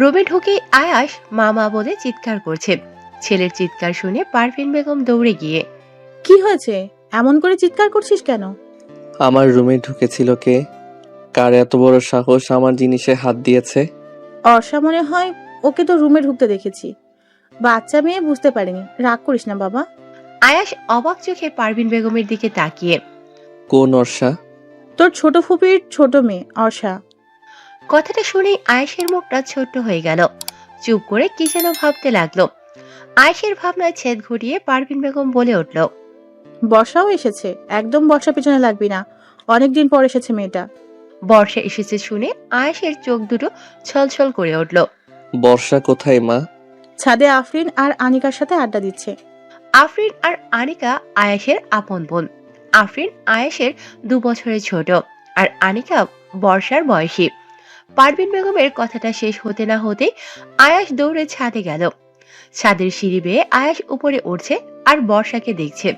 রুমে ঢুকে আয়াস মা মা বলে চিৎকার করছে। ছেলের চিৎকার শুনে পারভিন বেগম দৌড়ে গিয়ে, কি হয়েছে? এমন করে চিৎকার করছিস কেন? আমার রুমে ঢুকেছিল কে? কার এত বড় সাহস আমার জিনিসে হাত দিয়েছে? অর্ষা মনে হয়, ওকে তো রুমে ঢুকতে দেখেছি। বাচ্চা মেয়ে, বুঝতে পারিনি। রাগ করিস না বাবা। আয়াস অবাক চোখে পারভিন বেগমের দিকে তাকিয়ে, কোন অর্ষা? তোর ছোট ফুপির ছোট মেয়ে অর্ষা। কথাটা শুনেই আয়েশের মুখটা ছোট্ট হয়ে গেল। চুপ করে কি যেন ভাবতে লাগলো। আয়েশের ভাবনায় ছেদ ঘুরিয়ে পারভিন বেগম বলে উঠল, বর্ষাও এসেছে। একদম বর্ষা পিছনে লাগবি না, অনেকদিন পর এসেছে মেয়েটা। বর্ষা এসেছে শুনে আয়েশের চোখ দুটো ছলছল করে উঠল। বর্ষা কোথায় মা? ছাদে আফরিন আর আনিকার সাথে আড্ডা দিচ্ছে। আফরিন আর আনিকা আয়েশের আপন বোন। আফরিন আয়েশের 2 বছরের ছোট, আর আনিকা বর্ষার বয়সী। পারভিন বেগমের কথাটা শেষ হতে না হতে আয়াস দৌড়ে ছাদে গেল। ছাদের সিঁড়ি বেয়ে আয়াস উপরে উঠছে আর বর্ষাকে দেখছে।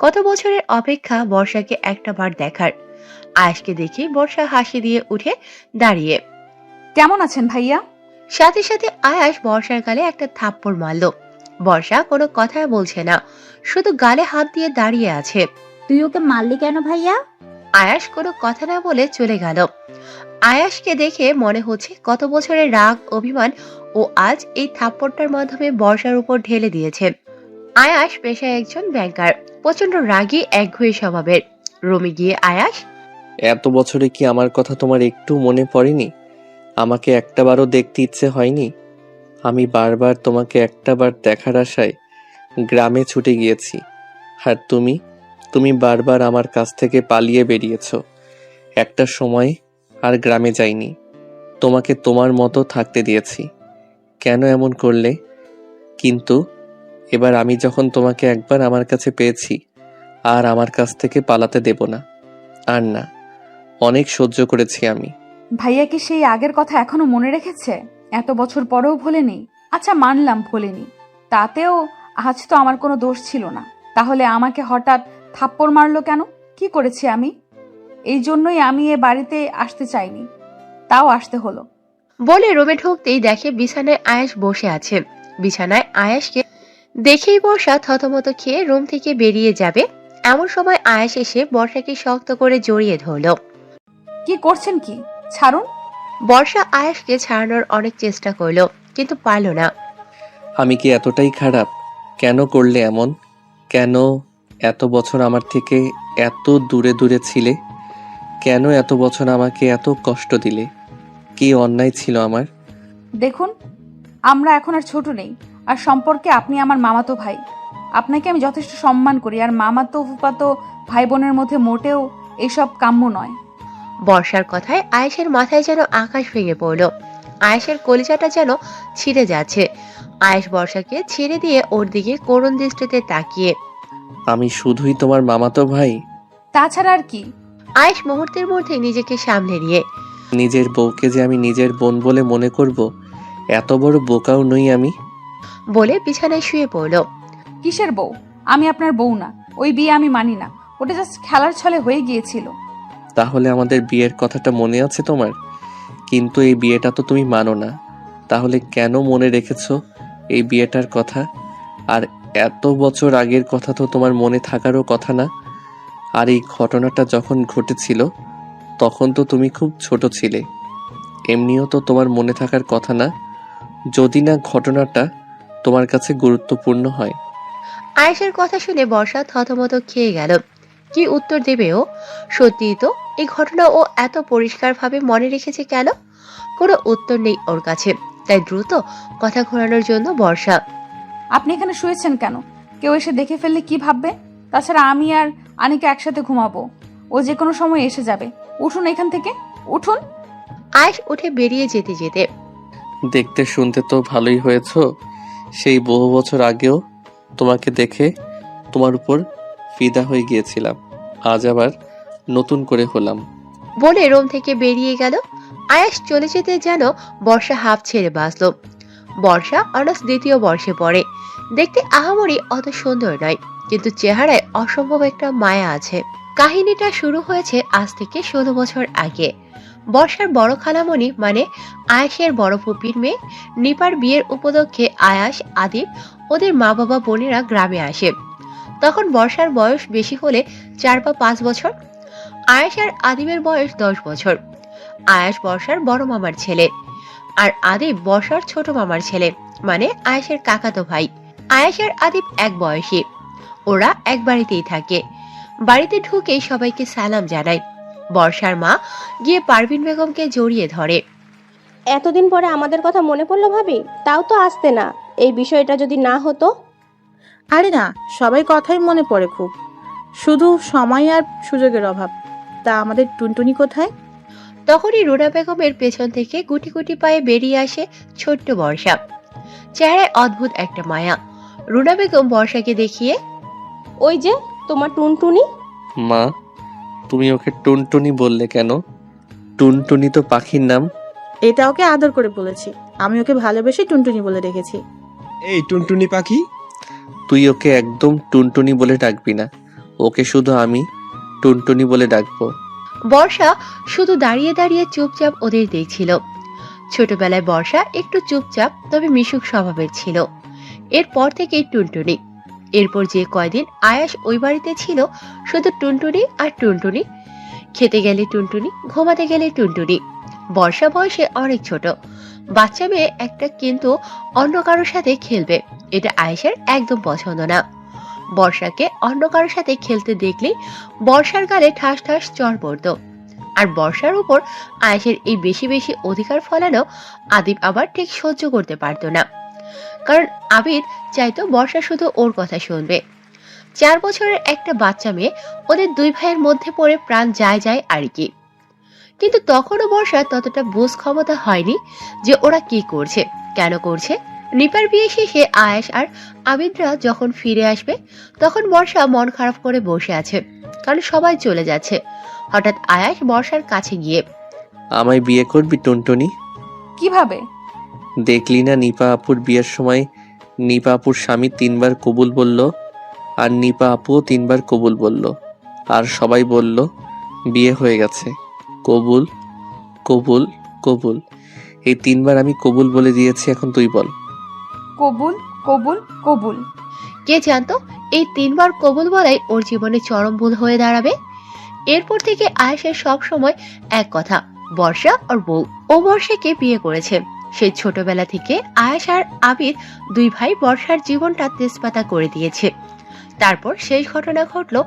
কত বছরের অপেক্ষা বর্ষাকে একটা বার দেখার। আয়াসকে দেখে বর্ষা হাসি দিয়ে উঠে দাঁড়িয়ে। কেমন আছেন ভাইয়া? সাথে সাথে আয়াস বর্ষার গালে একটা থাপ্পড় মারল। বর্ষা কোনো কথা বলছে না, শুধু গালে হাত দিয়ে দাঁড়িয়ে আছে। তুই ওকে মারলি কেন ভাইয়া? আয়াস কোনো কথা না বলে চলে গেল। আয়াসকে দেখে মনে হচ্ছে কত বছরের রাগ অভিমান ও আজ এই থাপ্পড়টার মাধ্যমে বর্ষার উপর ঢেলে দিয়েছে। আয়াস পেশায় একজন ব্যাংকার, প্রচন্ড রাগী একঘেয়ে স্বভাবের। রুমে গিয়ে আয়াস, এত বছরে কি আমার কথা তোমার একটু মনে পড়েনি? আমাকে একটাবারও দেখতে ইচ্ছে হয়নি? আমি বারবার তোমাকে একটাবার দেখার আশায় গ্রামে ছুটে গিয়েছি, আর তুমি বারবার আমার কাছ থেকে পালিয়ে বেরিয়েছো। একটা সময় আর গ্রামে যাইনি, তোমাকে তোমার মতো থাকতে দিয়েছি। কেন এমন করলে? কিন্তু এবার আমি যখন তোমাকে একবার আমার কাছে পেয়েছি, আর আমার কাছ থেকে পালাতে দেব না। আর না, অনেক সহ্য করেছি আমি। ভাইয়া কি সেই আগের কথা এখনো মনে রেখেছে? এত বছর পরেও ভোলেনি? আচ্ছা মানলাম ভোলেনি, তাতেও আজ তো আমার কোনো দোষ ছিল না। তাহলে আমাকে হঠাৎ থাপ্পড় মারলো কেন? কি করেছি আমি? এই জন্যই আমি এ বাড়িতে আসতে চাইনি, তাও আসতে হলো। বলে রুমে ঢুকতেই দেখে বিছানায় আয়াস বসে আছে। বিছানায় আয়াসকে দেখেই বর্ষা থতমত খেয়ে রুম থেকে বেরিয়ে যাবে, এমন সময় আয়াস এসে বর্ষাকে শক্ত করে জড়িয়ে ধরল। কি করছেন কি? ছাড়ুন। বর্ষা আয়াসকে ছাড়ানোর অনেক চেষ্টা করলো, কিন্তু পারল না। আমি কি এতটাই খারাপ? কেন করলে এমন? কেন এত বছর আমার থেকে এত দূরে দূরে ছিলে? কেন এত বছর আমাকে এত কষ্ট দিলে? কি অন্যায় ছিল আমার? দেখুন, আমরা এখন আর ছোট নেই, আর সম্পর্কে আপনি আমার মামাতো ভাই। আপনাকে আমি যথেষ্ট সম্মান করি, আর মামাতো ফুফাতো ভাই বোনের মধ্যে মোটেও এসব কাম্য নয়। বর্ষার কথায় আয়েশের মাথায় যেন আকাশ ভেঙে পড়ল। আয়েশের কলিজাটা যেন ছিঁড়ে যাচ্ছে। আয়েশ বর্ষাকে ছেড়ে দিয়ে ওর দিকে করুণ দৃষ্টিতে তাকিয়ে, আমি শুধুই তোমার মামাতো ভাই? তাছাড়া আর কি? আয়েশ মুহূর্তের মধ্যে নিজেকে সামলে নিয়ে, নিজের বউকে যে আমি নিজের বোন বলে মনে করব, এত বড় বোকাও নই আমি। বলে বিছানায় শুয়ে পড়ল। কিসের বউ? আমি আপনার বউ না। ওই বিয়ে আমি মানি না। ওটা জাস্ট খেলার ছলে হয়ে গিয়েছিল। তাহলে আমাদের বিয়ের কথাটা মনে আছে তোমার? কিন্তু এই বিয়েটা তো তুমি মানো না। তাহলে কেন মনে রেখেছো এই বিয়েটার কথা? আর এত বছর আগের কথা তো তোমার মনে থাকারও কথা না। আর এই ঘটনাটা যখন ঘটেছিল তখন তো তুমি খুব ছোট ছিলে, এমনিও তো তোমার মনে থাকার কথা না, যদি না ঘটনাটা তোমার কাছে গুরুত্বপূর্ণ হয়। আয়েশের কথা শুনে বর্ষা থতমত খেয়ে গেল। কি উত্তর দেবে ও? সত্যিই তো এই ঘটনা ও এত পরিষ্কারভাবে মনে রেখেছে কেন? কোনো উত্তর নেই ওর কাছে, তাই দ্রুত কথা ঘোরানোর জন্য বর্ষা, আপনি এখানে শুয়েছেন কেন? কেউ এসে দেখে ফেললে কি ভাববে? তাছাড়া আমি আর আনিকা একসাথে ঘুমাবো। ও যে কোনো সময় এসে যাবে। উঠুন এখান থেকে, উঠুন। আয়েশ উঠে বেরিয়ে যেতে যেতে, দেখতে শুনতে তো ভালোই হয়েছো। সেই বহু বছর আগেও তোমাকে দেখে তোমার উপর ফিদা হয়ে গিয়েছিলাম, আজ আবার নতুন করে হলাম। বলে রুম থেকে বেরিয়ে গেল। আয়েশ চলে যেতে যেন বর্ষা হাঁপ ছেড়ে বাঁচল। বর্ষা অনার্স 2য় বর্ষে পড়ে। দেখতে আহামরি অত সুন্দর নয়, কিন্তু চেহারায় অসম্ভব একটা মায়া আছে। কাহিনীটা শুরু হয়েছে আজ থেকে 16 বছর আগে। বর্ষার বড় খালামণি মানে আয়াসের বড় ফুপির মেয়ে নিপার বিয়ের উপলক্ষে আয়াস, আদিব, ওদের মা বাবা বোনেরা গ্রামে আসে। তখন বর্ষার বয়স বেশি হলে 4 বা 5 বছর। আয়াস আর আদিবের বয়স 10 বছর। আয়াস বর্ষার বড় মামার ছেলে আর আদিব বর্ষার ছোট মামার ছেলে, মানে আয়াসের কাকাতো ভাই। আয়াস আর আদিব এক বয়সী। ওরা এক বাড়িতেই থাকে। বাড়িতে ঢুকেই সবাইকে সালাম জানায়। বর্ষার মা গিয়ে পারভিন বেগমকে জড়িয়ে ধরে। এতদিন পরে আমাদের কথা মনে পড়লো ভাবি, তাও তো আসতে না। এই বিষয়টা যদি না হতো। আরে না, সবাই কথাই মনে পড়ে খুব, শুধু সময় আর সুযোগের অভাব। তা আমাদের টুনটুনি কোথায়? তখনই রুনা বেগমের পেছন থেকে গুটি গুটি পায়ে বেরিয়ে আসে ছোট্ট বর্ষা। চেহারায় অদ্ভুত একটা মায়া। রুনা বেগম বর্ষাকে দেখিয়ে, ওই যে তোমার টুনটুনি। মা, তুমি ওকে টুনটুনি বললে কেন? টুনটুনি তো পাখির নাম। এটা ওকে আদর করে বলেছি, আমি ওকে ভালোবেসে টুনটুনি বলে রেখেছি। এই টুনটুনি পাখি। তুই ওকে একদম টুনটুনি বলে ডাকবি না, ওকে শুধু আমি টুনটুনি বলে ডাকবো। বর্ষা শুধু দাঁড়িয়ে দাঁড়িয়ে চুপচাপ ওদের দেখছিল। ছোটবেলায় বর্ষা একটু চুপচাপ তবে মিশুক স্বভাবের ছিল। এরপর থেকেই টুনটুনি। এরপর যে কয়দিন আয়াস ওই বাড়িতে ছিল, শুধু টুনটুনি আর টুনটুনি। খেতে গেলে টুনটুনি, ঘুমাতে গেলে টুনটুনি। বর্ষা বয়সে অনেক ছোট, বাচ্চা মেয়ে একটা, কিন্তু অন্য কারোর সাথে খেলবে এটা আয়েশার একদম পছন্দ না। বর্ষাকে অন্য কারোর সাথে খেলতে দেখলেই বর্ষার গালে ঠাস ঠাস চড় পড়ত। আর বর্ষার উপর আয়েশের এই বেশি বেশি অধিকার ফলানো আদিব আবার ঠিক সহ্য করতে পারত না। কারণ আবির চাইতো বর্ষা শুধু ওর কথা শুনবে। 4 বছরের একটা বাচ্চা মেয়ে, ওদের দুই ভাইয়ের মধ্যে পড়ে প্রাণ যায় যায় আর কি। কিন্তু তখনও বর্ষা ততটা বোঝ ক্ষমতা হয়নি যে ওরা কি করছে, কেন করছে। নিপার বিয়ে শেষে আয়েশ আর আবিদরা যখন ফিরে আসবে, তখন বর্ষা মন খারাপ করে বসে আছে, কারণ সবাই চলে যাচ্ছে। হঠাৎ আয়াস বর্ষার কাছে গিয়ে, আমায় বিয়ে করবি টুনটুনি? কিভাবে? দেখলি না নিপা আপুর বিয়ের সময় নিপা আপুর স্বামী 3 বার কবুল বলল, আর নিপা আপুও 3 বার কবুল বলল, আর সবাই বলল বিয়ে হয়ে গেছে। কবুল কবুল কবুল, এই 3 বার আমি কবুল বলে দিয়েছি, এখন তুই বল। কবুল কবুল কবুল। কে জানতো এই 3 বার কবুল বলাই ওর জীবনে চরম ভুল হয়ে দাঁড়াবে। এরপর থেকে আয়েশের সব সময় এক কথা, বর্ষা আর বউ। ও বর্ষাকে বিয়ে করেছে। সেই ছোটবেলা থেকে আয়েশ আর আবির দুই ভাই বর্ষার জীবনটা তেজপাতা করে দিয়েছে। তারপর শেষ ঘটনা ঘটলো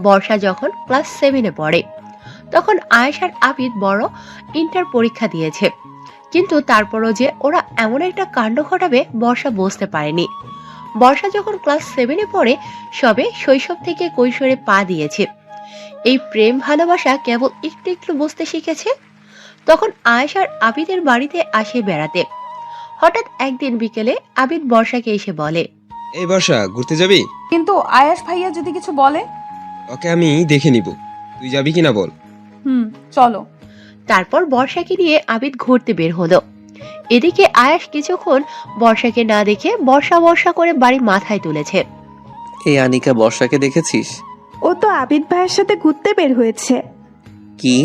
বর্ষা যখন ক্লাস 7-এ পড়ে। তখন আয়েশ আর আবির বড় ইন্টার পরীক্ষা দিয়েছে, কিন্তু তারপরও যে ওরা এমন একটা কাণ্ড ঘটাবে বর্ষা বুঝতে পারেনি। বর্ষা যখন ক্লাস 7-এ পড়ে, সবে শৈশব থেকে কৈশোরে পা দিয়েছে। এই প্রেম ভালোবাসা কেবল একটু একটু বুঝতে শিখেছে। তখন আয়েশ আর আবিদের বাড়িতে আসে বেড়াতে। হঠাৎ একদিন বিকেলে আবিদ বর্ষাকে এসে বলে, এই বর্ষা, ঘুরতে যাবি? কিন্তু আয়াস ভাইয়া যদি কিছু বলে? ওকে আমি দেখে নিব, তুই যাবি কিনা বল। চলো। তারপর বর্ষাকে নিয়ে আবিদ ঘুরতে বের হলো। এদিকে আয়াস কিছুক্ষণ বর্ষাকে না দেখে বর্ষা বর্ষা করে বাড়ি মাথায় তুলেছে। এই আনিকা বর্ষাকে দেখেছিস? ও তো আবিদ ভাইয়ের সাথে ঘুরতে বের হয়েছে। কি?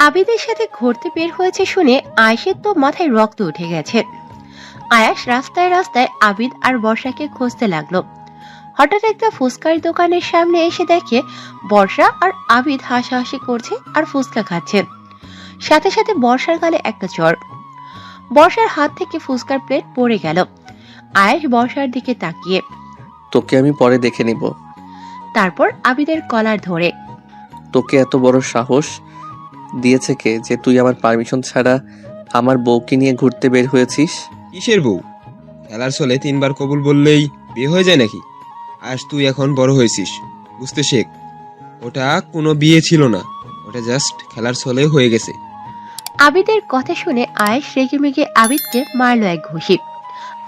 আবিদের সাথে ঘুরতে বের হয়েছে শুনে আয়েশের তো মাথায় রক্ত উঠে গেছে। আয়াস রাস্তায় রাস্তায় আবিদ আর বর্ষাকে খুঁজতে লাগলো। হঠাৎ একটা ফুচকার দোকানের সামনে এসে দেখে বর্ষা আর আবিদ হাসাহাসি করছে আর ফুচকা খাচ্ছে। সাথে সাথে বর্ষার গালে একটা চড়। বর্ষার হাত থেকে ফুচকার প্লেট পড়ে গেল। আয়েশ বর্ষার দিকে তাকিয়ে, তোকে আমি পরে দেখে নিব। তারপর আবিদের কলার ধরে, তোকে এত বড় সাহস দিয়েছে কে যে তুই আমার পারমিশন ছাড়া আমার বউকে নিয়ে ঘুরতে বের হয়েছিস? কিসের বউ? খেলার চলে 3 বার কবুল বললেই বিয়ে হয়ে যায় নাকি? আজ তুই এখন বড় হয়েছিস, বুঝতে শেখ। ওটা কোনো বিয়ে ছিল না, ওটা জাস্ট খেলার ছলে হয়ে গেছে। আবিদের কথা শুনে আয়েশ রেগে মেগে আবিদকে মারলো এক ঘুষি।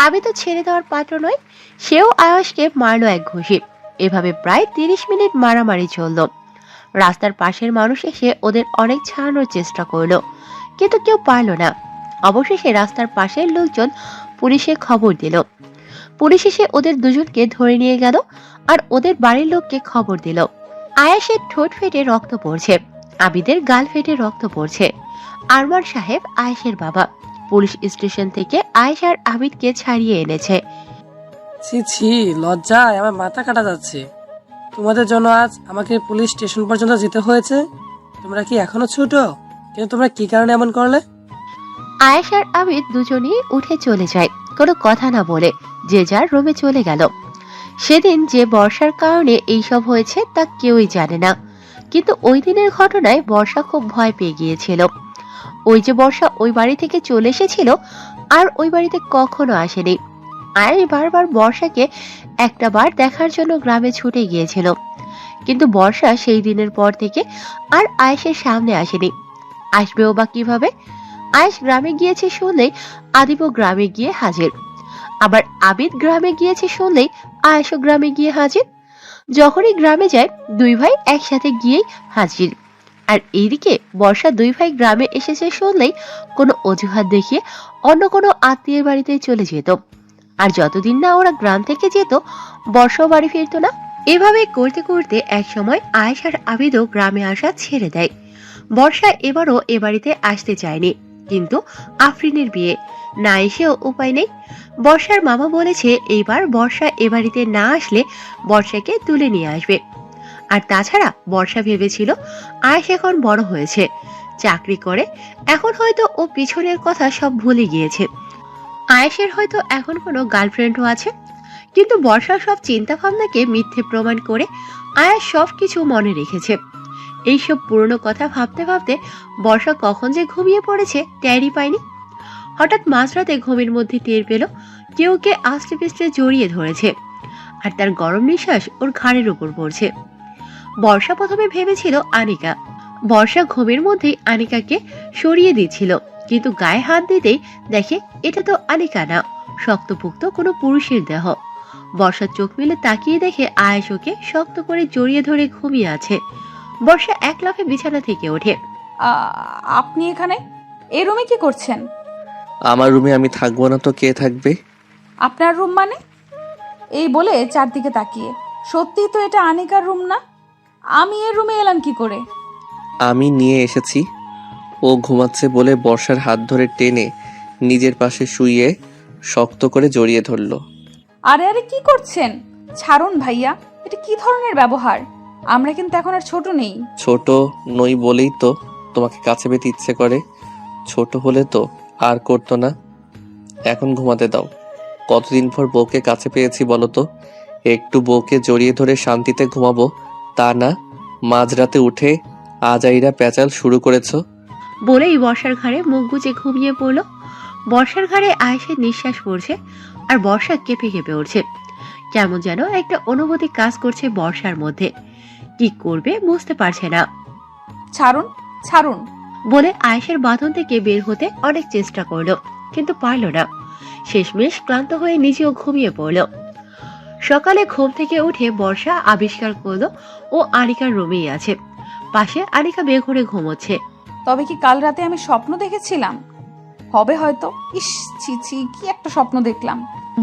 আবিদও ছেড়ে দেওয়ার পাত্র নয়, সেও আয়েশকে মারলো এক ঘুষি। এভাবে প্রায় 30 মিনিট মারামারি চলল। রাস্তার পাশের মানুষ এসে ওদের অনেক ছাড়ানোর চেষ্টা করলো, কিন্তু কেউ পারল না। অবশেষে রাস্তার পাশের লোকজন পুলিশে খবর দিল। পুলিশ এসে ওদের দুজনকে ধরে নিয়ে গেল আর ওদের বাড়ির লোককে খবর দিল। আয়াসের ঠোঁট ফেটে রক্ত পড়ছে, আবিদের গাল ফেটে রক্ত পড়ছে। আরমান সাহেব আয়েশের বাবা পুলিশ স্টেশন থেকে আয়েশ আর আবিদকে ছাড়িয়ে এনেছে। ছি ছি, লজ্জায় আমার মাথা কাটা যাচ্ছে। তোমাদের জন্য আজ আমাকে পুলিশ স্টেশন পর্যন্ত যেতে হয়েছে। তোমরা কি এখনো ছোট? কিন্তু তোমরা কি কারণে এমন করলে? আয়েশ আর আবিদ দুজনেই উঠে চলে যায়, কোনো কথা না বলে যে যার রুমে চলে গেল। সেদিন যে বর্ষার কারণে এইসব হয়েছে তা কেউই জানে না, কিন্তু ওই দিনের ঘটনায় বর্ষা খুব ভয় পেয়ে গিয়েছিল। ওই যে বর্ষা ওই বাড়ি থেকে চলে এসেছিল আর ওই বাড়িতে কখনো আসেনি। আয়েশ বারবার বর্ষাকে একটা বার দেখার জন্য গ্রামে ছুটে গিয়েছিল, কিন্তু বর্ষা সেই দিনের পর থেকে আর আয়েশের সামনে আসেনি। আসবেও বা কিভাবে? আয়েশ গ্রামে গিয়েছে শুনলেই আদিবও গ্রামে গিয়ে হাজির, আবার আবিদ গ্রামে গিয়েছে শুনলেই আয়েশও গ্রামে গিয়ে হাজির। যখনই গ্রামে যায় দুই ভাই একসাথে গিয়েই হাজির। আর এইদিকে বর্ষা দুই ভাই গ্রামে এসেছে শুনলেই কোনো অজুহাত দেখিয়ে অন্য কোনো আত্মীয়ের বাড়িতে চলে যেত। আর যতদিন না ওরা গ্রাম থেকে যেত বর্ষাও বাড়ি ফিরতো না। এভাবে করতে করতে একসময় আয়েশ আর আবিদও গ্রামে আসা ছেড়ে দেয়। বর্ষা এবারও এ বাড়িতে আসতে চায়নি, কিন্তু আফরিনের বিয়ে, না এসেও উপায় নেই। বর্ষার মামা বলেছে এইবার বর্ষা এ বাড়িতে না আসলে বর্ষাকে তুলে নিয়ে আসবে। আর তাছাড়া বর্ষা ভেবেছিল আয়েশ এখন বড় হয়েছে, চাকরি করে, এখন হয়তো ও পিছনের কথা সব ভুলে গিয়েছে। আয়েশের হয়তো এখন কোনো গার্লফ্রেন্ডও আছে, কিন্তু বর্ষা সব চিন্তা ভাবনাকে মিথ্যে প্রমাণ করে আয়েশ সব কিছু মনে রেখেছে। এইসব পুরনো কথা ভাবতে ভাবতে বর্ষা কখন যে ঘুমিয়ে পড়েছে টেরই পায়নি। হঠাৎ মাঝরাতে ঘুমের মধ্যে টের পেল কেউ কে আস্তে পিস্তে জড়িয়ে ধরেছে, আর তার গরম নিঃশ্বাস ওর ঘাড়ের উপর পড়ছে। বর্ষা প্রথমে ভেবেছিল আনিকা। বর্ষা ঘুমের মধ্যেই আনিকাকে সরিয়ে দিচ্ছিল, কিন্তু গায়ে হাত দিতেই দেখে এটা তো আনিকা না, শক্তপোক্ত কোনো পুরুষের দেহ। বর্ষা চোখ মেলে তাকিয়ে দেখে আয়েশ ওকে শক্ত করে জড়িয়ে ধরে ঘুমিয়ে আছে। বর্ষা এক লাফে বিছানা থেকে ওঠে। আপনি এখানে এই রুমে কি করছেন? আমার রুমে আমি থাকবো না তো কে থাকবে? আপনার রুম মানে? এই বলে চারদিকে তাকিয়ে, সত্যি তো এটা আনিকার রুম না? আমি এর রুমে এলাম কি করে? আমি নিয়ে এসেছি। ও ঘুমাচ্ছে বলে বর্ষার হাত ধরে টেনে নিজের পাশে শুইয়ে শক্ত করে জড়িয়ে ধরলো। আরে আরে কি করছেন? ছাড়ুন ভাইয়া, এটা কি ধরনের ব্যবহার? আমরা কিন্তু এখন আর ছোট নেই। ছোট নই বলেই তো তোমাকে কাছে পেতে ইচ্ছে করে, ছোট হলে তো আর করতো না। এখন ঘুমাতে দাও। কতদিন পর বউকে কাছে পেয়েছি বলো তো, একটু বউকে জড়িয়ে ধরে শান্তিতে ঘুমাবো, তা না মাঝরাতে উঠে আজাইরা প্যাচাল শুরু করেছো। বলেই বর্ষার ঘাড়ে মুখ গুজে ঘুমিয়ে পড়ল। বর্ষার ঘাড়ে আয়েশের নিঃশ্বাস পড়ছে আর বর্ষা কেঁপে কেঁপে উঠছে। কেমন যেন একটা অনুভূতি কাজ করছে বর্ষার মধ্যে, কি করবে বুঝতে পারছে না। ছাড়ুন ছাড়ুন বলে আয়েশের বাঁধন থেকে বের হতে অনেক চেষ্টা করলো, কিন্তু পারল না। শেষমেশ ক্লান্ত হয়ে নিজেও ঘুমিয়ে পড়ল। সকালে ঘুম থেকে উঠে বর্ষা আবিষ্কার করলো ও আনিকার রুমেই আছে। পাশে আনিকা বেঘরে ঘুমোচ্ছে। তবে কি কাল রাতে আমি স্বপ্ন দেখেছিলাম? হবে হয়তো। ইস, ছি ছি, কি একটা স্বপ্ন দেখলাম।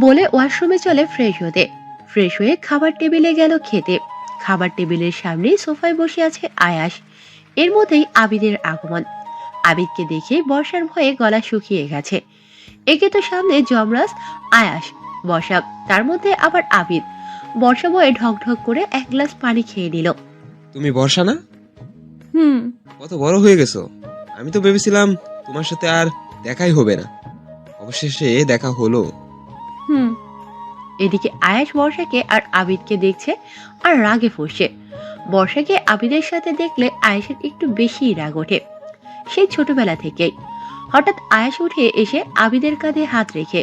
বলে ওয়াশরুমে চলে ফ্রেশ হতে। ফ্রেশ হয়ে খাবার টেবিলে গেল খেতে। খাবার টেবিলের সামনে সোফায় বসে আছে আয়াস। এর মধ্যেই আবিদের আগমন। আবিদকে দেখে বর্ষার ভয়ে গলা শুকিয়ে গেছে। একে তো সামনে যমরাজ, আয়াস, বর্ষা, তার মধ্যে আবার আবিদ। বর্ষা ভয়ে ঢক ঢক করে এক গ্লাস পানি খেয়ে নিল। তুমি বর্ষা না? হুম। কত বড় হয়ে গেছো। আমি তো ভেবেছিলাম তোমার সাথে আর দেখাই হবে না, অবশেষে দেখা হলো। হুম। এদিকে আয়াস বর্ষাকে আর আবিদকে দেখছে আর রাগে ফুঁসছে। বর্ষাকে আবিদের সাথে দেখলে আয়েশের একটু বেশি রাগ ওঠে, সেই ছোটবেলা থেকেই। হঠাৎ আয়েশ উঠে এসে আবিদের কাঁধে হাত রেখে,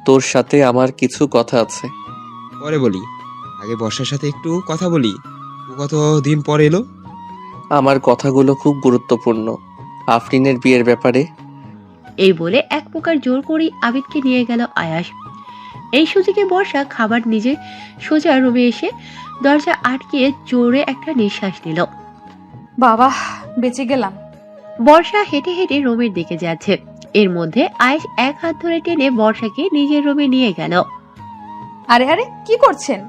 তোর সাথে আমার কিছু কথা আছে। পরে বলি, আগে বর্ষার সাথে একটু কথা বলি। ও কত দিন পর এলো। আমার কথাগুলো খুব গুরুত্বপূর্ণ, আফরিনের বিয়ের ব্যাপারে। এই বলে এক প্রকার জোর করেই আবিদকে নিয়ে গেল আয়াস। এই সুযোগে বর্ষা খাবার নিজে সোজা রুমে এসে দরজা আটকিয়ে জোরে একটা নিঃশ্বাস নিল। বাবা, বেঁচে গেলাম। বর্ষা হেঁটে হেঁটে রুমের দিকে যাচ্ছে। এর মধ্যে আয়েশ এক হাত ধরে টেনে বর্ষাকে নিজের রুমে নিয়ে গেল। আরে আরে কি করছেন?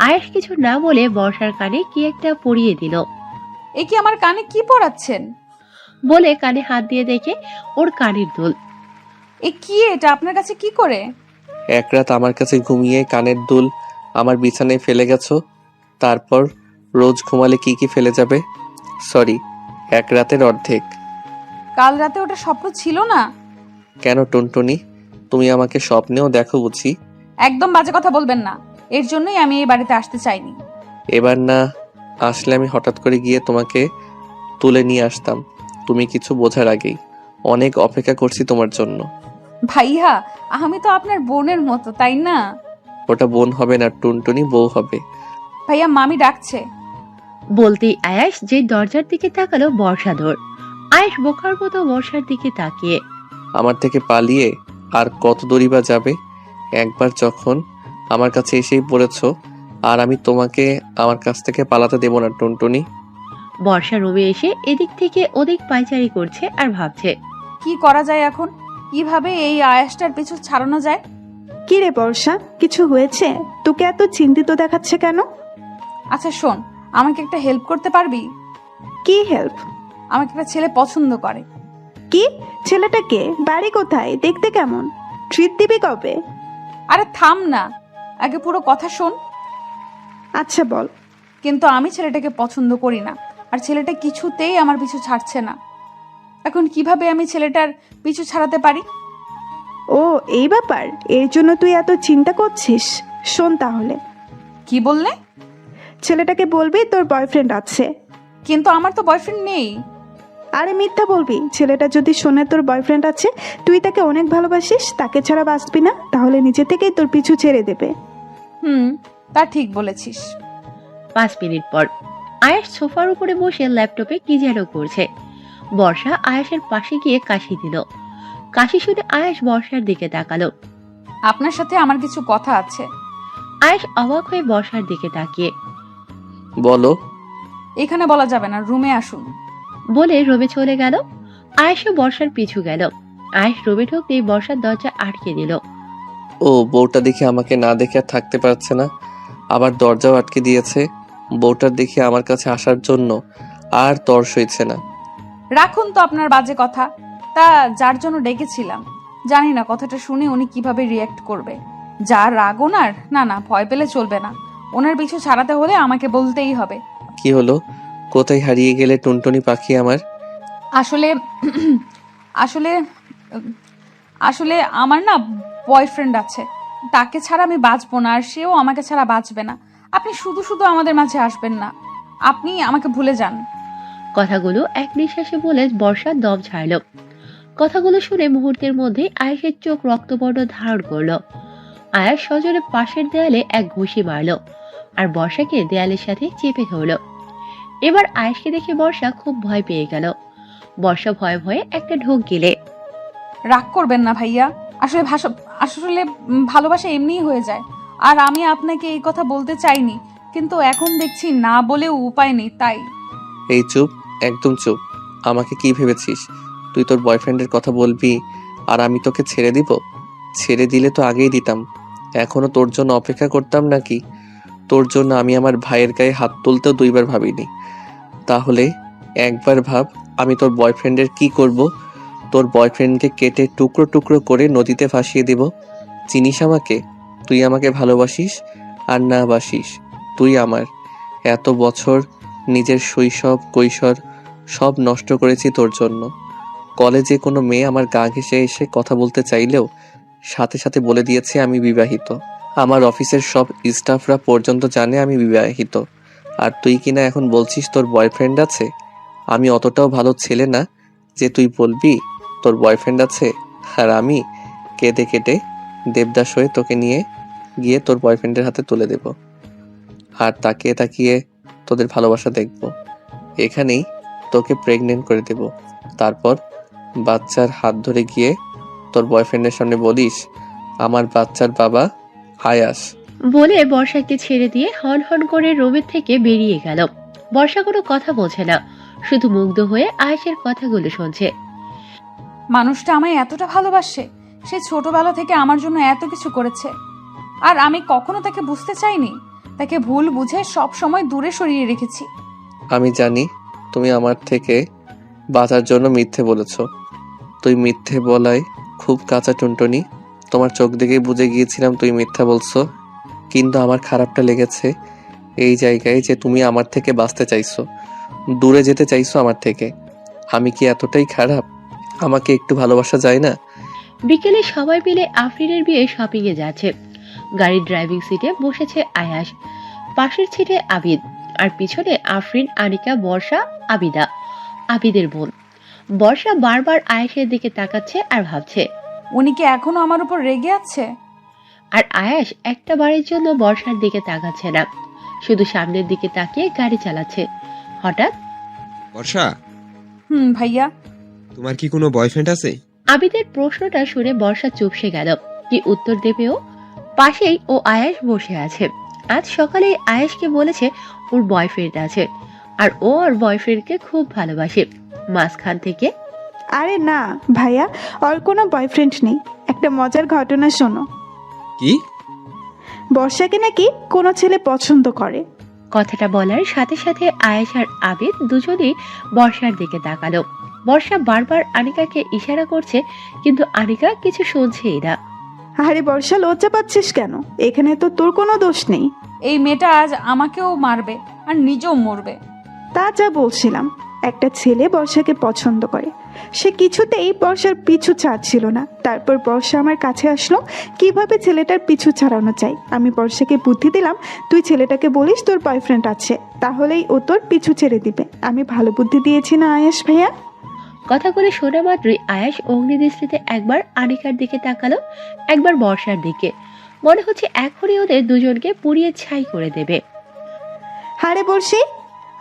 আয়েশ কিছু না বলে বর্ষার কানে কি একটা পরিয়ে দিল। এ কি আমার কানে কি পড়াচ্ছেন? বলে কানে হাত দিয়ে দেখে ওর কানের দুল। এ কি, এটা আপনার কাছে কি করে? এক রাত আমার কাছে ঘুমিয়ে কানের দুল আমার বিছানায় ফেলে গেছো, তারপর রোজ ঘুমালে কি কি ফেলে যাবে? সরি, এক রাতের অর্ধেক। কাল রাতে ওটা স্বপ্ন ছিল না? কেন টুনটুনি, তুমি আমাকে স্বপ্নেও দেখো বুঝি? একদম বাজে কথা বলবেন না, এর জন্যই আমি এই বাড়িতে আসতে চাইনি। এবার না আসলে আমি হঠাৎ করে গিয়ে তোমাকে তুলে নিয়ে আসতাম, তুমি কিছু বোঝার আগেই। অনেক অপেক্ষা করছি তোমার জন্য। ভাইয়া, আমি তো আপনার বোনের মতো, তাই না? ওটা বোন হবে না টুনটুনি, বউ হবে। ভাইয়া, মামি ডাকছে। বলতেই আয়াস যে দরজার দিকে তাকালো বর্ষাধর। আয়াস বোকার মতো বর্ষার দিকে তাকিয়ে। আমার থেকে পালিয়ে আর কত দূরই বা যাবে? একবার যখন আমার কাছে এসেই পড়েছো, আর আমি তোমাকে আমার কাছ থেকে পালাতে দেব না টুনটুনি। বর্ষা রুমে এসে এদিক থেকে ওদিক পায়চারি করছে আর ভাবছে। কি করা যায় এখন? কিভাবে এই আয়াসটার পিছু ছাড়ানো যায়? কি রে বর্ষা, কিছু হয়েছে? তোকে এত চিন্তিত দেখাচ্ছে কেন? আচ্ছা শোন, আমাকে একটা হেল্প করতে পারবি? কি হেল্প? আমাকে একটা ছেলে পছন্দ করে। কি? ছেলেটা কে? বাড়ি কোথায়? দেখতে কেমন? ট্রিট দিবি কবে? আরে থাম না, আগে পুরো কথা শোন। আচ্ছা বল। কিন্তু আমি ছেলেটাকে পছন্দ করি না, আর ছেলেটা কিছুতেই আমার পিছু ছাড়ছে না। এখন কিভাবে আমি ছেলেটার পিছু ছাড়াতে পারি? ও এই ব্যাপার, এর জন্য তুই এত চিন্তা করছিস? শোন তাহলে। কি বললে? ছেলেটাকে বলবি তোর বয়ফ্রেন্ড আছে। কিন্তু আমার তো বয়ফ্রেন্ড নেই। আরে মিথ্যা বলবি। ছেলেটা যদি শোনে তোর বয়ফ্রেন্ড আছে, তুই তাকে অনেক ভালোবাসিস, তাকে ছাড়া বাঁচবি না, তাহলে নিজে থেকেই তোর পিছু ছেড়ে দেবে। তা ঠিক বলেছিস। 5 মিনিট পর আয়াস সোফার উপরে বসে ল্যাপটপে কি যেন করছে। বর্ষা আয়াসের পাশে গিয়ে কাশি দিল। কাশি শুনে আয়াস বর্ষার দিকে তাকালো। আপনার সাথে আমার কিছু কথা আছে। আয়াস অবাক হয়ে বর্ষার দিকে তাকিয়ে। বলো। এখানে বলা যাবে না, রুমে আসুন। বলে রুমে চলে গেল। আয়াসও বর্ষার পিছু গেল। আয়াস রুমে ঢুকতেই বর্ষার দরজা আটকে দিল। ও বউটা দেখে আমাকে না দেখে আর থাকতে পারছে না, আবার দরজাও আটকে দিয়েছে। বউটার দেখে আমার কাছে আসার জন্য আর তর সইছে না। রাখুন তো আপনার বাজে কথা। তা যার জন্য ডেকেছিলাম, জানি না কথাটা শুনে উনি কিভাবে রিয়্যাক্ট করবে। যার রাগ ওনার, না না, ভয় পেলে চলবে না। ওনার পিছু ছাড়াতে হলে আমাকে বলতেই হবে। কি হলো? কোথায় হারিয়ে গেলে টুনটুনি পাখি আমার? আসলে আসলে আসলে আমার না বয়ফ্রেন্ড আছে, তাকে ছাড়া আমি বাঁচবো না, আর সেও আমাকে ছাড়া বাঁচবে না। আপনি শুধু শুধু আমাদের মাঝে আসবেন না, আপনি আমাকে ভুলে যান। কথাগুলো এক নিঃশ্বাসে বলে বর্ষা দম ছাড়ল। কথাগুলো শুনে মুহূর্তের মধ্যে আয়েশের চোখ রক্তবর্ণ ধারণ করলো। আয়াস সজোরে পাশের দেয়ালে এক ঘুষি মারল আর বর্ষাকে দেয়ালের সাথে চেপে ধরল। এবার আয়েশকে দেখে বর্ষা খুব ভয় পেয়ে গেল। বর্ষা ভয়ে ভয়ে একটা ঢোক গিলে। রাগ করবেন না ভাইয়া, আসলে ভালোবাসা এমনিই হয়ে যায়। আর আমি আপনাকে এই কথা বলতে চাইনি, কিন্তু এখন দেখছি না বলেও উপায় নেই, তাই। এই চুপ, একদম চুপ। আমাকে কি ভেবেছিস তুই তোর বয়ফ্রেন্ডের কথা বলবি আর আমি তোকে ছেড়ে দিব? ছেড়ে দিলে তো আগেই দিতাম। এখনো তোর জন্য অপেক্ষা করতাম নাকি? তোর জন্য আমি আমার ভাইয়ের গায়ে হাত তুলতেও 2 বার ভাবিনি। তাহলে একবার ভাব, আমি তোর বয়ফ্রেন্ডের কি করব? তোর বয়ফ্রেন্ডকে কেটে টুকরো টুকরো করে নদীতে ভাসিয়ে দেব। চিনিস আমাকে? তুই আমাকে ভালোবাসিস আর না বাসিস, তুই আমার এত বছর নিজের শৈশব কৈশোর সব নষ্ট করেছি তোর জন্য। কলেজে কোনো মেয়ে আমার গা ঘেঁষে এসে কথা বলতে চাইলেও সাথে সাথে বলে দিয়েছে আমি বিবাহিত। আমার অফিসের সব স্টাফরা পর্যন্ত জানে আমি বিবাহিত। আর তুই কিনা এখন বলছিস তোর বয়ফ্রেন্ড আছে? আমি অতটাও ভালো ছেলে না যে তুই বলবি তোর বয়ফ্রেন্ড আছে। আর আমি কেঁদে কেটে দেবদাস হয়ে তোকে নিয়ে গিয়ে তোর বয়ফ্রেন্ডের হাতে তুলে দেব, আর তাকিয়ে তাকিয়ে তোদের ভালোবাসা দেখব। এখানেই তোকে প্রেগনেন্ট করে দেব। তারপর বাচ্চার হাত ধরে গিয়ে তোর বয়ফ্রেন্ডের সামনে বলিস আমার বাচ্চার বাবা আয়াস। বলে বর্ষাকে ছেড়ে দিয়ে হন হন করে রুমের থেকে বেরিয়ে গেল। বর্ষা কোনো কথা বোঝে না, শুধু মুগ্ধ হয়ে আয়েশের কথাগুলো শুনছে। মানুষটা আমায় এতটা ভালোবাসে, সে ছোটবেলা থেকে আমার জন্য এত কিছু করেছে, আর আমি কখনো তাকে বুঝতে চাইনি। তাকে ভুল বুঝে সব সময় দূরে সরিয়ে রেখেছি। আমি জানি তুমি আমার থেকে বাঁচার জন্য মিথ্যে বলেছ। তুই মিথ্যে বলায় খুব কাঁচা টুনটুনি। তোমার চোখ দেখেই বুঝে গিয়েছিলাম তুই মিথ্যা বলছো। কিন্তু আমার খারাপটা লেগেছে এই জায়গায় যে তুমি আমার থেকে বাঁচতে চাইছো, দূরে যেতে চাইছো আমার থেকে। আমি কি এতটাই খারাপ? আমাকে একটু ভালোবাসা যায় না? বিকেলে সবাই মিলে আফরিনের বিয়ে শপিং এ যাচ্ছে। গাড়ির ড্রাইভিং সিটে বসেছে আয়াস, পাশের সিটে আবিদ, আর পিছনে আফরিন, আনিকা, বর্ষা, আবিদা, আবিদের বোন। বর্ষা বারবার আয়াসের দিকে তাকাচ্ছে আর ভাবছে। উনি কি এখনো আমার উপর রেগে আছে? আর আয়াস একটা বারের জন্য বর্ষার দিকে তাকাচ্ছে না, শুধু সামনের দিকে তাকিয়ে গাড়ি চালাচ্ছে। হঠাৎ বর্ষা, ভাইয়া। তোমার কি কোনো বয়ফ্রেন্ড আছে? আবিদের প্রশ্নটা শুনে বর্ষা চুপসে গেল। কি উত্তর দেবেও? পাশেই ও আয়াস বসে আছে। আজ সকালে আয়াসকে বলেছে ওর বয়ফ্রেন্ড আছে, আর ও ওর বয়ফ্রেন্ডকে খুব ভালোবাসে। মাঝখান থেকে আরে না ভাইয়া, ওর কোনো বয়ফ্রেন্ড নেই। একটা মজার ঘটনা শোনো। কি? বর্ষাকে নাকি কোনো ছেলে পছন্দ করে। কথাটা বলার সাথে সাথে আয়েশ আর আবিদ দুজনেই বর্ষার দিকে তাকালো। বর্ষা বারবার আনিকাকে ইশারা করছে, কিন্তু আনিকা কিছু শুনছেই না। আরে বর্ষা, লজ্জা পাচ্ছিস কেন? এখানে তো তোর কোনো দোষ নেই। এই মেয়েটা আজ আমাকেও মারবে আর নিজেও মরবে। তা যা বলছিলাম, একটা ছেলে বর্ষাকে পছন্দ করে। সে কিছুতেই বর্ষার পিছু ছাড়ছিল না। তারপর বর্ষা আমার কাছে আসলো কিভাবে ছেলেটার পিছু ছাড়ানো চাই। আমি বর্ষাকে বুদ্ধি দিলাম, তুই ছেলেটাকে বলিস তোর বয়ফ্রেন্ড আছে, তাহলেই ও তোর পিছু ছেড়ে দিবে। আমি ভালো বুদ্ধি দিয়েছি না আয়াস ভাইয়া? কথাগুলো শোনা মাত্রই আয়াস অগ্নিদৃষ্টিতে একবার আনিকার দিকে তাকালো, একবার বর্ষার দিকে। মনে হচ্ছে এখনই ওদের দুজনকে পুড়িয়ে ছাই করে দেবে। হারে বর্ষি,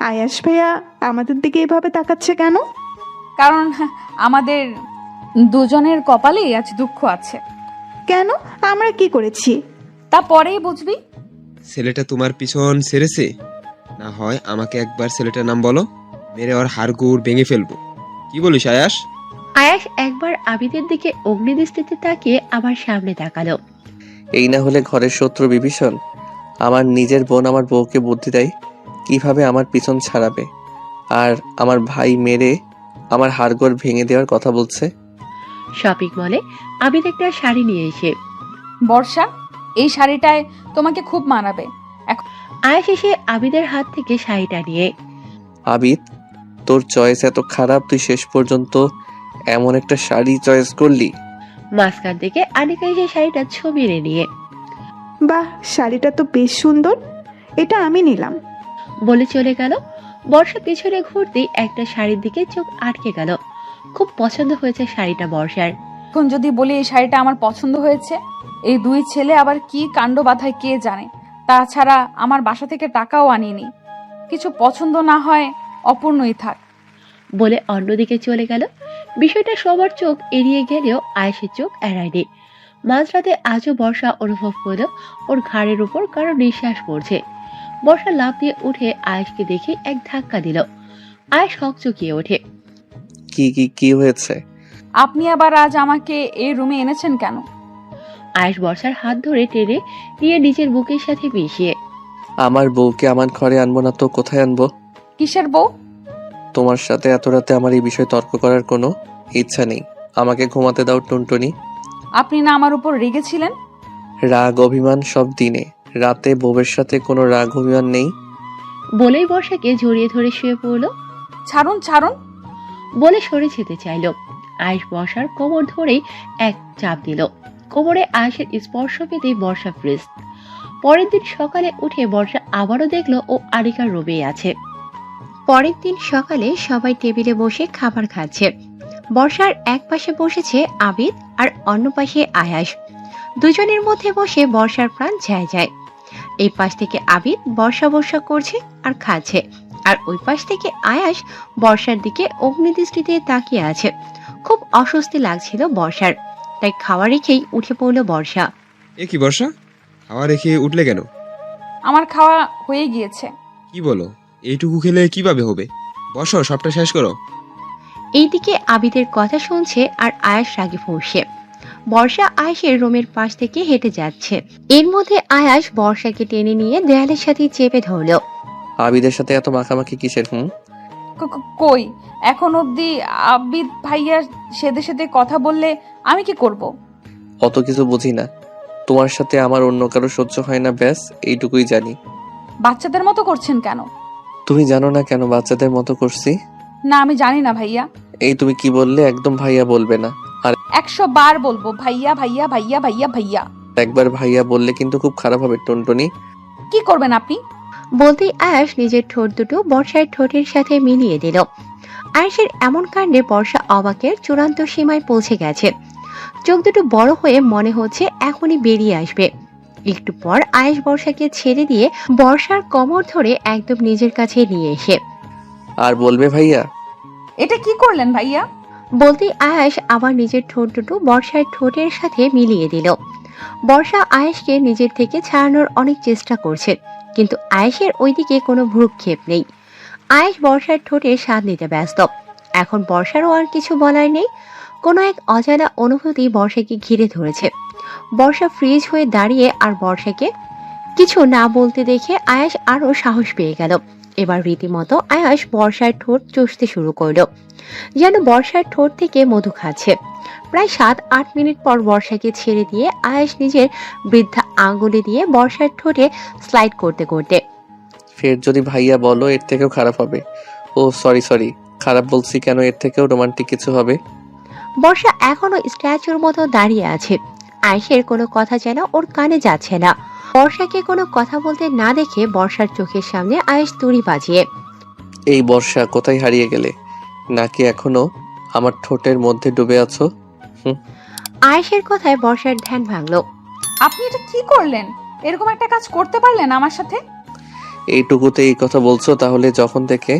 আয়াস ভাইয়া আমাদের দিকে এভাবে তাকাচ্ছে কেন? কারণ আমাদের দুজনের কপালেই আজ দুঃখ আছে। কেন? আমরা কি করেছি? তা পরেই বুঝবি। ছেলেটা তোমার পিছন ছেড়েছে? না হয় আমাকে একবার ছেলেটার নাম বলো, মেরে ওর হাড়গোড় ভেঙে ফেলবো। কি বলিস আয়াস? আয়াস একবার আবিদের দিকে অগ্নিদৃষ্টিতে তাকিয়ে আবার সামনে তাকালো। এই না হলে ঘরের শত্রু বিভীষণ আমার নিজের বোন আমার বউকে বুদ্ধি দেয় কিভাবে আমার পিছন ছাড়াবে, আর আমার ভাই মেরে আমার হাড়গোড় ভেঙে দেওয়ার কথা বলছে। শপিং মলে আবিদ একটা শাড়ি নিয়ে এসে, বর্ষা, এই শাড়িটায় তোমাকে খুব মানাবে। আয়াস এসে আবিদের হাত থেকে শাড়িটা নিয়ে, আবিদ, তোর চয়েস এত খারাপ, তুই শেষ পর্যন্ত এমন একটা শাড়ি চয়েস করলি? মাঝখান থেকে আনিকা এসে শাড়িটা ছবিয়ে নিয়ে, বাহ, শাড়িটা তো বেশ সুন্দর, এটা আমি নিলাম বলে চলে গেল। বর্ষা পিছনে ঘুরতেই একটা শাড়ির দিকে চোখ আটকে গেল। খুব পছন্দ হয়েছে শাড়িটা বর্ষার। এখন যদি বলি এই শাড়িটা আমার পছন্দ হয়েছে, এই দুই ছেলে আবার কি কাণ্ড বাঁধায় কে জানে। তাছাড়া আমার বাসা থেকে টাকাও আনিনি। কিছু পছন্দ না হয় অপূর্ণই থাক বলে অন্যদিকে চলে গেল। বিষয়টা সবার চোখ এড়িয়ে গেলেও আয়েশের চোখ এড়ায়নি। মাঝরাতে আজও বর্ষা অনুভব করল ওর ঘাড়ের উপর কারো নিঃশ্বাস পড়ছে। বর্ষা লাফ দিয়ে উঠে আয়েশকে দেখে এক ধাক্কা দিল। আয়েশ হকচকিয়ে ওঠে। কি কি কি হয়েছে? আপনি আবার আজ আমাকে এই রুমে এনেছেন কেন? আয়েশ বর্ষার হাত ধরে টেনে নিয়ে নিজের বুকের সাথে মিশিয়ে, আমার বউকে আমার ঘরে আনবো না তো কোথায় আনবো? কিসের বউ? তোমার সাথে এত রাতে আমার এই বিষয়ে তর্ক করার কোনো ইচ্ছা নেই। আমাকে ঘুমাতে দাও টুনটুনি। আপনি না আমার উপর রেগেছিলেন? রাগ অভিমান সব দিনে, রাতে বউয়ের সাথে কোনো রাগ অভিমান নেই। বলেই বর্ষাকে জড়িয়ে ধরে শুয়ে পড়ল। ছাড়ুন ছাড়ুন বলে সরে যেতে চাইল। আয়েশ বর্ষার কোমর ধরেই এক চাপ দিল। কোমরে আয়েশের স্পর্শ পেতেই বর্ষা ফ্রিজ। পরের দিন সকালে উঠে বর্ষা আবারও দেখলো ও আনিকার রুমে আছে। পরের দিন সকালে সবাই টেবিলে বসে খাবার খাচ্ছে। বর্ষার এক পাশে বসেছে আবিদ আর অন্য পাশে আয়াস। দুজনের মধ্যে বসে বর্ষার প্রাণ যায় যায়। এই পাশ থেকে আবিদ বর্ষা বর্ষা করছে আর খাচ্ছে, আর ওই পাশ থেকে আয়াস বর্ষার দিকে অগ্নিদৃষ্টিতে তাকিয়ে আছে। খুব অস্বস্তি লাগছিল বর্ষার, তাই খাওয়া রেখেই উঠে পড়ল বর্ষা। এ কি বর্ষা, খাওয়া রেখে উঠলে কেন? আমার খাওয়া হয়ে গিয়েছে। কি বলো? এইটুকু খেলে কিভাবে হবে? বসো, সবটা শেষ করো। এইদিকে আবিদের কথা শুনছে আর আয়াস রাগে ফুঁসছে। বর্ষা আয়াসের রুমের পাশ থেকে হেঁটে যাচ্ছে। এর মধ্যে আয়াস বর্ষাকে টেনে নিয়ে দেয়ালের সাথে চেপে ধরলো। আবিদের সাথে এত মাখামাখি কিসের? কই এখন অবধি আবিদ ভাইয়া সেদে সেদে কথা বললে আমি কি করব? অত কিছু বুঝি না। তোমার সাথে আমার অন্য কারো সহ্য হয় না, ব্যাস এইটুকুই জানি। বাচ্চাদের মতো করছেন কেন? তুমি জানো না কেন বাচ্চাদের মতো করছি? না আমি জানি না ভাইয়া। এই তুমি কি বললে? একদম ভাইয়া বলবে না। আর 100 বার বলবো ভাইয়া ভাইয়া ভাইয়া ভাইয়া ভাইয়া। একবার ভাইয়া বললে কিন্তু খুব খারাপ হবে টুনটুনি। কি করবেন আপনি? বলতেই আয়াস নিজের ঠোঁট দুটো বর্ষার ঠোঁটের সাথে মিলিয়ে দিল। আয়াসের এমন কাণ্ডে বর্ষা অবাকের চূড়ান্ত সীমায় পৌঁছে গেছে। চোখ দুটো বড় হয়ে মনে হচ্ছে এখনই বেরিয়ে আসবে। একটু পর আয়াস বর্ষাকে ছেড়ে দিয়ে বর্ষার কোমর ধরে একদম নিজের কাছে নিয়ে এসে আর বলবে ভাইয়া? এটা কি করলেন ভাইয়া? বলতেই আয়াস আবার নিজের ঠোঁট দুটো বর্ষার ঠোঁটের সাথে মিলিয়ে দিল। বর্ষা আয়াসকে নিজের থেকে ছাড়ানোর অনেক চেষ্টা করছে, কিন্তু আয়াসের ওইদিকে কোনো ভ্রুক্ষেপ নেই। আয়াস বর্ষার ঠোঁটে স্বাদ নিতে ব্যস্ত। এখন বর্ষারও আর কিছু বলার নেই। কোনো এক অজানা অনুভূতি বর্ষাকে ঘিরে ধরেছে। বর্ষা ফ্রিজ হয়ে দাঁড়িয়ে আর বর্ষাকে কিছু না বলতে দেখে আয়াস আরো সাহস পেয়ে গেল। এবার রীতিমতো আয়াস বর্ষার ঠোঁট চষতে শুরু করলো, যেন বর্ষার ঠোঁট থেকে মধু খাচ্ছে। প্রায় 7-8 মিনিট পর বর্ষাকে ছেড়ে দিয়ে আয়াস নিজের বৃদ্ধা আঙ্গুলে দিয়ে বর্ষার ঠোঁটে স্লাইড করতে করতে ফের যদি ভাইয়া বলো এর থেকেও খারাপ হবে। ও সরি, খারাপ বলছি কেন? এর থেকেও রোমান্টিক কিছু হবে। বর্ষা এখনো স্ট্যাচুর মতো দাঁড়িয়ে আছে। আয়েশের কোনো কথা যেন ওর কানে যাচ্ছে না। বর্ষাকে কোনো কথা বলতে না দেখে বর্ষার চোখের সামনে আয়েশ তুড়ি বাজিয়ে, এই বর্ষা কোথায় হারিয়ে গেলে? নাকি এখনো আমার ঠোঁটের মধ্যে ডুবে আছো? আয়েশের কথায় বর্ষার ধ্যান ভাঙলো। আপনি এটা কি করলেন? এরকম একটা কাজ করতে পারলেন আমার সাথে? এইটুকুতে এই কথা বলছো? তাহলে যখন থেকে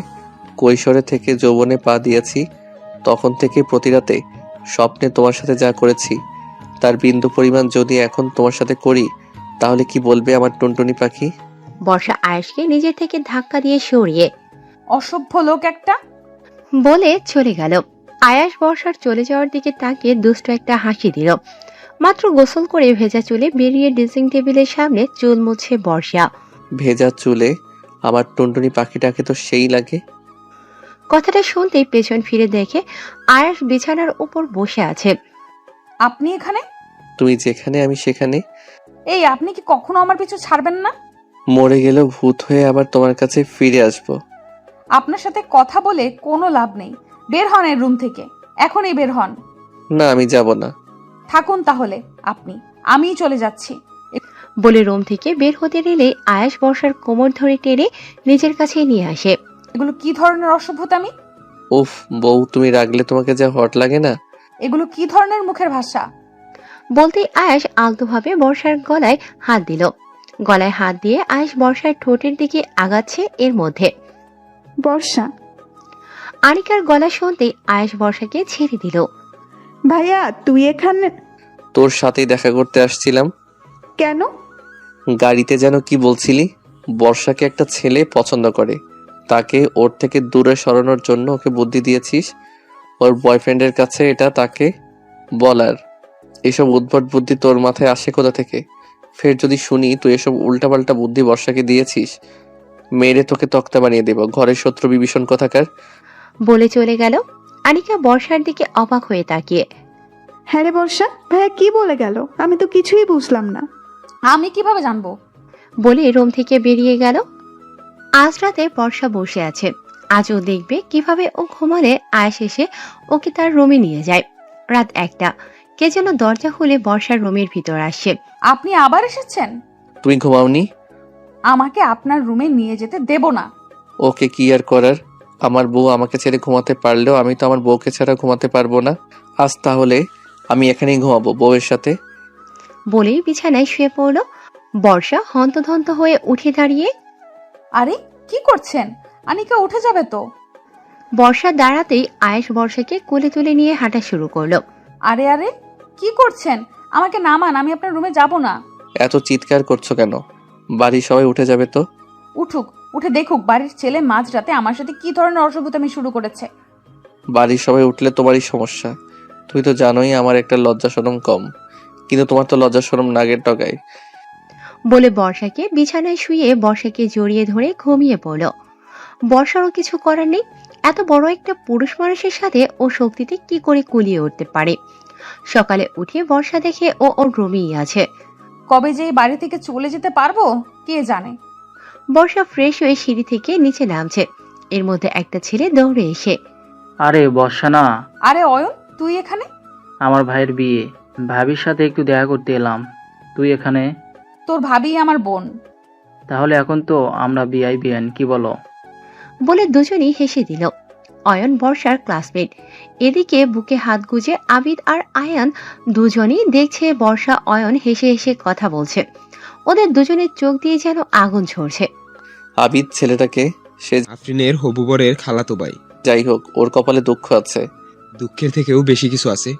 কৈশোরে থেকে যৌবনে পা দিয়েছি তখন থেকে প্রতি রাতে স্বপ্নে তোমার সাথে যা করেছি তার বিন্দু পরিমাণ যদি এখন তোমার সাথে করি তাহলে কি বলবে আমার টুনটুনি পাখি? বর্ষা আয়েশকে নিজের থেকে ধাক্কা দিয়ে সরিয়ে অসভ্য লোক একটা বলে চলে গেল। আয়াস বর্ষার চলে যাওয়ার দিকে তাকিয়ে দুষ্ট একটা হাসি দিল। মাত্র গোসল করে ভেজা চুলে বেরিয়ে ড্রেসিং টেবিলের সামনে চুল মুছে বর্ষা। ভেজা চুলে আমার টুনটুনি পাখিটাকে তো সেই লাগে। কথাটা শুনতেই পেছন ফিরে দেখে আয়াস বিছানার উপর বসে আছে। আপনি এখানে? তুমি যেখানে আমি সেখানে। এই আপনি কি কখনো আমার পিছু ছাড়বেন না? মরে গেলেও ভূত হয়ে আবার তোমার কাছে ফিরে আসবো। আপনার সাথে কথা বলে কোনো লাভ নেই। বের হন এর রুম থেকে, এখনই বের হন। না, আমি যাব না। থাকুন তাহলে আপনি, আমিই চলে যাচ্ছি। বলে রুম থেকে বের হতে নিলে আয়াস বর্ষার কোমর ধরে টেনে নিজের কাছে নিয়ে আসে। এগুলো কি ধরনের অসভ্যতামি? উফ বউ, তুমি রাগলে তোমাকে যা হট লাগে না। এগুলো কি ধরনের মুখের ভাষা? বলতেই আয়াস আলতোভাবে বর্ষার গলায় হাত দিল। গলায় হাত দিয়ে আয়াস বর্ষার ঠোঁটের দিকে আগাচ্ছে। এর মধ্যে বর্ষা, আনিকার গলা শুনতেই আয়াস বর্ষাকে ছেড়ে দিল। ভাইয়া তুই এখানে? তোর সাথেই দেখা করতে আসছিলাম। কেন? গাড়িতে যেন কি বলছিলি? বর্ষাকে একটা ছেলে পছন্দ করে, তাকে ওর থেকে দূরে সরানোর জন্য ওকে বুদ্ধি দিয়েছিস। ওর বয়ফ্রেন্ডের কাছে এটা তাকে বলার। এসব উদ্ভট বুদ্ধি তোর মাথায় আসে কোথা থেকে? ফের যদি শুনি তুই এসব উল্টাপাল্টা বুদ্ধি বর্ষাকে দিয়েছিস, মেরে তোকে তক্তা বানিয়ে দেব। ঘরের শত্রু বিভীষণ কোথাকার। বলে চলে গেল। আনিকা বর্ষার দিকে অবাক হয়ে তাকিয়ে, হ্যাঁ রে বর্ষা, ভাইয়া কি বলে গেল? আমি তো কিছুই বুঝলাম না। আমি কিভাবে জানবো? বলে রুম থেকে বেরিয়ে গেল। আজ রাতে বর্ষা বসে আছে। আজও দেখবে কিভাবে ও ঘুমালে আয়াস এসে ওকে তার রুমে নিয়ে যায়। রাত 1টা। কে যেন দরজা খুলে বর্ষার রুমের ভিতর আসছে। আপনি আবার এসেছেন? তুমি ঘুমাওনি? আমাকে আপনার রুমে নিয়ে যেতে দেব না। ওকে কি আর করার? আমার বউ আমাকে ছেড়ে ঘুমাতে পারলেও আমি তো আমার বউকে ছাড়া ঘুমাতে পারবো না। আজ তাহলে আমি এখানেই ঘুমাবো বউয়ের সাথে। বলেই বিছানায় শুয়ে পড়ল। বর্ষা হন্তদন্ত হয়ে উঠে দাঁড়িয়ে, আরে কি করছেন? আনিকা উঠে যাবে তো। বর্ষা দাঁড়াতেই আয়েশ বর্ষাকে কোলে তুলে নিয়ে হাঁটা শুরু করলো। আরে আরে কি করছেন? আমাকে নামান, আমি আপনার রুমে যাব না। এত চিৎকার করছো কেন? বাড়ির সবাই উঠে যাবে তো। উঠুক, উঠে দেখুক বাড়ির ছেলে মাঝরাতে আমার সাথে কি ধরনের অসভ্যতামি শুরু করেছে। বাড়ির সবাই উঠলে তোমারই সমস্যা। তুই তো জানোই আমার একটা লজ্জা শরম কম, কিন্তু তোমার তো লজ্জা শরম নাগের ডগায়। বলে বর্ষাকে বিছানায় শুয়ে বর্ষাকে জড়িয়ে ধরে ঘুমিয়ে পড়ল। বর্ষারও কিছু করার নেই, এত বড় একটা পুরুষ মানুষের সাথে ও শক্তিতে কি করে কুলিয়ে উঠতে পারে। সকালে উঠে বর্ষা দেখে ও ওর রুমেই আছে। কবে যে এই বাড়ি থেকে চলে যেতে পারবো কে জানে। বর্ষা ফ্রেশ হয়ে সিঁড়ি থেকে নিচে নামছে, এর মধ্যে একটা ছেলে দৌড়ে এসে, আরে বর্ষা না, আরে অয়ন, তুই এখানে? আমার ভাইয়ের বিয়ে, ভাবির সাথে একটু দেখা করতে এলাম। তুই এখানে? তোর ভাবি আমার বোন। তাহলে এখন তো আমরা বিআইবিএন, কি বলো? বলে দুজনই হেসে দিল। অয়ন বর্ষার ক্লাসমেট। এদিকে বুকে হাত গুজে আবিদ আর আয়ান দুজনই দেখছে বর্ষা অয়ন হেসে হেসে কথা বলছে। ওদের দুজনের চোখ দিয়ে যেন আগুন ঝরছে। আবিদ ছেলেটাকে, সে আফরিনের হবু বরের খালাতো ভাই। যাই হোক, ওর কপালে দুঃখ আছে। দুঃখের থেকেও বেশি কিছু আছে।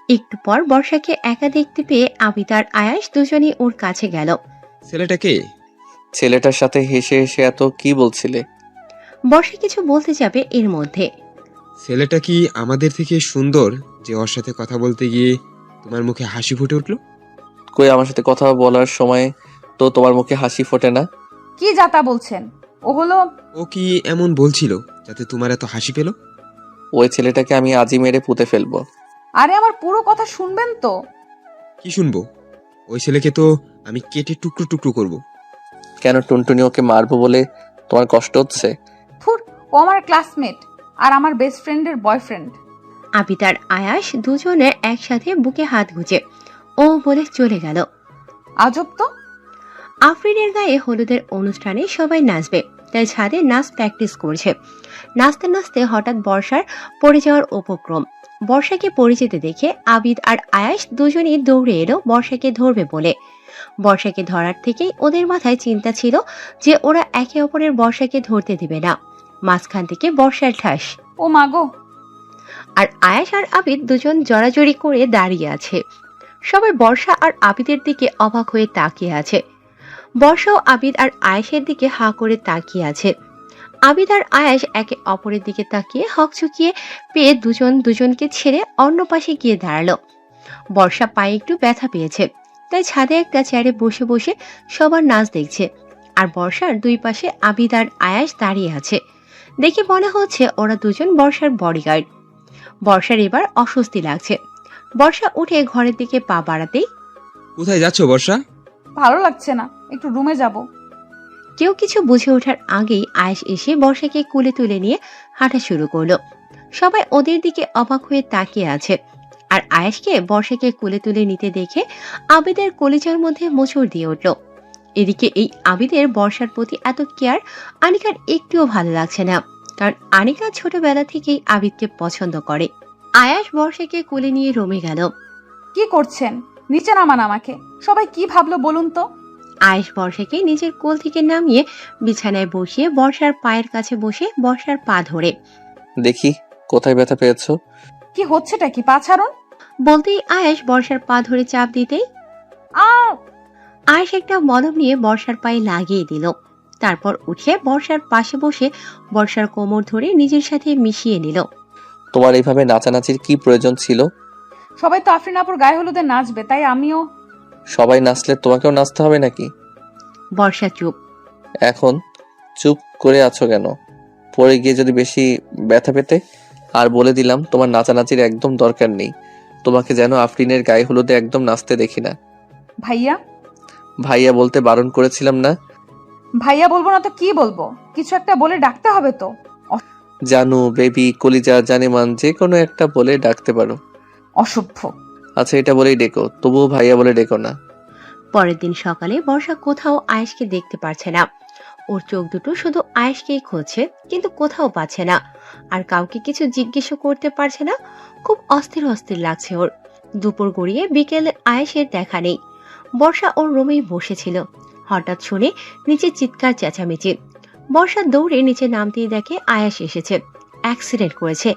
একটু পর বর্ষাকে একা দেখতে পেয়ে আবিদ আর আয়াস দুজনই ওর কাছে গেল। ছেলেটাকে? ছেলেটার সাথে হেসে হেসে এত কি বলছিলে? বর্ষা কিছু বলতে যাবে এর মধ্যে ছেলেটা কি আমাদের থেকে সুন্দর যে ওর সাথে কথা বলতে গিয়ে তোমার মুখে হাসি ফুটে উঠলো? কই, আমার সাথে কথা বলার সময় তো তোমার মুখে হাসি ফোটে না। কি যাতা বলছেন? ও হলো। ও কি এমন বলছিল যাতে তোমার এত হাসি পেল? ওই ছেলেটাকে আমি আজই মেরে পুঁতে ফেলবো। আরে আমার পুরো কথা শুনবেন তো। কি শুনবো? ওই ছেলেকে তো আমি কেটে টুকরো টুকরো করব। কেন, টুনটুনি ওকে মারবো বলে তোমার কষ্ট হচ্ছে? থুর, ও আমার ক্লাসমেট আর আমার বেস্ট ফ্রেন্ডের বয়ফ্রেন্ড। আবিদ আর আয়াস দুজনে একসাথে বুকে হাত গুজে ও বলে চলে গেল। আজব তো। আফরিনের গায়ে হলুদের অনুষ্ঠানে সবাই নাচবে, তাই ছাদে নাচ প্র্যাকটিস করছে। নাচতে নাচতে হঠাৎ বর্ষার পড়ে যাওয়ার উপক্রম। বর্ষাকে পড়ে যেতে দেখে আবিদ আর আয়াস দুজনেই দৌড়ে এলো বর্ষাকে ধরবে বলে। বর্ষাকে ধরার থেকেই ওদের মাথায় চিন্তা ছিল যে ওরা একে অপরের বর্ষাকে ধরতে দিবে না। মাঝখান থেকে বর্ষার ঠাস। ও মাগো। আর আয়াস আর আবিদ দুজন জড়াজড়ি করে দাঁড়িয়ে আছে। সবাই বর্ষা আর আবিদের দিকে অবাক হয়ে তাকিয়ে আছে। বর্ষাও আবিদ আর আয়েশের দিকে হাঁ করে তাকিয়ে আছে। আবিদ আর আয়াস একে অপরের দিকে তাকিয়ে হকচকিয়ে পেয়ে দুজন দুজনকে ছেড়ে অন্য পাশে গিয়ে দাঁড়ালো। বর্ষা পায়ে একটু ব্যথা পেয়েছে, তাই ছাদে একটা চেয়ারে বসে বসে সবার নাচ দেখছে। আর বর্ষার দুই পাশে আবিদ আর আয়াস দাঁড়িয়ে আছে। দেখে মনে হচ্ছে ওরা দুজন বর্ষার বডিগার্ড। বর্ষার এবার অস্বস্তি লাগছে। বর্ষা উঠে ঘরের দিকে পা বাড়াতেই, কোথায় যাচ্ছ বর্ষা? ভালো লাগছে না, একটু রুমে যাব। কেউ কিছু বুঝে ওঠার আগেই আয়েশ এসে বর্ষাকে কোলে তুলে নিয়ে হাঁটা শুরু করলো। সবাই ওদের দিকে অবাক হয়ে তাকিয়ে আছে। আর আয়েশকে বর্ষাকে কোলে তুলে নিতে দেখে আবিদের কলিজার মধ্যে মোচড় দিয়ে উঠল। এদিকে এই আবিদের বর্ষার প্রতি এত কেয়ার আনিকার একটুও ভালো লাগছে না, কারণ আনিকা ছোটবেলা থেকেই আবিদকে পছন্দ করে। আয়াস বর্ষাকে কোলে নিয়ে রুমে গেল। কি করছেন? নিচে নামান আমাকে। সবাই কি ভাবলো বলুন তো? আয়েশ বর্ষাকে নিজের কোল থেকে নামিয়ে বিছানায় বসিয়ে বর্ষার পায়ের কাছে বসে বর্ষার পা ধরে, দেখি কোথায় ব্যথা পেয়েছো। কি হচ্ছেটা কি? পা ছাড়ুন। বলতেই আয়েশ বর্ষার পা ধরে চাপ দিতেই আয়েশ একটা মলম নিয়ে বর্ষার পায়ে লাগিয়ে দিল। তারপর উঠে বর্ষার পাশে বসে বর্ষার কোমর ধরে নিজের সাথে মিশিয়ে নিল। তোমার এইভাবে নাচানাচির কি প্রয়োজন ছিল? সবাই তো আফরিন আপুর গায়ে হলুদে নাচবে, তাই আমিও। সবাই নাচলে তোমাকেও নাচতে হবে নাকি? বর্ষা চুপ। এখন চুপ করে আছো কেন? পরে গিয়ে যদি বেশি ব্যথা পেতে? আর বলে দিলাম, তোমার নাচানাচির একদম দরকার নেই। তোমাকে যেন আফরিনের গায়ে হলুদে একদম নাচতে দেখি না। ভাইয়া? ভাইয়া বলতে বারণ করেছিলাম না? ভাইয়া বলবো না তো কি বলবো? কিছু একটা বলে ডাকতে হবে তো। জানু, বেবি, কলিজা, জানেমান, যে কোনো একটা বলে ডাকতে পারো। অসভ্য। আচ্ছা, এটা বলেই ডেকো, তবুও ভাইয়া বলে ডেকো না। পরের দিন সকালে বর্ষা কোথাও আয়েশকে দেখতে পারছে না। ওর চোখ দুটো শুধু আয়েশকেই খুঁজছে, কিন্তু কোথাও পাচ্ছে না। আর কাউকে কিছু জিজ্ঞেসও করতে পারছে না। খুব অস্থির অস্থির লাগছে ওর। দুপুর গড়িয়ে বিকেলে আয়েশের দেখা নেই। বর্ষা ওর রুমেই বসেছিল। হঠাৎ শুনে নিচে চিৎকার চেঁচামেচি। বর্ষা দৌড়ে নিচে নামতেই দেখে আয়েশ এসেছে। অ্যাক্সিডেন্ট করেছে,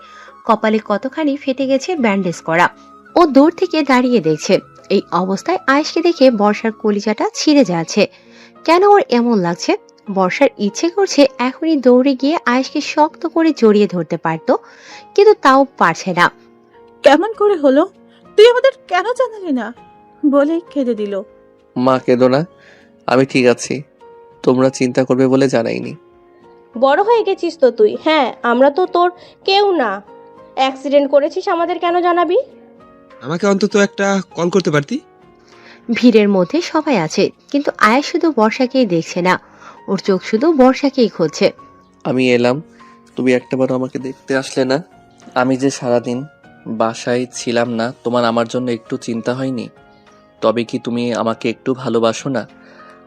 কপালে কতখানি ফেটে গেছে ব্যান্ডেজ করা। ও দূর থেকে দাঁড়িয়ে দেখছে। এই অবস্থায় আয়েশকে দেখে বর্ষার কলিজাটা ছিঁড়ে যাচ্ছে। কেন ওর এমন লাগছে? বর্ষার ইচ্ছে করছে এখনই দৌড়ে গিয়ে আয়েশকে শক্ত করে জড়িয়ে ধরতে পারত, কিন্তু তাও পারছে না। কেমন করে হলো? তুই আমাদের কেন জানালি না? বলে কেঁদে দিল। মা কেঁদো না, আমি ঠিক আছি। তোমরা চিন্তা করবে বলে জানাইনি। বড় হয়ে গেছিস তো তুই। হ্যাঁ, আমরা তো তোর কেউ না। অ্যাক্সিডেন্ট করেছিস আমাদের কেন জানাবি? আমাকে অন্তত একটা কল করতে পারতি। ভিড়ের মধ্যে সবাই আছে, কিন্তু আয়াস শুধু বর্ষাকেই দেখছে না, ওর চোখ শুধু বর্ষাকেই খুঁজছে। আমি এলাম, তুমি একটাবারও আমাকে দেখতে আসলে না। আমি যে সারাদিন বাসায় ছিলাম না, তোমার আমার জন্য একটু চিন্তা হয়নি? তবে কি তুমি আমাকে একটু ভালোবাসো না?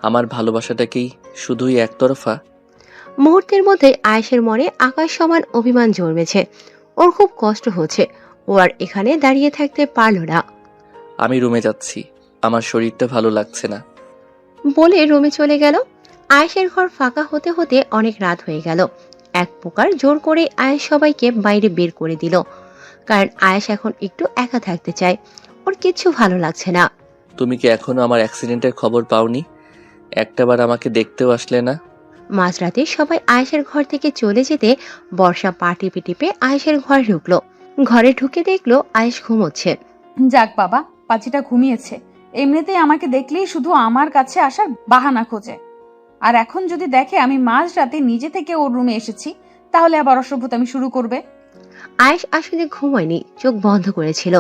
আমার ভালোবাসাটা কি শুধুই একতরফা? মুহূর্তের মধ্যে আয়েশের মনে আকাশ সমান অভিমান জন্মেছে। ওর খুব কষ্ট হচ্ছে, ও আর এখানে দাঁড়িয়ে থাকতে পারল না। আমি রুমে যাচ্ছি, আমার শরীরটা ভালো লাগছে না। বলে রুমে চলে গেল। আয়েশের ঘর ফাঁকা হতে হতে অনেক রাত হয়ে গেল। এক প্রকার জোর করে আয়েশ সবাইকে বাইরে বের করে দিল, কারণ আয়েশ এখন একটু একা থাকতে চায়। ওর কিচ্ছু ভালো লাগছে না। তুমি কি এখনো আমার অ্যাক্সিডেন্টের খবর পাওনি? একটাবার আমাকে দেখতেও আসলে না। মাঝরাতে সবাই আয়েশের ঘর থেকে চলে যেতে বর্ষা পা টিপে টিপে আয়েশের ঘরে ঢুকলো। ঘরে ঢুকে দেখলো আয়েশ ঘুমোচ্ছে। যাক বাবা, পাচিটা ঘুমিয়েছে। এমনিতেই আমাকে দেখলেই শুধু আমার কাছে আসার বাহানা খোঁজে। আর এখন যদি দেখে আমি মাঝরাতে নিজে থেকে ওর রুমে এসেছি, তাহলে আবার অসভ্যতামি শুরু করবে। আয়েশ আসলে ঘুমায়নি, চোখ বন্ধ করেছিল।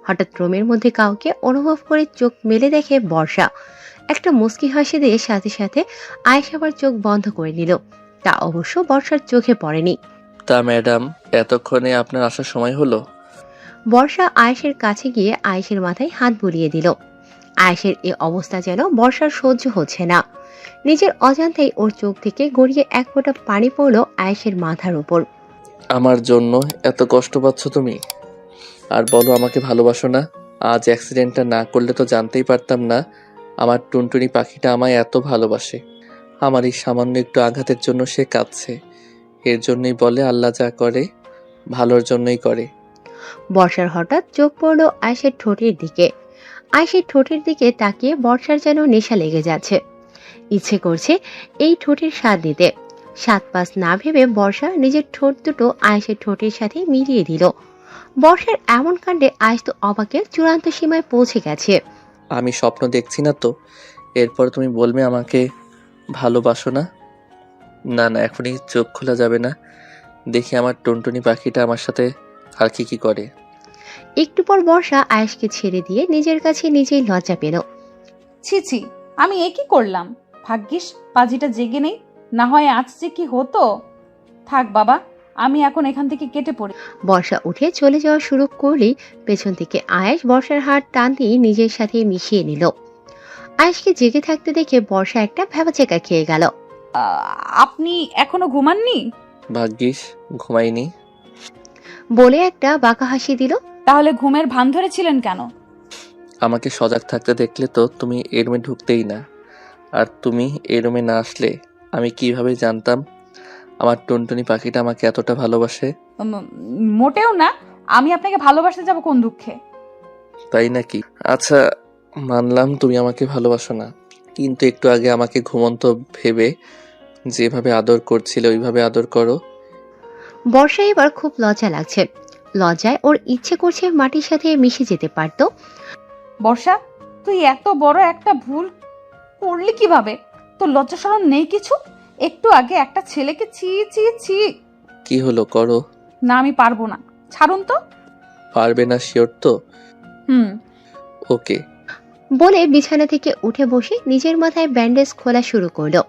হঠাৎ রুমের মধ্যে কাউকে অনুভব করে চোখ মেলে দেখে বর্ষা। একটা মুচকি হাসি দিয়ে সাথে সাথে আয়েশ আবার চোখ বন্ধ করে নিল। তা অবশ্য বর্ষার চোখে পড়েনি। তা ম্যাডাম, এতক্ষণে আপনার আসার সময় হলো? বর্ষা আয়েশের কাছে গিয়ে আয়েশের মাথায় হাত বুলিয়ে দিল। আয়েশের এই অবস্থা যেন বর্ষার সহ্য হচ্ছে না। নিজের অজান্তেই ওর চোখ থেকে গড়িয়ে এক ফোঁটা পানি পড়ল আয়েশের মাথার উপর। আমার জন্য এত কষ্ট পাচ্ছ তুমি? আর বলো আমাকে ভালোবাসো না? আজ অ্যাক্সিডেন্টটা না করলে তো জানতেই পারতাম না আমার টুনটুনি পাখিটা আমায় এত ভালোবাসে। আমার এই সামান্য একটু আঘাতের জন্য সে কাঁদছে। এর জন্যই বলে আল্লাহ যা করে ভালোর জন্যই করে। বর্ষার হঠাৎ চোখ পড়ল আয়েশের ঠোঁটের দিকে। আয়েশের ঠোঁটের দিকে তাকিয়ে বর্ষার যেন নেশা লেগে যাচ্ছে। ইচ্ছে করছে এই ঠোঁটের স্বাদ নিতে। সাত পাঁচ না ভেবে বর্ষা নিজের ঠোঁট দুটো আয়েশের ঠোঁটের সাথে মিলিয়ে দিল। বর্ষার এমন কাণ্ডে আয়েশ তো অবাকের চূড়ান্ত সীমায় পৌঁছে গেছে। আমি স্বপ্ন দেখছি না তো? এরপর তুমি বলবে আমাকে ভালোবাসো না? না না, এখনই চোখ খোলা যাবে না। দেখি আমার টুনটুনি পাখিটা আমার সাথে আর কি করে। একটু পর বর্ষা আয়েশকে ছেড়ে দিয়ে নিজের কাছে নিজেই লজ্জা পেল। ছি ছি, আমি এ কি করলাম? ভাগ্যিস পাজিটা জেগে নেই, না হয় আজ যে কি হতো। থাক বাবা, আমি এখন এখান থেকে কেটে পড়ি। বর্ষা উঠে চলে যাওয়া শুরু করলেই পেছন থেকে আয়েশ বর্ষার হাত টান দিয়ে নিজের সাথে মিশিয়ে নিল। আয়েশকে জেগে থাকতে দেখে বর্ষা একটা ভ্যাবাচেকা খেয়ে গেল। আপনি এখনো ঘুমাননি? ভাগ্যিস ঘুমাইনি। বলে একটা বাঁকা হাসি দিল। তাহলে ঘুমের ভান ধরেছিলেন কেন? আমাকে সজাগ থাকতে দেখলে তো তুমি এই রুমে ঢুকতেই না। আর তুমি এই রুমে না আসলে আমি কিভাবে জানতাম আমার টুনটুনি পাখিটা আমাকে এতটা ভালোবাসে? মোটেও না। আমি আপনাকে ভালোবাসতে যাব কোন দুঃখে? তাই নাকি? আচ্ছা, মানলাম তুমি আমাকে ভালোবাসো না, কিন্তু একটু আগে আমাকে ঘুমন্ত ভেবে যেভাবে আদর করছিলে ওইভাবে আদর করো। বর্ষা এবার খুব লজ্জা লাগছে। লজ্জায় ওর ইচ্ছে করছে মাটির সাথে মিশে যেতে পারতো। বর্ষা, তুই এত বড় একটা ভুল করলি কিভাবে? তোর লজ্জা শরম নেই কিছু? একটু আগে একটা ছেলেকে ছি ছি ছি। কি হলো, করো। না, আমি পারবো না। ছাড়ুন তো। পারবে না শিওর তো? ওকে। বলে বিছানা থেকে উঠে বসে নিজের মাথায় ব্যান্ডেজ খোলা শুরু করলো।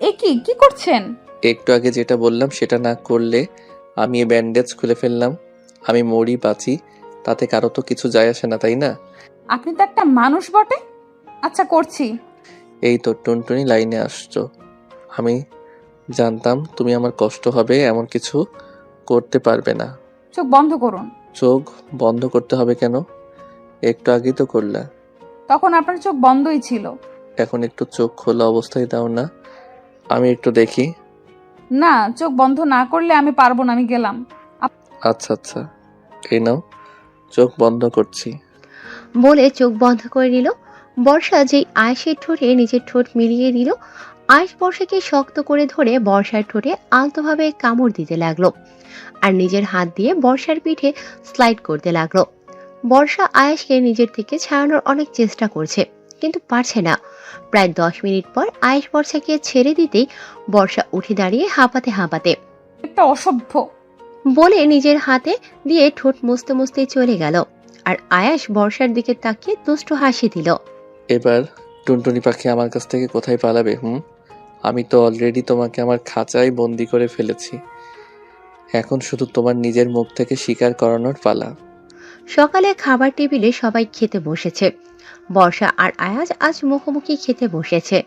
এ কি করছেন? একটু আগে যেটা বললাম সেটা না করলে আমি এই ব্যান্ডেজ খুলে ফেললাম, আমি মরি বাঁচি তাতে কারো তো কিছু যায় আসে না, তাই না? আপনি তো একটা মানুষ বটে। আচ্ছা, করছি। এই তো টুনটুনি লাইনে আসছো। আমি জানতাম তুমি আমার কষ্ট হবে এমন কিছু করতে পারবে না। চোখ বন্ধ করুন। চোখ বন্ধ করতে হবে কেন? একটু আগেই তো করলা। তখন আপনার চোখ বন্ধই ছিল। এখন একটু চোখ খোলা অবস্থায় দাও না, আমি একটু দেখি। না, চোখ বন্ধ না করলে আমি পারবো না, আমি গেলাম। আচ্ছা আচ্ছা, এই নাও, চোখ বন্ধ করছি। বলে চোখ বন্ধ করে নিল। বর্ষা যেই আয়েশের ঠোঁটে নিজের ঠোঁট মিলিয়ে দিল, আয়েশ বর্ষাকে শক্ত করে ধরে বর্ষার ঠোঁটে আলতোভাবে কামড় দিতে লাগলো আর নিজের হাত দিয়ে বর্ষার পিঠে স্লাইড করতে লাগলো। বর্ষা আয়েশকে নিজের থেকে ছাড়ানোর অনেক চেষ্টা করছে, কিন্তু পারছে না। প্রায় 10 মিনিট পর আয়েশ বর্ষাকে ছেড়ে দিতেই বর্ষা উঠে দাঁড়িয়ে হাঁপাতে হাঁপাতে একটা অসভ্য। বলে নিজের হাতে দিয়ে ঠোঁট মুছতে মুছতে চলে গেল। আর আয়াস বর্ষার দিকে তাকিয়ে দুষ্টু হাসি দিল। এবার টুনটুনি পাখি আমার কাছ থেকে কোথায় পালাবে? আমি তো অলরেডি তোমাকে আমার খাঁচায় বন্দি করে ফেলেছি। এখন শুধু তোমার নিজের মুখ থেকে স্বীকার করানোর পালা। সকালে খাবার টেবিলে সবাই খেতে বসেছে। বর্ষা আর আয়াজ আজ মুখোমুখি খেতে বসেছে।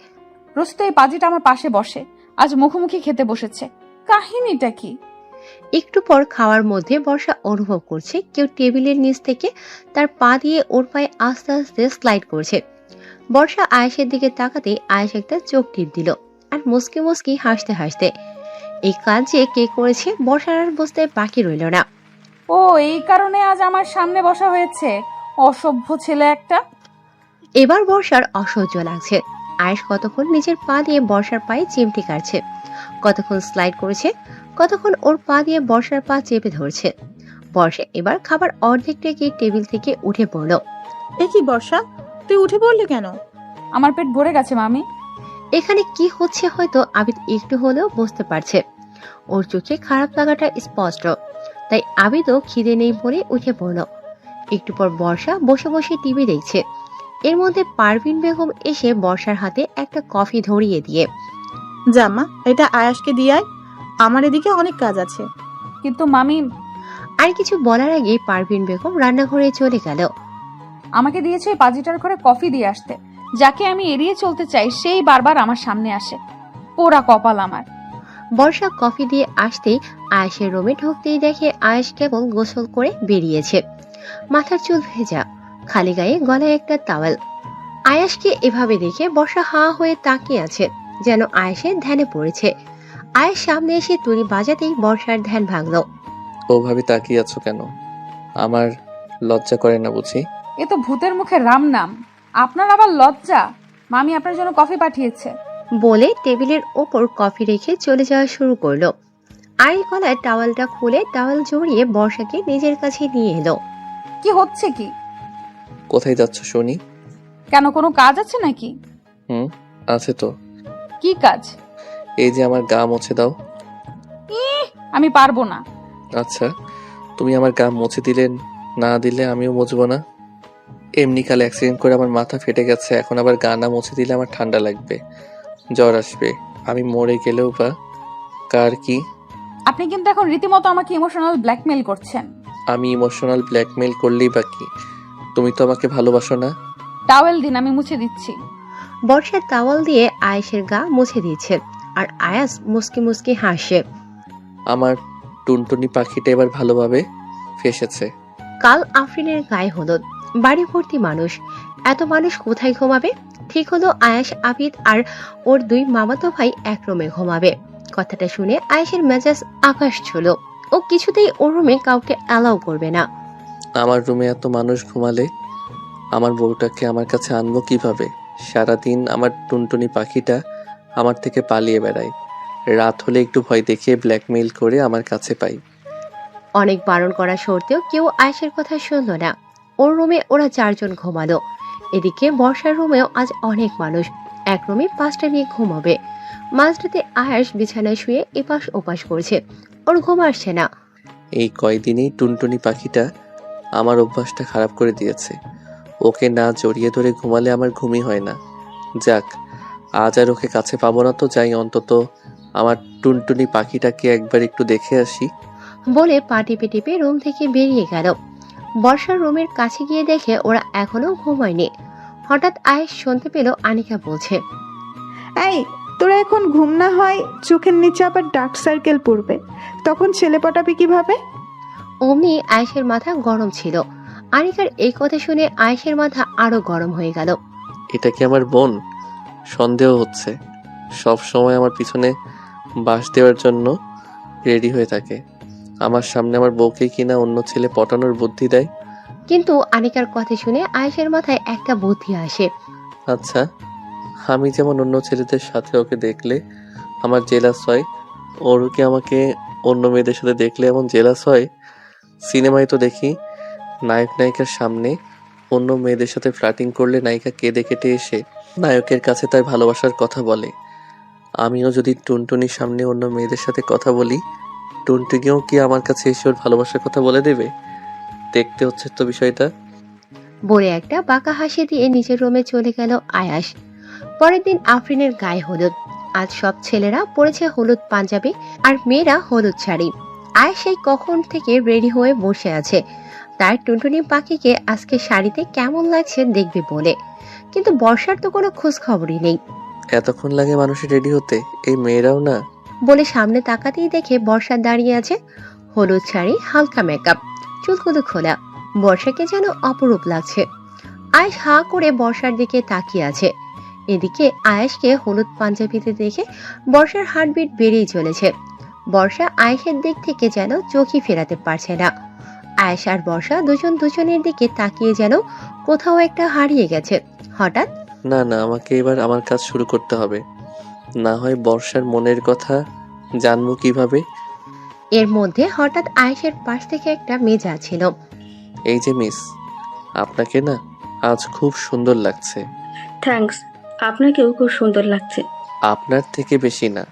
রোজ তো এই পাজিটা আমার পাশে বসে, আজ মুখোমুখি খেতে বসেছে। কাহিনীটা কি? একটু পর খাওয়ার মধ্যে বর্ষা অনুভব করছে কেউ টেবিলের নিচ থেকে তার পা দিয়ে ওর পায়ে আস্তে আস্তে স্লাইড করছে। বর্ষা আয়েশের দিকে তাকাতে আয়েশ একটা চোখ টিপ দিল আর মুসকি মুসকি হাসতে হাসতে। এই কাজ যে কে করেছে বর্ষার আর বুঝতে বাকি রইল না। ও, এই কারণে আজ আমার সামনে বসা হয়েছে। অসভ্য ছেলে একটা। এবার বর্ষার অসহ্য লাগছে। আয়েশ কতক্ষণ নিজের পা দিয়ে বর্ষার পায়ে চিমটি কাটছে, কতক্ষণ স্লাইড করেছে, কতক্ষণ ওর পা দিয়ে বর্ষার পা চেপে ধরছে। বর্ষা এবার খাবার অর্ধেক রেখে টেবিল থেকে উঠে পড়ল। এ কি বর্ষা, তুই উঠে পড়লি কেন? আমার পেট ভরে গেছে মামি। এখানে কি হচ্ছে হয়তো আবিদ একটু হলেও বুঝতে পারছে। ওর চোখে খারাপ লাগাটা স্পষ্ট, তাই আবিদও খিদে নেই বলে উঠে পড়ল। একটু পর বর্ষা বসে বসে টিভি দেখছে। এর মধ্যে পারভিন বেগম এসে বর্ষার হাতে একটা কফি ধরিয়ে দিয়ে, জামা এটা আয়াসকে দিয়ে আয়, আমার এদিকে অনেক কাজ আছে। কিন্তু মামি। আর কিছু বলার আগেই পারভিন বেগম রান্নাঘরে চলে গেল। আমাকে দিয়েছে ওই পাজিটার ঘরে কফি দিয়ে আসতে। যাকে আমি এড়িয়ে চলতে চাই সেই বারবার আমার সামনে আসে। পোড়া কপাল আমার। বর্ষা কফি দিয়ে আসতেই আয়েশের রুমে ঢুকতেই দেখে আয়েশ কেবল গোসল করে বেরিয়েছে। মাথার চুল ভেজা, খালি গায়ে গলায় একটা টাওয়েল। আয়েশকে এভাবে দেখে বর্ষা হাঁ হয়ে তাকিয়ে আছে, যেন আয়েশের ধ্যানে পড়েছে। আয়েশ সামনে এসে তুড়ি বাজাতেই বর্ষার ধ্যান ভাঙল। ওভাবে তাকিয়ে আছো কেন? আমার লজ্জা করে না বুঝি? এ তো ভূতের মুখে রাম নাম, আপনার আবার লজ্জা? মামি আপনার জন্য কফি পাঠিয়েছে। বলে টেবিলের ওপর কফি রেখে চলে যাওয়া শুরু করলো। আয়েশ গলায় টাওয়েলটা খুলে টাওয়েল জড়িয়ে বর্ষাকে নিজের কাছে নিয়ে এলো। কি হচ্ছে কি? কোথায় যাচ্ছ শুনি? কেন, কোনো কাজ আছে নাকি? আছে তো। কি কাজ? এই যে আমার গা মুছে দাও। আমি পারবো না। আচ্ছা, তুমি আমার গা মুছে দিলে না দিলে আমিও মুছবো না। এমনি কাল অ্যাক্সিডেন্ট করে আমার মাথা ফেটে গেছে, এখন আবার গা না মুছে দিলে আমার ঠান্ডা লাগবে, জ্বর আসবে, আমি মরে গেলেও বা কার কি? আপনি কিন্তু এখন রীতিমতো আমাকে ইমোশনাল ব্ল্যাকমেল করছেন। আমি ইমোশনাল ব্ল্যাকমেল করলেই বা কি? তুমি তো আমাকে ভালোবাসো না? টাওয়েল দিন, আমি মুছে দিচ্ছি। বর্ষার টাওয়াল দিয়ে আয়েশের গা মুছে দিচ্ছে আর আয়াস মুসকি মুসকি হাসে। আমার টুনটুনি পাখিটা এবার ভালোভাবে ফেসেছে। কাল আফরিনের গায়ে হলুদ, বাড়ি ভর্তি মানুষ। এত মানুষ কোথায় ঘুমাবে? ঠিক হলো আয়াস, আবিদ আর ওর 2 মামাতো ভাই এক রুমে ঘুমাবে। কথাটা শুনে আয়েশের মেজাজ আকাশ ছিল। ও কিছুতেই ওর রুমে কাউকে অ্যালাউ করবে না। আমার রুমে এত মানুষ ঘুমালে আমার বউটাকে আমার কাছে আনবো কিভাবে? সারাদিন আমার টুনটুনি পাখিটা আমার থেকে পালিয়ে বেড়ায়, রাত হলে একটু ভয় দেখিয়ে ব্ল্যাকমেইল করে আমার কাছে পাই। অনেক বারণ করা সত্ত্বেও কেউ আয়েশের কথা শুনল না। ওর রুমে ওরা 4 জন ঘুমালো। এদিকে বর্ষার রুমেও আজ অনেক মানুষ। এক রুমে 5টা মেয়ে ঘুমাবে। মাঝরাতে আয়েশ বিছানায় শুয়ে এপাশ ওপাশ করছে, ওর ঘুম আসছে না। এই কয়দিনেই টুনটুনি পাখিটা আমার অভ্যাসটা খারাপ করে দিয়েছে। ওকে না জড়িয়ে ধরে ঘুমালে আমার ঘুমই হয় না। যাক, আজ আর ওকে কাছে পাবো না তো যাই অন্তত আমার টুনটুনি পাখিটাকে একবার একটু দেখে আসি। বলে পা টিপে টিপে রুম থেকে বেরিয়ে গেল। বর্ষার রুমের কাছে গিয়ে দেখে ওরা এখনো ঘুমায়নি। হঠাৎ আয়েশ শুনতে পেল আনিকা বলছে, এই তোরা এখন ঘুম না হয় চোখের নিচে আবার ডার্ক সার্কেল পড়বে, তখন ছেলে পটাবি কিভাবে? অমনি আয়েশের মাথা গরম ছিল। আনিকার এই কথা শুনে আয়েশের মাথা আরো গরম হয়ে গেল। এটা কি আমার বোন? সন্দেহ হচ্ছে। সব সময় আমার পিছনে বাঁশ দেওয়ার জন্য রেডি হয়ে থাকে। আমার সামনে আমার বউকে কিনা অন্য ছেলে পটানোর বুদ্ধি দেয়। কিন্তু আনিকার কথা শুনে আয়েশের মাথায় একটা বুদ্ধি আসে। আচ্ছা, আমি যেমন অন্য ছেলেদের সাথে ওকে দেখলে আমার জেলাস হয়, ওরও কি আমাকে অন্য মেয়েদের সাথে দেখলে এমন জেলাস হয়? সিনেমায় তো দেখি নায়ক নায়িকার সামনে অন্য মেয়েদের সাথে ফ্লার্টিং করলে নায়িকা কেঁদে কেটে এসে নায়কের কাছে তার ভালোবাসার কথা বলে। আমিও যদি টুনটুনির সামনে অন্য মেয়েদের সাথে কথা বলি, টুনটুনিও কি আমার কাছে এসে ওর ভালোবাসার কথা বলে দেবে? দেখতে হচ্ছে তো বিষয়টা। বলে একটা বাঁকা হাসি দিয়ে নিজের রুমে চলে গেল আয়াস। পরের দিন আফরিনের গায়ে হলুদ। আজ সব ছেলেরা পরেছে হলুদ পাঞ্জাবি আর মেয়েরা হলুদ শাড়ি। আয়াস সেই কখন থেকে রেডি হয়ে বসে আছে তার টুনটুনি পাখিকে আজকে শাড়িতে কেমন লাগছে দেখবে বলে, কিন্তু বর্ষার তো কোনো খোঁজ খবরই নেই। এতক্ষণ লাগে মানুষের রেডি হতে, এই মেয়েরাও না। বলে সামনে তাকাতেই দেখে বর্ষা দাঁড়িয়ে আছে, হলুদ শাড়ি, হালকা মেকআপ, চুলগুলো খোলা। বর্ষাকে যেন অপরূপ লাগছে। আয়েশ হা করে বর্ষার দিকে তাকিয়ে আছে। এদিকে আয়েশকে হলুদ পাঞ্জাবিতে দেখে বর্ষার হার্টবিট বেড়েই চলেছে। বর্ষা আয়েশের দিক থেকে যেন চোখই ফেরাতে পারছে না। আয়েশ আর বর্ষা দুজন দুজনের দিকে তাকিয়ে যেন কোথাও একটা হারিয়ে গেছে। হঠাৎ না না, আমাকে এবার আমার কাজ শুরু করতে হবে, না হয় বর্ষার মনের কথা জানবো কিভাবে? এর মধ্যে হঠাৎ আয়েশের পাশ থেকে একটা মেয়ে যাচ্ছিল। এই যে মিস, আপনাকে না আজ খুব সুন্দর লাগছে। থ্যাঙ্কস, আপনাকেও খুব সুন্দর লাগছে। আপনার থেকে বেশি না।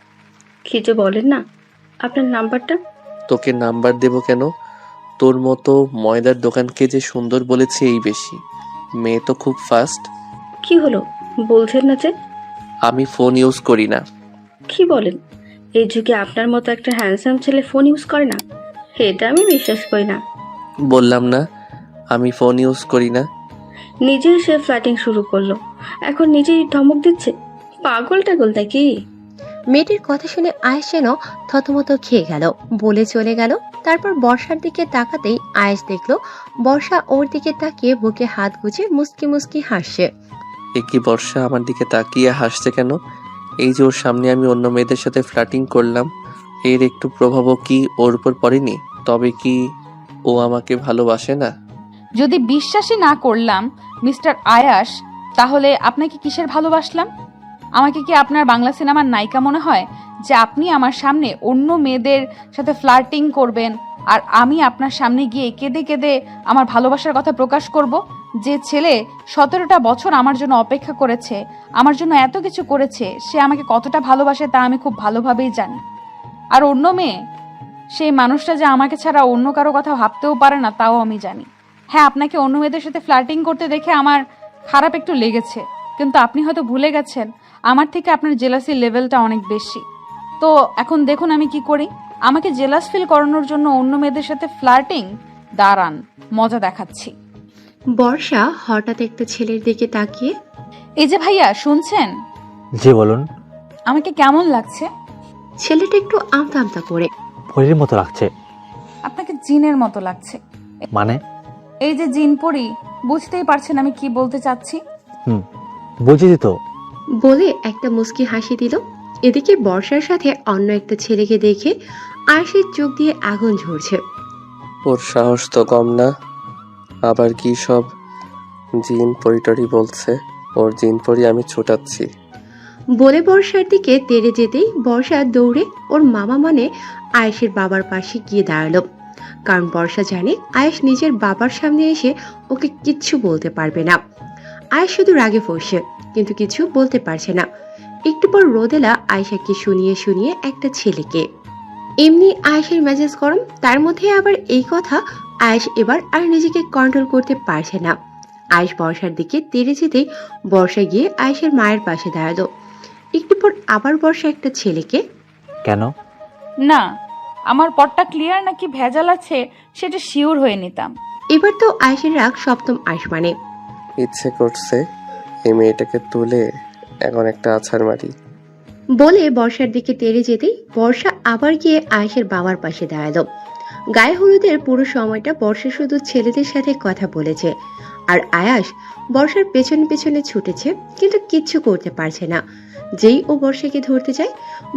কি যে বলেন না, আপনার নাম্বারটা? তোকে নাম্বার দেব কেন? তোর মতো ময়দার দোকানকে যে সুন্দর বলেছি এই বেশি। মেয়ে তো খুব ফাস্ট। কি হলো বলছেন না যে? আমি ফোন ইউজ করি না। কি বলেন? এই যুগে আপনার মতো একটা হ্যান্ডসাম ছেলে ফোন ইউজ করে না? এটা আমি বিশ্বাস করি না। বললাম না আমি ফোন ইউজ করি না। নিজেই সে ফ্ল্যাটিং শুরু করলো, এখন নিজেই ধমক দিচ্ছে। পাগল টাগল নাকি? মেয়েটির কথা শুনে আয়েশ যেন থতমত খেয়ে গেল, বলে চলে গেল। তারপর বর্ষার দিকে তাকাতেই আয়েশ দেখলো বর্ষা ওর দিকে তাকিয়ে বুকে হাত গুজে মুস্কি মুস্কি হাসছে। এ কি বর্ষা আমার দিকে তাকিয়ে হাসছে কেন? এই যে ওর সামনে আমি অন্য মেয়েদের সাথে ফ্লার্টিং করলাম, এর একটু প্রভাবও কি ওর উপর পড়েনি? তবে কি ও আমাকে ভালোবাসে না? যদি বিশ্বাসই না করলাম মিস্টার আয়াস, তাহলে আপনাকে কিসের ভালোবাসলাম? আমাকে কি আপনার বাংলা সিনেমার নায়িকা মনে হয় যে আপনি আমার সামনে অন্য মেয়েদের সাথে ফ্লার্টিং করবেন আর আমি আপনার সামনে গিয়ে কেঁদে কেঁদে আমার ভালোবাসার কথা প্রকাশ করব? যে ছেলে 17টা বছর আমার জন্য অপেক্ষা করেছে, আমার জন্য এত কিছু করেছে, সে আমাকে কতটা ভালোবাসে তা আমি খুব ভালোভাবেই জানি। আর অন্য মেয়ে, সেই মানুষটা যে আমাকে ছাড়া অন্য কারো কথা ভাবতেও পারে না তাও আমি জানি। হ্যাঁ, আপনাকে অন্য মেয়েদের সাথে ফ্লার্টিং করতে দেখে আমার খারাপ একটু লেগেছে, কিন্তু আপনি হয়তো ভুলে গেছেন আমার থেকে আপনার জেলাসির লেভেলটা অনেক বেশি। তো এখন দেখুন আমি কি করি। আমাকে জেলাস ফিল করানোর জন্য অন্য মেয়েদের সাথে ফ্লার্টিং? দাঁড়ান, মজা দেখাচ্ছি। বর্ষা হঠাৎ একটা ছেলের দিকে তাকিয়ে, এই যে ভাইয়া, শুনছেন? জি বলুন। আমাকে কেমন লাগছে? ছেলেটা একটু আমতা আমতা করে, পরীর মতো লাগছে। আপনাকে জিনের মতো লাগছে। মানে? এই যে জিন পরি, বুঝতেই পারছেন আমি কি বলতে চাচ্ছি। বুঝেছি তো। বলে একটা মুস্কি হাসি দিল। এদিকে বর্ষার সাথে অন্য একটা ছেলেকে দেখে আয়েশের চোখ দিয়ে আগুন ঝরছে। ওর সাহস তো কম না, আবার কি সব জিন পরিটরি বলছে। ওর জিন পরি আমি ছুটাচ্ছি। বলে বর্ষার দিকে তেড়ে যেতেই বর্ষা দৌড়ে ওর মামা মানে আয়েশের বাবার পাশে গিয়ে দাঁড়ালো। কারণ বর্ষা জানে আয়েশ নিজের বাবার সামনে এসে ওকে কিচ্ছু বলতে পারবে না। আয়েশ শুধু রাগে ফসছে, কিন্তু কিছু বলতে পারছে না। একটু পর রোদেলা আয়েশাকে শুনিয়ে শুনিয়ে একটা ছেলেকে। এমনি আয়েশের মেজাজ গরম, তার মধ্যে আবার এই কথা। আয়েশ এবার আর নিজেকে কন্ট্রোল করতে পারছে না। আয়েশ বর্ষার দিকে তেড়ে যেতেই বর্ষা গিয়ে আয়েশের মায়ের পাশে দাঁড়ালো। একটু পর আবার বর্ষা একটা ছেলেকে। কেন? না, আমার পটটা ক্লিয়ার নাকি ভেজাল আছে সেটা শিওর হয়ে নিতাম। এবার তো আয়েশের রাগ সপ্তম আসমানে। ইচ্ছে করছে এই মেয়েটাকে তুলে এখন একটা আছাড় মারি। বলে বর্ষার দিকে তেড়ে যেতেই বর্ষা আবার গিয়ে আয়েশের বাবার পাশে দাঁড়ালো। গায়ে হলুদের পুরো সময়টা বর্ষা শুধু ছেলেদের সাথে কথা বলেছে, আর আয়াস বর্ষার পেছনে পেছনে ছুটেছে, কিন্তু কিচ্ছু করতে পারছে না। যেই ও বর্ষাকে ধরতে যায়,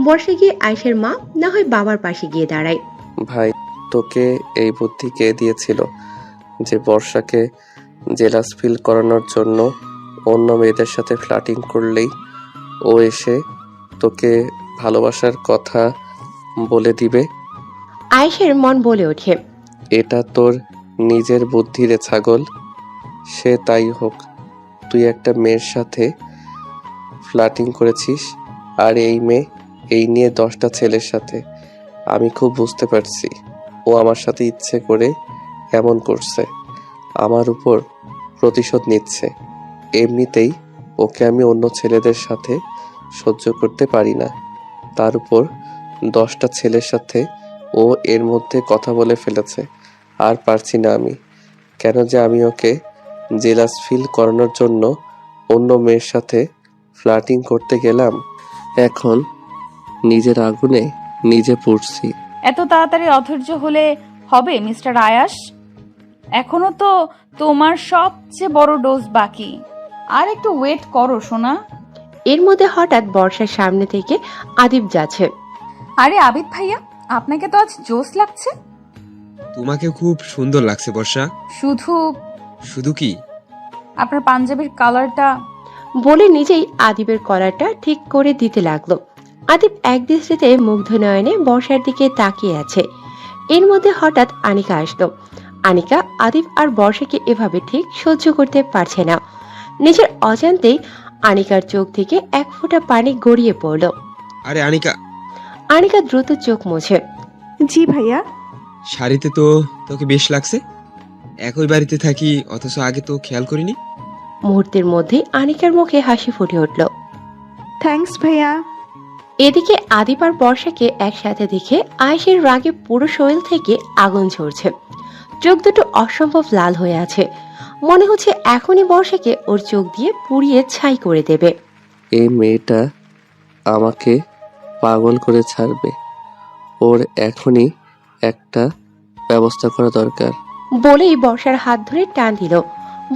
বর্ষা গিয়ে আয়েশের মা না হয় বাবার পাশে গিয়ে দাঁড়ায়। ভাই, তোকে এই বুদ্ধি কে দিয়েছিল যে বর্ষাকে জেলাস ফিল করানোর জন্য অন্য মেয়েদের সাথে ফ্লার্টিং করলেই ও এসে তোকে ভালোবাসার কথা বলে দিবে। আয়েশের মন বলে ওঠে। এটা তোর নিজের বুদ্ধি রে ছাগল। সে তাই হোক, তুই একটা মেয়ের সাথে ফ্লার্টিং করেছিস, আর এই মেয়ে এই নিয়ে 10টা ছেলের সাথে। আমি খুব বুঝতে পারছি ও আমার সাথে ইচ্ছে করে এমন করছে, আমার উপর প্রতিশোধ নিচ্ছে। এমনিতেই ওকে আমি অন্য ছেলেদের সাথে সহ্য করতে পারি না, তার উপর 10টা ছেলের সাথে ও এর মধ্যে কথা বলে ফেলেছে। আর পারছি না আমি। কেন যে আমি ওকে জেলাস ফিল করানোর জন্য অন্য মেয়ের সাথে ফ্লার্টিং করতে গেলাম। এখন নিজের আগুনে নিজে পুড়ছি। এত তাড়াতাড়ি অধৈর্য হলে হবে মিস্টার আয়াস? এখনো তো তোমার সবচেয়ে বড় ডোজ বাকি, আর একটু ওয়েট করো সোনা। এর মধ্যে হঠাৎ বর্ষার সামনে থেকে আদিব যাচ্ছে। আরে আবিদ ভাইয়া, আপনাকে তো আজ জোশ লাগছে। তোমাকে খুব সুন্দর লাগছে বর্ষা। শুধু শুধু কি? আপনার পাঞ্জাবির কালারটা। বলে নিজেই আদিবের কলারটা ঠিক করে দিতে লাগলো। আদিব এক দৃষ্টিতে মুগ্ধ নয়নে বর্ষার দিকে তাকিয়ে আছে। এর মধ্যে হঠাৎ আনিকা আসলো। আনিকা আদিব আর বর্ষাকে এভাবে ঠিক সহ্য করতে পারছে না। নিজের অজান্তেই আনিকার চোখ থেকে এক ফোঁটা পানি গড়িয়ে পড়ল। আরে আনিকা। আনিকা দ্রুত চোখ মুছে। জি ভাইয়া। শাড়িতে তো তোকে বেশ লাগছে। একই বাড়িতে থাকি অথচ আগে তো খেয়াল করিনি। মুহূর্তের মধ্যে আনিকার মুখে হাসি ফুটে উঠল। থ্যাঙ্কস ভাইয়া। এদিকে আদিব আর বর্ষাকে একসাথে দেখে আয়েশের রাগে পুরো শরীর থেকে আগুন ঝরছে। চোখ দুটো অসম্ভব লাল হয়ে আছে। মনে হচ্ছে এখনই বর্ষাকে ওর চোখ দিয়ে পুড়িয়ে ছাই করে দেবে। এই মেয়েটা আমাকে পাগল করে ছাড়বে। ওর এখনই একটা ব্যবস্থা করা দরকার। বলেই বর্ষার হাত ধরে টান দিল।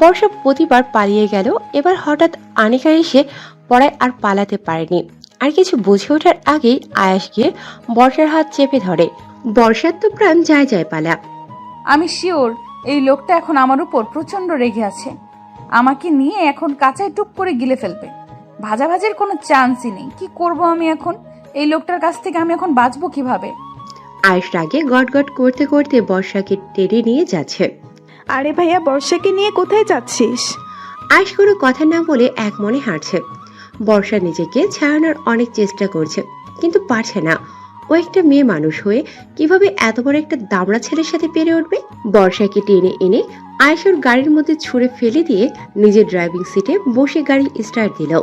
বর্ষা প্রতিবার পালিয়ে গেল। এবার হঠাৎ আনিকা এসে পড়ায় আর পালাতে পারেনি। আর কিছু বুঝে ওঠার আগেই আয়াস গিয়ে বর্ষার হাত চেপে ধরে। বর্ষার তো প্রাণ যায় যায় পালা। আমি শিওর এই লোকটা এখন আমার উপর প্রচন্ড রেগে আছে। আমাকে নিয়ে এখন কাঁচায় টুপ করে গিলে ফেলবে। ভাজাভাজির কোনো চান্সই নেই। কি করব আমি এখন? এই লোকটার কাছ থেকে আমি এখন বাঁচবো কিভাবে? আয়েশ রাগে গটগট করতে করতে বর্ষাকে টেনে নিয়ে যাচ্ছে। আরে ভাইয়া, বর্ষাকে নিয়ে কোথায় যাচ্ছিস? আয়েশ কোনো কথা না বলে এক মনে হাঁটছে। বর্ষা নিজেকে ছাড়ানোর অনেক চেষ্টা করছে, কিন্তু পারছে না। ও একটা মেয়ে মানুষ হয়ে কিভাবে এত বড় একটা দামড়া ছেলের সাথে পেরে উঠবে? বর্ষাকে টেনে এনে আয়েশের গাড়ির মধ্যে ছুঁড়ে ফেলে দিয়ে নিজের ড্রাইভিং সিটে বসে গাড়ি স্টার্ট দিল।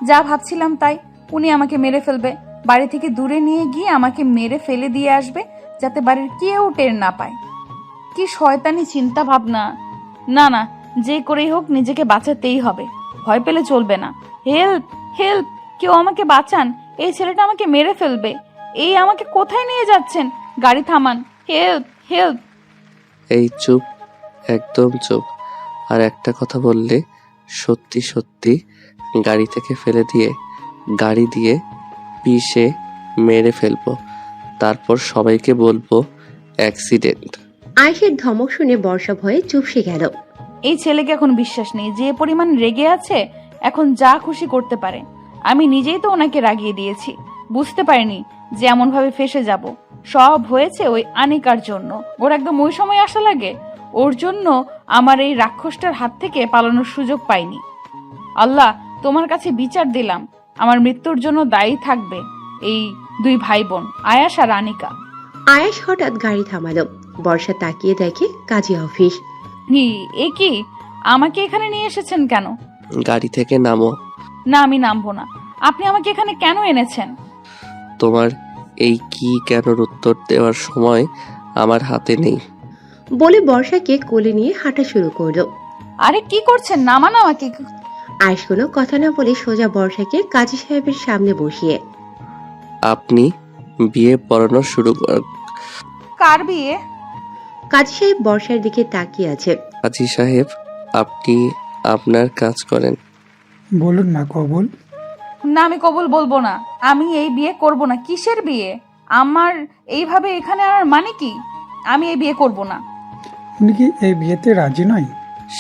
যা ভাবছিলাম তাই। উনি আমাকে মেরে ফেলবে। বাড়ি থেকে দূরে নিয়ে গিয়ে আমাকে মেরে ফেলে দিয়ে আসবে, যাতে বাড়ির কেউ টের না পায়। কি শয়তানি চিন্তা ভাবনা। না না, যে করেই হোক নিজেকে বাঁচাতেই হবে। ভয় পেলে চলবে না। হেল্প হেল্প, কেউ আমাকে বাঁচান। এই ছেলেটা আমাকে মেরে ফেলবে। এই আমাকে কোথায় নিয়ে যাচ্ছেন? গাড়ি থামান। Help help. এই চুপ, একদম চুপ। আর একটা কথা বললে সত্যি সত্যি গাড়ি থেকে ফেলে দিয়ে গাড়ি দিয়ে পিষে মেরে ফেলবো। তারপর সবাইকে বলবো অ্যাক্সিডেন্ট। আয়েশের ধমক শুনে বর্ষা ভয়ে চুপসে গেল। এই ছেলেকে এখন বিশ্বাস নেই। যে পরিমাণ রেগে আছে, এখন যা খুশি করতে পারে। আমি নিজেই তো ওনাকে রাগিয়ে দিয়েছি। বুঝতে পারিনি যে এমন ভাবে ফেসে যাব। সব হয়েছে ওই আনিকার জন্য। ওর একদম ওই সময় আসা লাগে। ওর জন্য আমার এই রাক্ষসটার হাত থেকে পালানোর সুযোগ পাইনি। আল্লাহ, তোমার কাছে বিচার দিলাম। আমার মৃত্যুর জন্য দায়ী থাকবে এই দুই ভাই বোন, আয়াস আর আনিকা। আয়াস হঠাৎ গাড়ি থামালো। বর্ষা তাকিয়ে দেখে কাজী অফিস। এ কি? আমাকে এখানে নিয়ে এসেছেন কেন? গাড়ি থেকে নামো। না, আমি নামবো না। আপনি আমাকে এখানে কেন এনেছেন? তোমার এই কি কেনর উত্তর দেওয়ার সময় আমার হাতে নেই। বলে বর্ষাকে কোলে নিয়ে হাঁটা শুরু করলো। আরে কি করছেন? নামান আমাকে। আয়েশ কোনো কথা না বলে সোজা বর্ষাকে কাজী সাহেবের সামনে বসিয়ে। আপনি বিয়ে পড়ানো শুরু কর। কার বিয়ে? কাজী সাহেব বর্ষার দিকে তাকিয়ে আছে। কাজী সাহেব, আপনি আপনার কাজ করেন। বলুন না কবুল। না, আমি কবুল বলবো না। আমি এই বিয়ে করব না। কিসের বিয়ে? আমার এইভাবে এখানে আনার মানে কি? আমি এই বিয়ে করব না। উনি কি এই বিয়েতে রাজি নয়?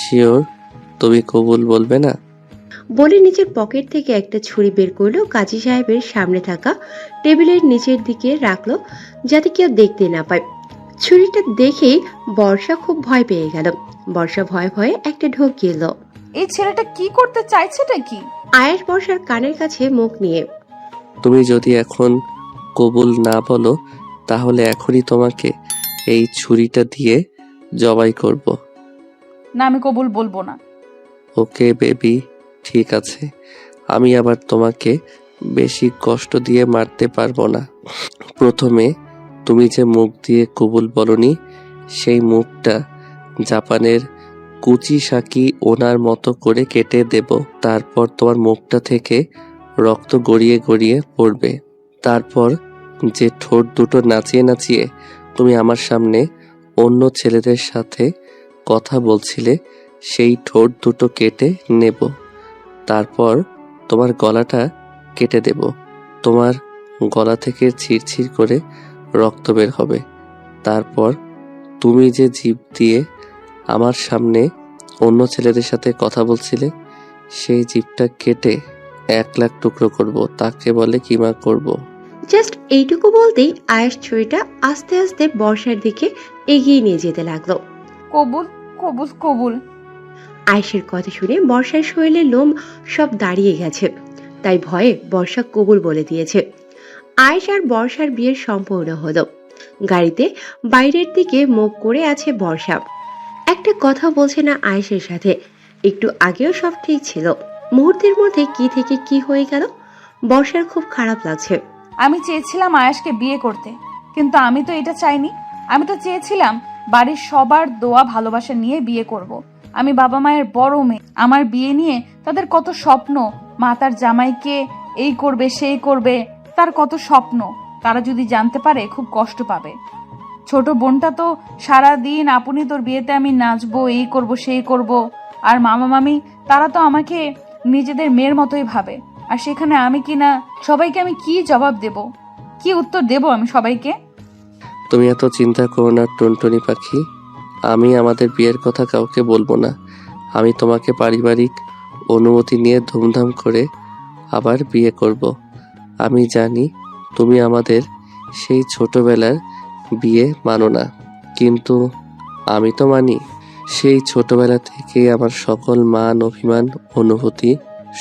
শিওর তুমি কবুল বলবে না? বলে নিজের পকেট থেকে একটা ছুরি বের করলো, কাজী সাহেবের সামনে থাকা টেবিলের নিচের দিকে রাখলো যাতে কেউ দেখতে না পায়। ছুরিটা দেখেই বর্ষা খুব ভয় পেয়ে গেল। বর্ষা ভয়ে ভয়ে একটা ঢোক গেল। এই ছেলেটা কি করতে চাইছেটা কি? আয়েশ বর্ষার কানের কাছে মুখ নিয়ে, তুমি যদি এখন কবুল না বলো তাহলে এখনই তোমাকে এই ছুরিটা দিয়ে জবাই করব। না, আমি কবুল বলবো না। ওকে বেবি, ঠিক আছে। আমি আবার তোমাকে বেশি কষ্ট দিয়ে মারতে পারবো না। প্রথমে তুমি যে মুখ দিয়ে কবুল বলনি সেই মুখটা জাপানের কুচিসাকি ওনার মতো করে কেটে দেব। তারপর তোমার মুখটা থেকে রক্ত গড়িয়ে গড়িয়ে পড়বে। তারপর যে ঠোঁট দুটো নাচিয়ে নাচিয়ে তুমি আমার সামনে অন্য ছেলেদের সাথে কথা বলছিলে সেই ঠোঁট দুটো কেটে নেব। তারপর তোমার গলাটা কেটে দেব। তোমার গলা থেকে ছিরছির করে রক্ত বের হবে। তারপর তুমি যে জিভ দিয়ে আমার সামনে অন্য ছেলেদের সাথে কথা বলছিলে সেই জিভটা কেটে 1,00,000 টুকরো করব। তাকে বলে কিমা করব। জাস্ট এইটুকু বলতেই আয়েশ ছুরিটা আস্তে আস্তে বর্ষার দিকে এগিয়ে নিয়ে যেতে লাগলো। কবুল কবুল কবুল। আয়েশের কথা শুনে বর্ষার শরীরে লোম সব দাঁড়িয়ে গেছে, তাই ভয়ে বর্ষা কবুল বলে দিয়েছে। আয়েশ আর বর্ষার বিয়ের সম্পূর্ণ হলো। গাড়িতে বাইরের দিকে মুখ করে আছে বর্ষা, একটা কথা বলছে না আয়েশের সাথে। একটু আগেও সব ঠিক ছিল, মুহূর্তের মধ্যে কি থেকে কি হয়ে গেল। বর্ষার খুব খারাপ লাগছে। আমি চেয়েছিলাম আয়েশকে বিয়ে করতে, কিন্তু আমি তো এটা চাইনি। আমি তো চেয়েছিলাম বাড়ির সবার দোয়া ভালোবাসা নিয়ে বিয়ে করব। আমি বাবা মায়ের বড় মেয়ে, আমার বিয়ে নিয়ে তাদের কত স্বপ্ন। মা তার জামাইকে এই করবে সেই করবে, তার কত স্বপ্ন। তারা যদি জানতে পারে খুব কষ্ট পাবে। ছোট বোনটা তো সারা দিন আপনি তোর বিয়েতে আমি নাচবো, এই করব সেই করব। আর মামা মামি তারা তো আমাকে নিজেদের মেয়ের মতোই ভাবে। আর সেখানে আমি কি না, সবাইকে আমি কি জবাব দেব, কি উত্তর দেব আমি সবাইকে? তুমি এত চিন্তা করো না টুনটুনি পাখি। আমি আমাদের বিয়ের কথা কাউকে বলবো না। আমি তোমাকে পারিবারিক অনুমতি নিয়ে ধুমধাম করে আবার বিয়ে করব। আমি জানি তুমি আমাদের সেই ছোটবেলার বিয়ে মানো না, কিন্তু আমি তো মানি। সেই ছোটবেলা থেকেই আমার সকল মান, অভিমান, অনুভূতি,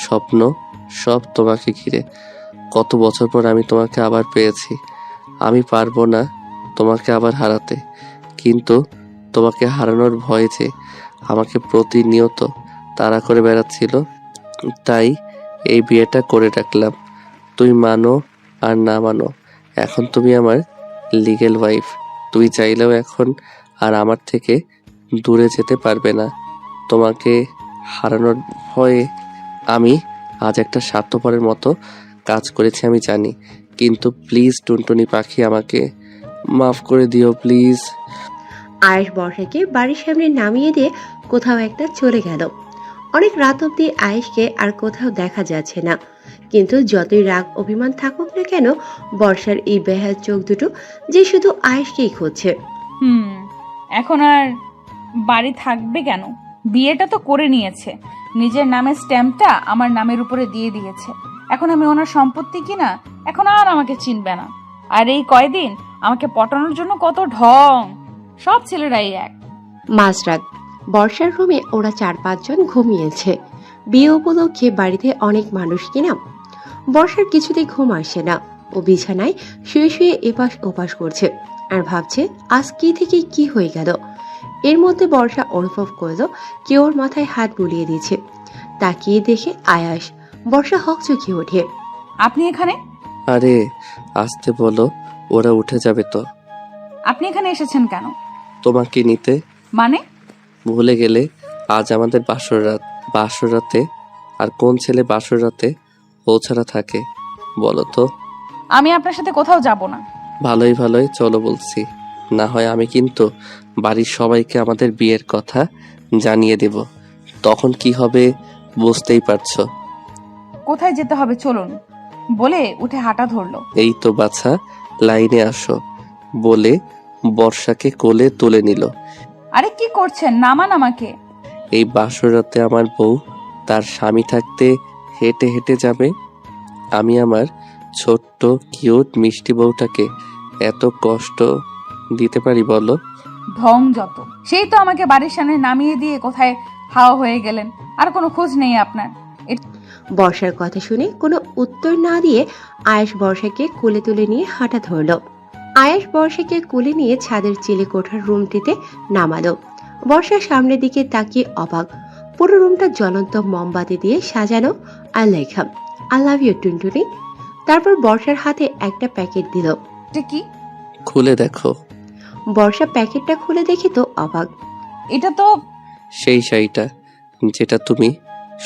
স্বপ্ন সব তোমাকে ঘিরে। কত বছর পর আমি তোমাকে আবার পেয়েছি। আমি পারবো না তোমাকে আবার হারাতে, কিন্তু তোমাকে হারানোর ভয়ে যে আমাকে প্রতিনিয়ত তাড়া করে বেড়াচ্ছিল, তাই এই বিয়েটা করে রাখলাম। তুই মানো আর না মানো, এখন তুমি আমার লিগ্যাল ওয়াইফ। তুই চাইলেও এখন আর আমার থেকে দূরে যেতে পারবে না। তোমাকে হারানোর ভয়ে আমি আজ একটা স্বার্থপরের মতো কাজ করেছি, আমি জানি। কিন্তু প্লিজ টুনটুনি পাখি, আমাকে মাফ করে দিও প্লিজ। আয়েশ বর্ষাকে বাড়ির সামনে নামিয়ে দিয়ে কোথাও একটা চলে গেল। অনেক রাত অব্দি আয়েশকে আর কোথাও দেখা যাচ্ছে না, কিন্তু যতই রাগ অভিমান থাকুক না কেন, বর্ষার এই বেহাল চোখ দুটো যে শুধু আয়েশকেই খুঁজছে। এখন আর বাড়ি থাকবে কেন? বিয়েটা তো করে নিয়েছে, নিজের নামে স্ট্যাম্পটা আমার নামের উপরে দিয়ে দিয়েছে। এখন আমি ওনার সম্পত্তি কিনা, এখন আর আমাকে চিনবে না। আর এই কয়দিন আমাকে পটানোর জন্য কত ঢং, সব ছেলেরাই এক। মাঝরাত বর্ষার রুমে ওরা 4-5 জন ঘুমিয়েছে। বিয়ে উপলক্ষে বাড়িতে অনেক মানুষ কিনা। বর্ষার কিছুতেই ঘুম আসে না, ও বিছানায় শুয়ে শুয়ে এপাশ ওপাশ করছে আর ভাবছে আজ কি থেকে কি হয়ে গেল। এর মধ্যে বর্ষা অনুভব করলো কেউ ওর মাথায় হাত বুলিয়ে দিয়েছে। তাকিয়ে দেখে আয়াস। বর্ষা হকচকিয়ে ওঠে। আপনি এখানে? আরে আসতে বলো, ওরা উঠে যাবে তো। আপনি এখানে এসেছেন কেন? তোমাকে নিতে। মানে? ভুলে গেলে আজ আমাদের বাসর রাত। বাসর রাতে আর কোন ছেলে বাসর রাতে পৌঁছারা থাকে বলো তো? আমি আপনার সাথে কোথাও যাব না। ভালোই ভালোই চলো বলছি, না হয় আমি কিন্তু বাড়ির সবাইকে আমাদের বিয়ের কথা জানিয়ে দেব। তখন কি হবে বুঝতেই পারছো। কোথায় যেতে হবে চলুন বলে উঠে হাঁটা ধরলো। এই তো বাছা, লাইনে আসো বলে বর্ষাকে কোলে তুলে নিল। আরে কি করছেন, নামান আমাকে। এই বাসর রাতে আমার বউ তার স্বামী থাকতে হেঁটে হেঁটে যাবে? আমি আমার ছোট্ট কিউট মিষ্টি বউটাকে এত কষ্ট দিতে পারি বলো? ঢং যত, সেই তো আমাকে বাড়ির সামনে নামিয়ে দিয়ে কোথায় হাওয়া হয়ে গেলেন, আর কোনো খোঁজ নেই আপনার। বর্ষার কথা শুনে কোনো উত্তর না দিয়ে আয়েশ বর্ষাকে কোলে তুলে নিয়ে হাঁটা ধরল। আয়েশ বর্ষাকে কোলে নিয়ে ছাদের চিলে কোঠার রুমটিতে নামালো। বর্ষার সামনের দিকে তাকিয়ে অবাক। পুরো রুমটা জ্বলন্ত মোমবাতি দিয়ে সাজানো আর লেখা আই লাভ ইউ টুনটুনি। তারপর বর্ষার হাতে একটা প্যাকেট দিল। এটা কি? খুলে দেখো। বর্ষা প্যাকেটটা খুলে দেখে তো অবাক। এটা তো সেই শাড়িটা যেটা তুমি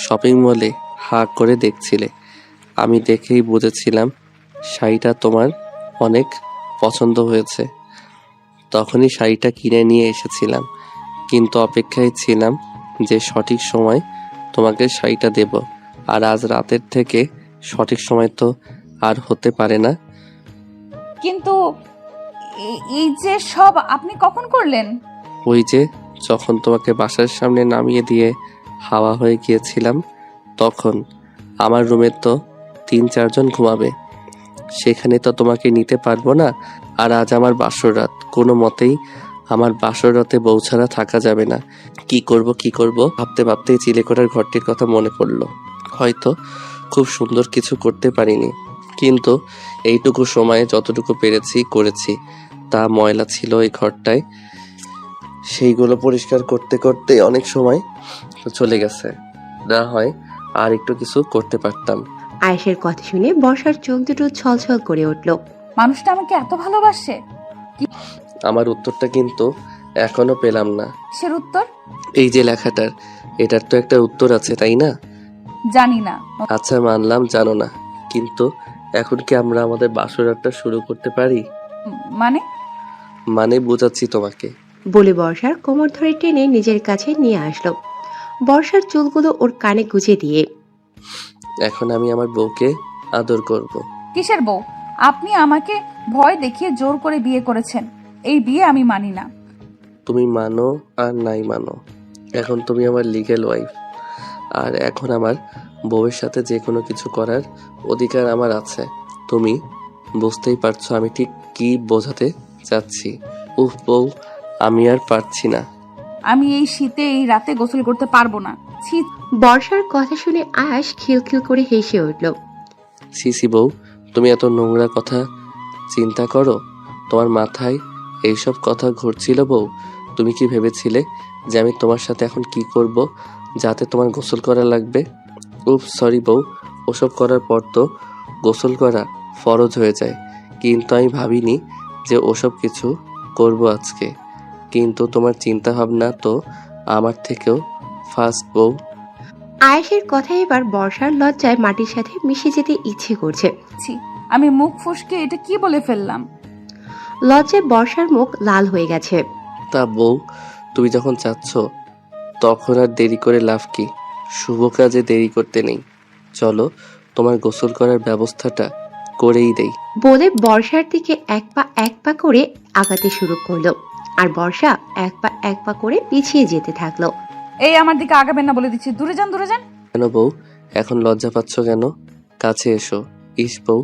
শপিং মলে হা করে দেখছিলে। আমি দেখেই বুঝেছিলাম শাড়িটা তোমার অনেক পছন্দ হয়েছে। তখনই শাড়িটা কিনে নিয়ে এসেছিলাম, কিন্তু অপেক্ষায় ছিলাম যে সঠিক সময় তোমাকে শাড়িটা দেব। আর আজ রাতের থেকে সঠিক সময় তো আর হতে পারে না। কিন্তু এই যে সব আপনি কখন করলেন? ওই যে যখন তোমাকে বাসার সামনে নামিয়ে দিয়ে হাওয়া হয়ে গিয়েছিলাম, তখন আমার রুমে তো 3-4 জন ঘুমাবে, সেখানে তো তোমাকে নিতে পারবো না। আর আজ আমার বাসর রাত, কোনো মতেই আমার বাসর রাতে বউ ছাড়া থাকা যাবে না। কি করব ভাবতে ভাবতেই চিলেকোঠার ঘরটির কথা মনে পড়লো। হয়তো খুব সুন্দর কিছু করতে পারিনি, কিন্তু এইটুকু সময়ে যতটুকু পেরেছি করেছি। তা ময়লা ছিল এই ঘরটায়, সেইগুলো পরিষ্কার করতে করতে অনেক সময় চলে গেছে। না হয় আর একটু কিছু করতে পারতাম। আয়েশের কথা শুনে বর্ষার চোখ দুটো ছলছল করে উঠল। মানুষটা আমাকে এত ভালোবাসে? আমার উত্তরটা কিন্তু এখনো পেলাম না। কিসের উত্তর? এই যে লেখাটার, এটার তো একটা উত্তর আছে, তাই না? জানি না। আচ্ছা মানলাম জানো না, কিন্তু এখন কি আমরা আমাদের বাসরাতটা শুরু করতে পারি? মানে বোঝাচ্ছি তোমাকে। বলে বর্ষার কোমর ধরে টেনে নিজের কাছে নিয়ে আসলো। বর্ষার চুলগুলো ওর কানে গুজে দিয়ে এখন আমি আমার বউকে আদর করব। কিসের বউ? আপনি আমাকে ভয় দেখিয়ে জোর করে বিয়ে করেছেন, এই বিয়ে আমি মানি না। তুমি মানো আর নাই মানো, এখন তুমি আমার লিগ্যাল ওয়াইফ। আর এখন আমার বউয়ের সাথে যে কোনো কিছু করার অধিকার আমার আছে। তুমি বুঝতেই পারছো আমি ঠিক কি বোঝাতে চাচ্ছি। উফ বউ, আমি আর পারছি না। আমি এই শীতে এই রাতে গোসল করতে পারবো না। ছি। বর্ষার কথা শুনে আয়াস খিলখিল করে হেসে উঠল। সিসি বউ, তুমি এত নোংরা কথা চিন্তা করো? তোমার মাথায় এইসব কথা ঘুরছিল বউ? তুমি কি ভেবেছিলে যে আমি তোমার সাথে এখন কি করব যাতে তোমার গোসল করা লাগবে? উফ সরি বউ, ওসব করার পর তো গোসল করা ফরজ হয়ে যায়। কিন্তু আমি ভাবিনি যে ওসব কিছু করব আজকে। কিন্তু তোমার চিন্তা ভাবনা তো আমার থেকেও ফাস্ট বউ। আয়েশের কথা এবার বর্ষার লজ্জায় মাটির সাথে মিশে যেতে ইচ্ছে করছে। আমি মুখ ফসকে এটা কি বলে ফেললাম? লজ্জায় বর্ষার মুখ লাল হয়ে গেছে। তা বউ, তুমি যখন চাচ্ছ তখন আর দেরি করে লাভ কি? শুভ কাজে দেরি করতে নেই, চলো তোমার গোসল করার ব্যবস্থাটা করেই দেই। বলে বর্ষার দিকে এক পা করে আগাতে শুরু করলো, আর বর্ষা এক পা করে পিছিয়ে যেতে থাকলো। এই আমার দিকে আগাবেন না বলে দিচ্ছি, দূরে যান দূরে যান। কেন বউ, এখন লজ্জা পাচ্ছ কেন? কাছে এসো। ইস বউ,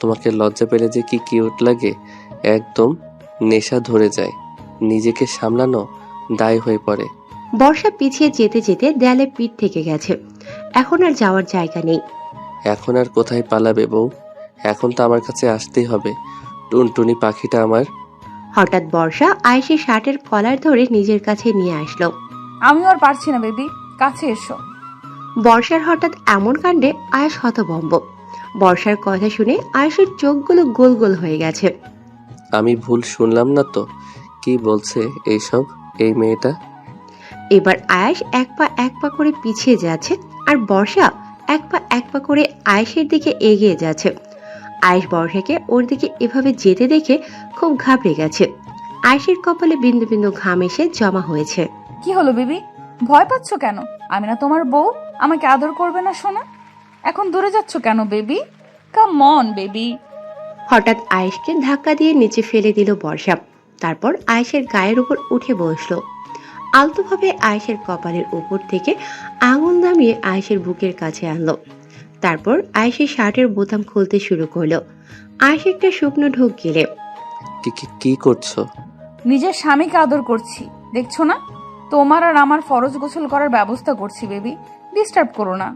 তোমাকে লজ্জা পেলে যে কি কিউট লাগে, একদম নেশা ধরে যায়, নিজেকে সামলানো দায় হয়ে পড়ে। বর্ষা পিছিয়ে যেতে যেতে দেয়ালে পিঠ থেকে গেছে, এখন আর যাওয়ার জায়গা নেই। এখন আর কোথায় পালাবে বউ? এখন তো আমার কাছে আসতেই হবে, টুনটুনি পাখিটা আমার। হঠাৎ বর্ষা আয়েশের শার্টের কলার ধরে নিজের কাছে নিয়ে আসলো। আমি আর পারছি না বেবি, কাছে এসো। বর্ষার হঠাৎ এমন কাণ্ডে আয়েশ হতভম্ব। বর্ষার কথা শুনে আয়েশের চোখগুলো গোল গোল হয়ে গেছে। আমি ভুল শুনলাম না তো? কি বলছে এইসব এই মেয়েটা? এবার আয়েশ এক পা করে পিছিয়ে যাচ্ছে, আর বর্ষা এক পা করে আয়েশের দিকে এগিয়ে যাচ্ছে। আয়েশ বর্ষাকে ওর দিকে এভাবে যেতে দেখে খুব ঘাবড়ে গেছে। আয়েশের কপালে বিন্দু বিন্দু ঘাম এসে জমা হয়েছে। কি হলো বেবি, ভয় পাচ্ছ কেন? আমি না তোমার বউ, আমাকে আদর করবে না সোনা? এখন দূরে যাচ্ছ কেন বেবি? Come on baby. হঠাৎ আয়েশকে ধাক্কা দিয়ে নিচে ফেলে দিল বর্ষা। তারপর আয়েশের গায়ের উপর উঠে বসলো। আলতোভাবে আয়েশের কপালের উপর থেকে আঙুল নামিয়ে আয়েশের বুকের কাছে আনলো। তারপর আয়েশের শার্টের বোতাম খুলতে শুরু করলো। আয়েশ একটা শুকনো ঢোক গেলে কি করছো? নিজের স্বামীকে আদর করছি, দেখছো না? তোমার আর আমার ফরজ গোসল করার ব্যবস্থা করছি। বেবি, ডিস্টার্ব করো না,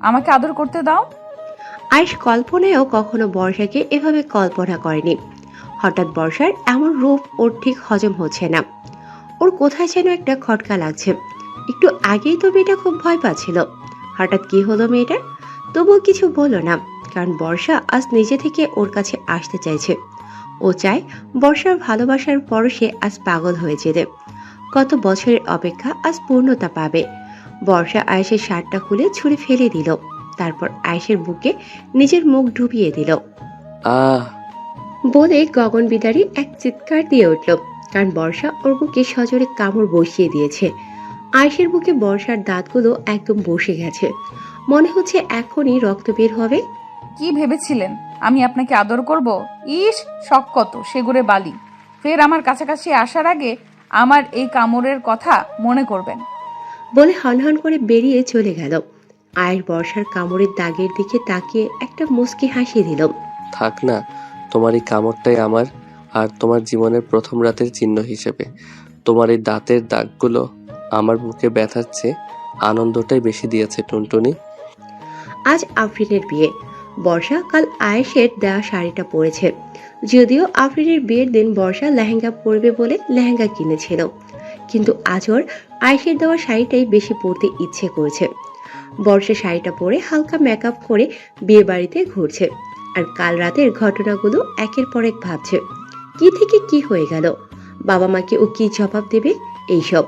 আমাকে আদর করতে দাও। আয়েশ কল্পনায়ও কখনো বর্ষাকে এভাবে কল্পনা করেনি। হঠাৎ বর্ষার এমন রূপ ওর ঠিক হজম হচ্ছে না। ওর কোথায় যেন একটা খটকা লাগছে। একটু আগেই তো মেয়েটা খুব ভয় পাচ্ছিল। হঠাৎ কি হলো মেয়েটার? তবুও কিছু বলল না, কারণ বর্ষা আজ নিজে থেকে ওর কাছে আসতে চাইছে। ও চায় বর্ষার ভালোবাসার পরশে আজ পাগল হয়ে যেতে। কত বছরের অপেক্ষা আজ পূর্ণতা পাবে। বর্ষা আয়েশের শার্টটা খুলে ছুঁড়ে ফেলে দিল। তারপর আয়েশের বুকে নিজের মুখ ডুবিয়ে দিল। আহ বলে গগন বিদারী এক চিৎকার দিয়ে উঠল, কারণ বর্ষা ওর বুকে সজোরে কামড় বসিয়ে দিয়েছে। আয়েশের বুকে বর্ষার দাঁতগুলো একদম বসে গেছে। মনে হচ্ছে এখনই রক্ত বের হবে। কি ভেবেছিলেন আমি আপনাকে আদর করব? ইস, শখ কত সেগুড়ে বালি। ফের আমার কাছাকাছি আসার আগে আমার এই কামড়ের কথা মনে করবেন। বলে হনহন করে বেরিয়ে চলে গেল। আয়েশ বর্ষার কামড়ের দাগের দিকে তাকিয়ে একটা মুচকি হাসি দিল। থাক না, তোমার এই কামড়টাই আমার আর তোমার জীবনের প্রথম রাতের চিহ্ন হিসেবে। তোমার এই দাঁতের দাগগুলো আমার বুকে ব্যথার চেয়ে আনন্দটাই বেশি দিয়েছে টুনটুনি। আজ আফরিনের বিয়ে। বর্ষা কাল আয়েশের দেওয়া শাড়িটা পরেছে। যদিও আফরিনের বিয়ের দিন বর্ষা লেহেঙ্গা পরবে বলে লেহেঙ্গা কিনেছিল, কিন্তু আজ ওর আয়েশের দেওয়া শাড়িটাই বেশি পরতে ইচ্ছে করছে। বর্ষা শাড়িটা পরে হালকা মেকআপ করে বিয়ে বাড়িতে ঘুরছে, আর কাল রাতের ঘটনাগুলো একের পর এক ভাবছে। কি থেকে কি হয়ে গেল, বাবা মাকে ও কি জবাব দেবে, এইসব।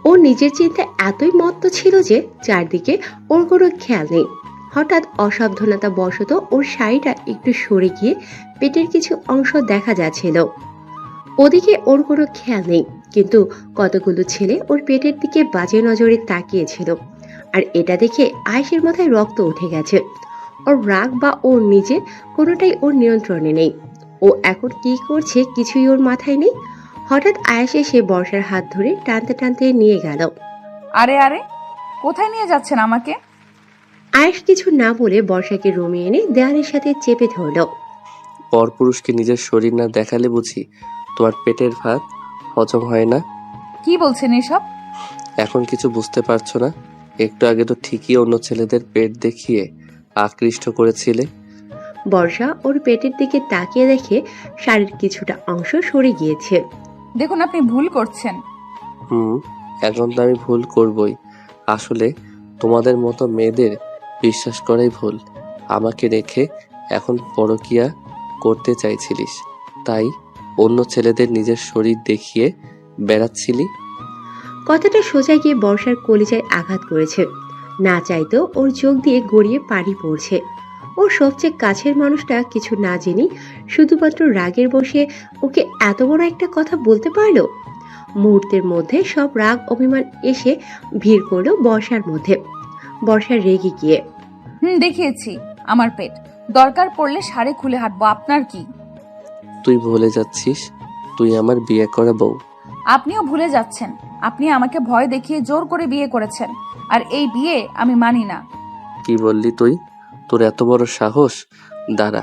ও নিজের চিন্তা এতই মত্ত ছিল যে চারদিকে ওর কোনো খেয়াল নেই। হঠাৎ অসাবধানতা বশত ওর শাড়িটা একটু সরে গিয়ে পেটের কিছু অংশ দেখা যাচ্ছিল। ওদিকে ওর কোনো খেয়াল নেই, কিন্তু কতগুলো ছেলে ওর পেটের দিকে বাজে নজরে তাকিয়েছিল। আর এটা দেখে আয়েশের মাথায় রক্ত উঠে গেছে। ওর রাগ বা ওর নিজে কোনোটাই ওর নিয়ন্ত্রণে নেই। ও এখন কি করছে কিছুই ওর মাথায় নেই। হঠাৎ আয়েশ এসে বর্ষার হাত ধরে টানতে টানতে নিয়ে গেল। আরে আরে, কোথায় নিয়ে যাচ্ছেন আমাকে? আয়েশ কিছু না বলে বর্ষাকে রুমে এনে দেয়ালের সাথে চেপে ধরল। পরপুরুষকে নিজের শরীর না দেখালে বুঝি তোমার পেটের ভাত হজম হয় না? কি বলছেন এসব? এখন কিছু বুঝতে পারছো না? একটু আগে তো ঠিকই অন্য ছেলেদের পেট দেখিয়ে আকৃষ্ট করেছিলে। বর্ষা ওর পেটের দিকে তাকিয়ে দেখে শাড়ির কিছুটা অংশ সরে গিয়েছে। দেখুন, আপনি ভুল করছেন। এখন তো আমি ভুল করবই। আসলে তোমাদের মতো মেয়েদের বিশ্বাস করাই ভুল। আমাকে রেখে এখন পরকিয়া করতে চাইছিলিস, তাই অন্য ছেলেদের নিজের শরীর দেখিয়ে বেড়াচ্ছিলি। কথাটা সোজা গিয়ে বর্ষার কলিজায় আঘাত করেছে। না চাইতেও ওর চোখ দিয়ে গড়িয়ে পানি পড়ছে। ওর সবচেয়ে কাছের মানুষটা কিছু না জেনে শুধুমাত্র রাগের বশে ওকে এত বড় একটা কথা বলতে পারলো। মুহূর্তের মধ্যে সব রাগ অভিমান এসে ভিড় করলো বর্ষার মধ্যে। বর্ষা রেগে গিয়ে দেখিয়েছি আমার পেট, দরকার পড়লে শাড়ি খুলে হাঁটবো, আপনার কি? তুই ভুলে যাচ্ছিস তুই আমার বিয়ে করা বউ। আপনিও ভুলে যাচ্ছেন, আপনি আমাকে ভয় দেখিয়ে জোর করে বিয়ে করেছেন, আর এই বিয়ে আমি মানি না। কি বললি তুই? তোর এত বড় সাহস? দাঁড়া,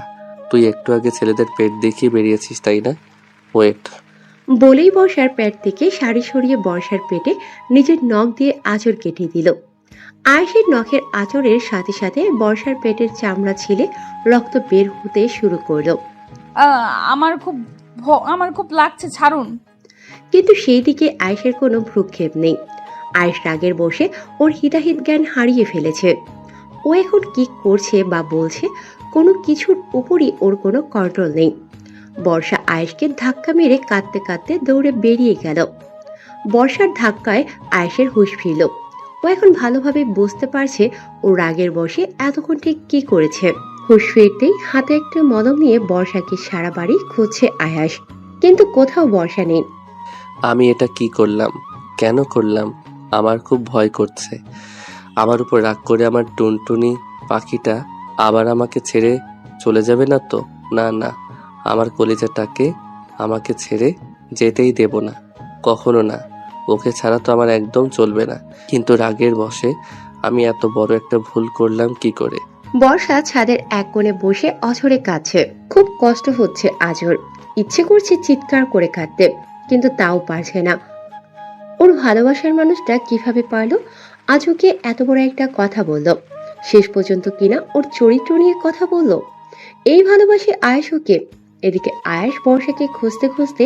তুই একটু আগে ছেলেদের পেট দেখিয়ে বেরিয়েছিস তাই না? ওয়েট। বলেই বর্ষার পেট থেকে শাড়ি সরিয়ে বর্ষার পেটে নিজের নখ দিয়ে আঁচড় কেটে দিল। আয়েশের নখের আঁচড়ের সাথে সাথে বর্ষার পেটের চামড়া ছিলে রক্ত বের হতে শুরু করলো। আমার খুব লাগছে, ছাড়ুন। কিন্তু সেই দিকে আয়েশের কোনো ভ্রুক্ষেপ নেই। আয়েশ রাগের বসে ওর হিতাহিত জ্ঞান হারিয়ে ফেলেছে। ও এখন কি করছে বা বলছে কোনো কিছুর উপরই ওর কোনো কন্ট্রোল নেই। বর্ষা আয়েশকে ধাক্কা মেরে কাঁদতে কাঁদতে দৌড়ে বেরিয়ে গেল। বর্ষার ধাক্কায় আয়েশের হুঁশ ফিরল। ও এখন ভালোভাবে বুঝতে পারছে ও রাগের বশে এতক্ষণ ঠিক কি করেছে। হুঁশ ফিরতেই হাতে একটা মলম নিয়ে বর্ষাকে সারা বাড়ি খুঁজছে আয়াস, কিন্তু কোথাও বর্ষা নেই। আমি এটা কি করলাম, কেন করলাম? আমার খুব ভয় করছে। আমার উপর রাগ করে আমার টুনটুনি পাখিটা আবার আমাকে ছেড়ে চলে যাবে না তো? না না, আমার কলিজাটাকে আমাকে ছেড়ে যেতেই দেব না, কখনো না। ওকে ছাড়া তো আমার একদম চলবে না, কিন্তু রাগের বশে আমি এত বড় একটা ভুল করলাম কি করে। বর্ষা ছাদের এক কোণে বসে অঝরে কাঁদছে। খুব কষ্ট হচ্ছে আজর। ইচ্ছে করছে চিৎকার করে কাঁদতে, কিন্তু তাও পারছে না। ওর ভালোবাসার মানুষটা কিভাবে পারলো আজকে এত বড় একটা কথা বলল, শেষ পর্যন্ত কিনা ওর চরিত্র নিয়ে কথা বলল। এই ভালোবাসে আয়েশ ওকে। এদিকে আয়েশ বর্ষাকে খুঁজতে খুঁজতে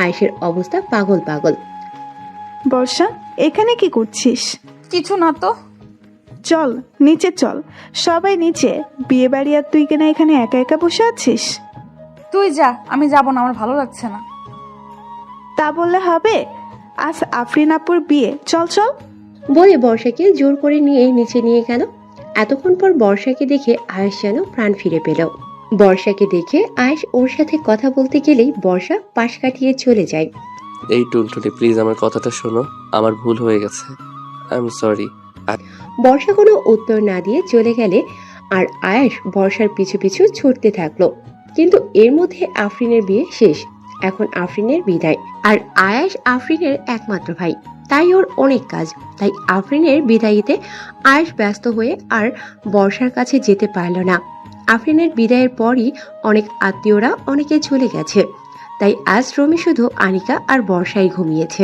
আয়েশের অবস্থা পাগল পাগল। বর্ষা, এখানে কি করছিস? কিছু না তো। চল নিচে চল, সবাই নিচে। বিয়ে বাড়ি আর তুই কেনা এখানে একা একা বসে আছিস? তুই যা, আমি যাব না, আমার ভালো লাগছে না। তা বললে হবে? আজ আফরিন আপুর বিয়ে, চল চল। বলে বর্ষাকে জোর করে নিয়ে নিচে নিয়ে গেল। এতক্ষণ পর বর্ষাকে দেখে আয়েশ যেন প্রাণ ফিরে পেল। বর্ষাকে দেখে আয়েশ ওর সাথে কথা বলতে গেলেই বর্ষা পাশ কাটিয়ে চলে যায়। এই টুনটুনি, প্লিজ আমার কথাটা শোনো, আমার ভুল হয়ে গেছে, আই এম সরি। বর্ষা কোনো উত্তর না দিয়ে চলে গেলে আর আয়েশ বর্ষার পিছু পিছু ছুটতে থাকলো। কিন্তু এর মধ্যে আফরিনের বিয়ে শেষ। এখন আফরিনের বিদায়। আর আয়েশ আফরিনের একমাত্র ভাই, তাই ওর অনেক কাজ। তাই আফরিনের বিদায়ীতে আয়েশ ব্যস্ত হয়ে আর বর্ষার কাছে যেতে পারল না। আফরিনের বিদায়ের পরই অনেক আত্মীয়রা অনেকে চলে গেছে। তাই আজ রুমে শুধু আনিকা আর বর্ষাই ঘুমিয়েছে।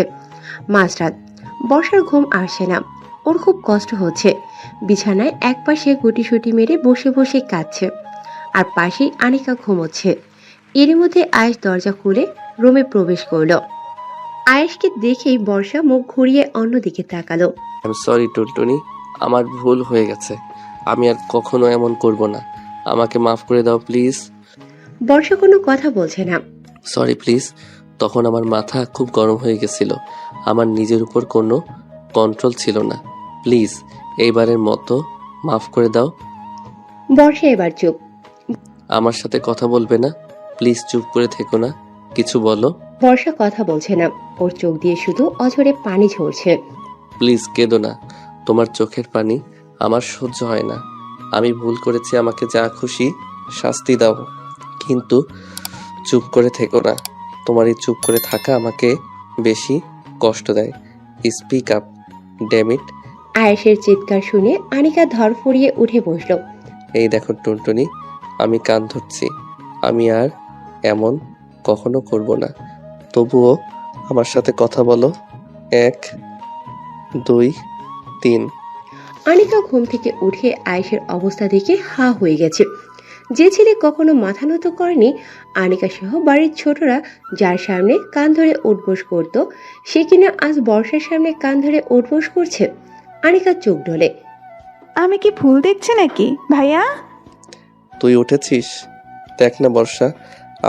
মাঝরাত, বর্ষার ঘুম আসছে না। ওর খুব কষ্ট হচ্ছে। বিছানায় একপাশে গুটিসুটি মেরে বসে বসে কাঁদছে, আর পাশেই আনিকা ঘুমোচ্ছে। এর মধ্যে আয়েশ দরজা খুলে রুমে প্রবেশ করলো। আয়েশকে দেখেই বর্ষা মুখ ঘুরিয়ে অন্যদিকে তাকালো। আই এম সরি টুনটুনি, আমার ভুল হয়ে গেছে, আমি আর কখনো এমন করব না, আমাকে মাফ করে দাও প্লিজ। বর্ষা কোনো কথা বলছে না। সরি প্লিজ, তখন আমার মাথা খুব গরম হয়ে গেছিল, আমার নিজের উপর কোনো কন্ট্রোল ছিল না, প্লিজ এইবারের মতো মাফ করে দাও। বর্ষা এবার চুপ। আমার সাথে কথা বলবে না, প্লিজ চুপ করে থেকো না, কিছু বলো। বর্ষা কথা বলছে না, ওর চোখ দিয়ে শুধু অঝরে পানি ঝরছে। প্লিজ কেঁদো না, তোমার চোখের পানি আমার সহ্য হয় না, আমি ভুল করেছি, আমাকে যা খুশি শাস্তি দাও, কিন্তু চুপ করে থেকো না, তোমার এই চুপ করে থাকা আমাকে বেশি কষ্ট দেয়, স্পিক আপ ড্যাম ইট। আয়েশের চিৎকার শুনে আনিকা ধরফড়িয়ে উঠে বসলো। এই দেখো টুনটুনি, আমি কান ধরছি, আমি আর এমন কখনো করব না, তবুও আমার সাথে কথা বলো, 1 2 3। আনিকা ঘুম থেকে উঠে আয়েশের অবস্থা দেখে হা হয়ে গেছে। যে ছেলে কখনো মাথা নত করেনি, আনিকা সহ বাড়ির ছোটরা যার সামনে কান ধরে উঠবোস করতো, সে কিনা আজ বর্ষার সামনে কান ধরে উঠবোস করছে। আনিকা চোখ ঢোলে। আমি কি ভুল দেখছি নাকি ভাইয়া? তুই উঠেছিস? দেখ না বর্ষা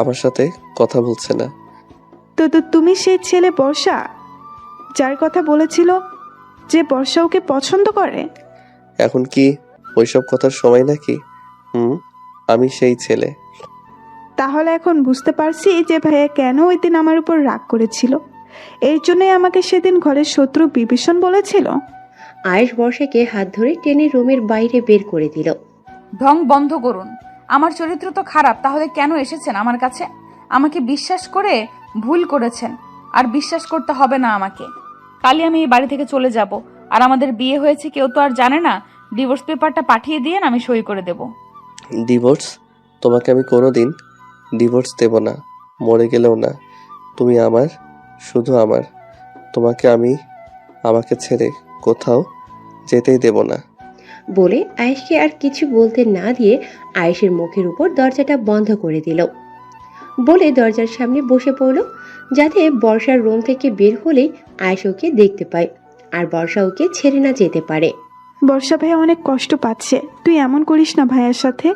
আমার সাথে কথা বলছে না। তো তুমি সেই ছেলে বর্ষা, যার কথা বলেছিল যে বর্ষা ওকে পছন্দ করে? এখন কি ওইসব কথার সময় নাকি? আমি সেই ছেলে। তাহলে এখন বুঝতে পারছি যে ভাইয়া কেন ওই দিন আমার উপর রাগ করেছিল। এর জন্যই আমাকে সেদিন ঘরের শত্রু বিভীষণ বলেছিল। আয়েশ বর্ষাকে হাত ধরে টেনে রুমের বাইরে বের করে দিল। ঢং বন্ধ করুন। আমার চরিত্র তো খারাপ, তাহলে কেন এসেছেন আমার কাছে? আমাকে বিশ্বাস করে ভুল করেছেন, আর বিশ্বাস করতে হবে না আমাকে। কালই আমি এই বাড়ি থেকে চলে যাব, আর আমাদের বিয়ে হয়েছে কেউ তো আর জানে না। ডিভোর্স পেপারটা পাঠিয়ে দিয়েন, আমি সই করে দেব। ডিভোর্স? তোমাকে আমি কোনোদিন ডিভোর্স দেব না, মরে গেলেও না। তুমি আমার, শুধু আমার। তোমাকে আমি আমাকে ছেড়ে কোথাও যেতেই দেব না। বলে আয়েশকে আর কিছু বলতে না দিয়ে আয়েশের মুখের উপর দরজাটা বন্ধ করে দিল। বলে দরজার সামনে বসে পড়ল, যাতে বর্ষার রুম থেকে বের হলেই আয়েশ ওকে দেখতে পায় আর বর্ষা ওকে ছেড়ে না যেতে পারে। বর্ষা ভাইয়া অনেক কষ্ট পাচ্ছে, তুই এমন করিস না ভাইয়ার সাথে।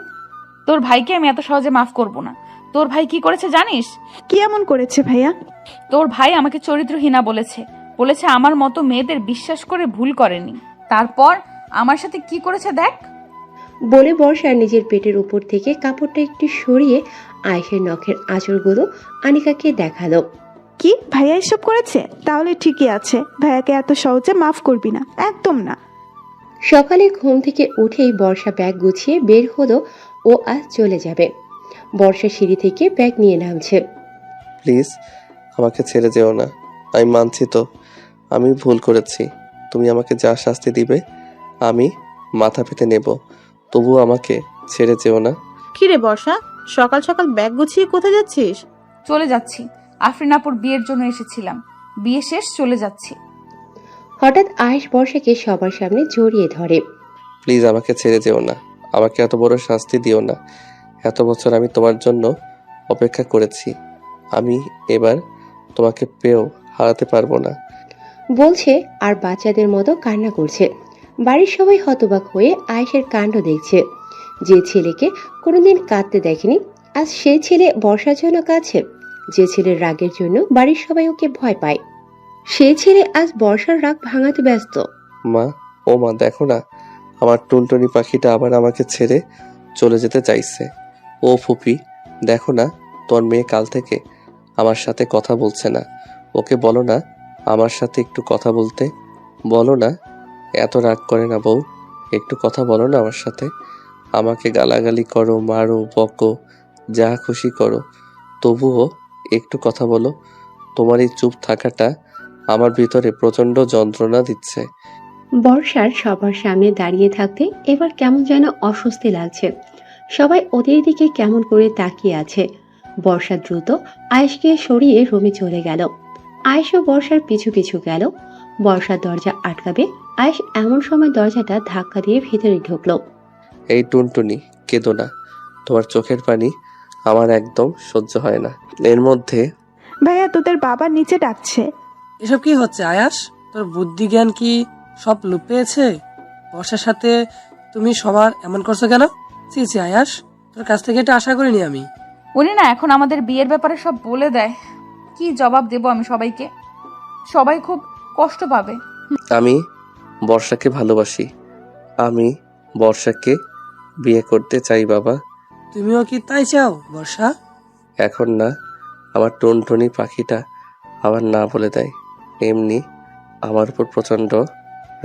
তোর ভাইকে আমি এত সহজে মাফ করব না। তোর ভাই কি করেছে জানিস? কি এমন করেছে ভাইয়া? তোর ভাই আমাকে চরিত্রহীনা বলেছে। আমার মতো মেয়েদের বিশ্বাস করে ভুল করেনি। তারপর আমার সাথে কি করেছে দেখ। বলে বর্ষা নিজের পেটের উপর থেকে কাপড়টা একটু সরিয়ে আয়েশের নখের আঁচড়গুলো আনিকাকে দেখালো। কি ভাইয়া এসব করেছে? তাহলে ঠিকই আছে, ভাইয়াকে এত সহজে মাফ করবি না, একদম না। সকালে ঘুম থেকে উঠেই বর্ষা ব্যাগ গুছিয়ে বের হলো, ও আজ চলে যাবে। বর্ষা সিঁড়ি থেকে ব্যাগ নিয়ে নামছে। প্লিজ আমাকে ছেড়ে যেও না, আমি মানছি তো আমি ভুল করেছি। তুমি আমাকে যা শাস্তি দিবে আমি মাথা পেতে নেব, তবুও আমাকে ছেড়ে যেও না। কিরে বর্ষা, সকাল সকাল ব্যাগ গুছিয়ে কোথায় যাচ্ছিস? চলে যাচ্ছি। আফরিন আপুর বিয়ের জন্য এসেছিলাম, বিয়ে শেষ চলে যাচ্ছি। হঠাৎ আয়েশ বর্ষাকে সবার সামনে জড়িয়ে ধরে। প্লিজ আমাকে ছেড়ে যেও না, আমাকে এত বড় শাস্তি দিও না। এত বছর আমি তোমার জন্য অপেক্ষা করেছি, আমি এবার তোমাকে পেয়েও হারাতে পারবো না। বলছে আর বাচ্চাদের মতো কান্না করছে। বাড়ির সবাই হতবাক হয়ে আয়েশের কাণ্ড দেখছে। যে ছেলেকে কোনোদিন কাঁদতে দেখেনি, আজ সেই ছেলে বর্ষার জন্য কাঁদছে। যে ছেলের রাগের জন্য বাড়ির সবাই ওকে ভয় পায়, সেই ছেলে আজ বর্ষার রাগ ভাঙাতে ব্যস্ত। মা, ও মা, দেখো না, আমার টুনটুনি পাখিটা আবার আমাকে ছেড়ে চলে যেতে চাইছে। ও ফুপি, দেখো না, তোর মেয়ে কাল থেকে আমার সাথে কথা বলছে না। ওকে বলো না আমার সাথে একটু কথা বলতে। বলো না, এত রাগ করে না বউ, একটু কথা বলো না আমার সাথে। আমাকে গালাগালি করো, মারো, বকো, যা খুশি করো, তবুও একটু কথা বলো। তোমার এই চুপ থাকাটা আমার ভিতরে প্রচন্ড যন্ত্রণা দিচ্ছে। বর্ষার সবার সামনে দাঁড়িয়ে থাকতে এবার কেমন যেন অস্বস্তি লাগছে। সবাই ওদের দিকে কেমন করে তাকিয়ে আছে। বর্ষা দ্রুত আয়েশকে সরিয়ে রুমে চলে গেল। আয়েশও বর্ষার পিছু পিছু গেল। বর্ষার দরজা আটকাবে, আয়েশ এমন সময় দরজাটা ধাক্কা দিয়ে ভেতরে ঢুকলো। এই টুনটুনি, কেঁদো না, তোমার চোখের পানি আমার একদম সহ্য হয় না। এর মধ্যে ভাইয়া তোদের বাবা নিচে ডাকছে। এসব কি হচ্ছে আয়াস? তোর বুদ্ধি জ্ঞান কি সব লুপ পেয়েছে? বর্ষার সাথে তুমি সবার এমন করছো কেন? ছি ছি আয়াস, তোর কাছ থেকে এটা আশা করিনি আমি। উনি না এখন আমাদের বিয়ের ব্যাপারে সব বলে দেয়, কি জবাব দেব আমি সবাইকে? সবাই খুব কষ্ট পাবে। আমি বর্ষাকে ভালোবাসি, আমি বর্ষাকে বিয়ে করতে চাই বাবা। তুমিও কি তাই চাও বর্ষা? এখন না, আমার টুনটুনি পাখিটা আবার না বলে দেয়। এমনি আমার উপর প্রচন্ড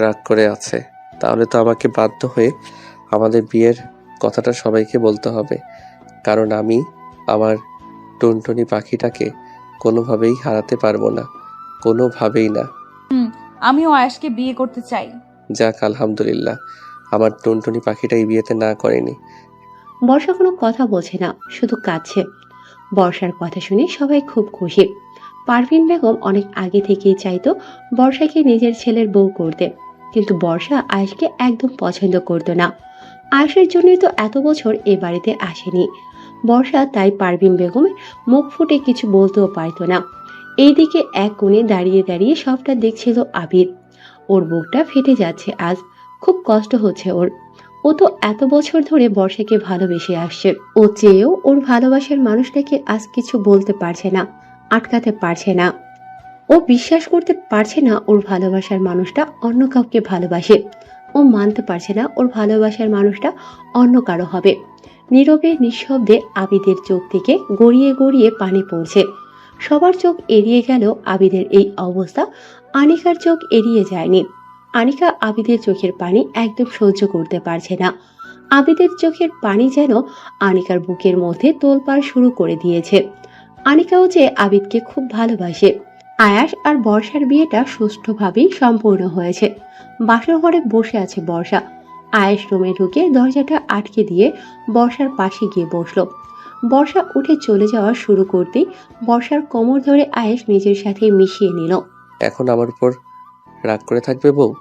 রাগ করে আছে। তাহলে তো আমাকে বাধ্য হয়ে আমাদের বিয়ের কথাটা সবাইকে বলতে হবে, কারণ আমি আমার টুনটুনি পাখিটাকে কোনোভাবেই হারাতে পারবো না, কোনোভাবেই না। আমিও আয়েশকে বিয়ে করতে চাই। যাক, আলহামদুলিল্লাহ, আমার টুনটুনি পাখিটা এই বিয়েতে না করেনি। বর্ষা কোনো কথা বলছে না, শুধু কাঁদছে। বর্ষার কথা শুনে সবাই খুব খুশি। পারভিন বেগম অনেক আগে থেকেই চাইতো বর্ষাকে নিজের ছেলের বউ করতে, কিন্তু বর্ষা আয়েশকে একদম পছন্দ করতো না। আয়েশের জন্যই তো এত বছর এ বাড়িতে আসেনি। বর্ষা তাই পারভিন বেগমের মুখ ফুটে কিছু বলতেও পারতো না। এইদিকে এক কোণে দাঁড়িয়ে দাঁড়িয়ে সবটা দেখছিল আবির। ওর বুকটা ফেটে যাচ্ছে আজ, খুব কষ্ট হচ্ছে ওর। ও তো এত বছর ধরে বর্ষাকে ভালোবেসে আসছে। ও চেয়েও ওর ভালোবাসার মানুষটাকে আজ কিছু বলতে পারছে না, আটকাতে পারছে না। ও বিশ্বাস করতে পারছে না ওর ভালোবাসার মানুষটা অন্য কাউকে ভালোবাসে। ও মানতে পারছে না ওর ভালোবাসার মানুষটা অন্য কারো হবে। নীরবে নিঃশব্দে আবিদের চোখ থেকে গড়িয়ে গড়িয়ে পানি পড়ছে। সবার চোখ এড়িয়ে গেল আবিদের এই অবস্থা, আনিকার চোখ এড়িয়ে যায়নি। আনিকা আবিদের চোখের পানি একদম সহ্য করতে পারছে না। আবিদের চোখের পানি যেন আনিকার বুকের মধ্যে তোলপাড় শুরু করে দিয়েছে। আনিকাও যে আবিদকে খুব ভালোবাসে। আয়াস আর বর্ষার বিয়েটা সুষ্ঠুভাবেই সম্পূর্ণ হয়েছে। বাসর ঘরে বসে আছে বর্ষা। আয়াস রুমে ঢুকে দরজাটা আটকে দিয়ে বর্ষার পাশে গিয়ে বসলো। বর্ষা উঠে চলে যাওয়া শুরু করতেই বর্ষার কোমর ধরে আয়াস নিজের সাথে মিশিয়ে নিল। এখন আমার উপর রাগ করে থাকবে বউ?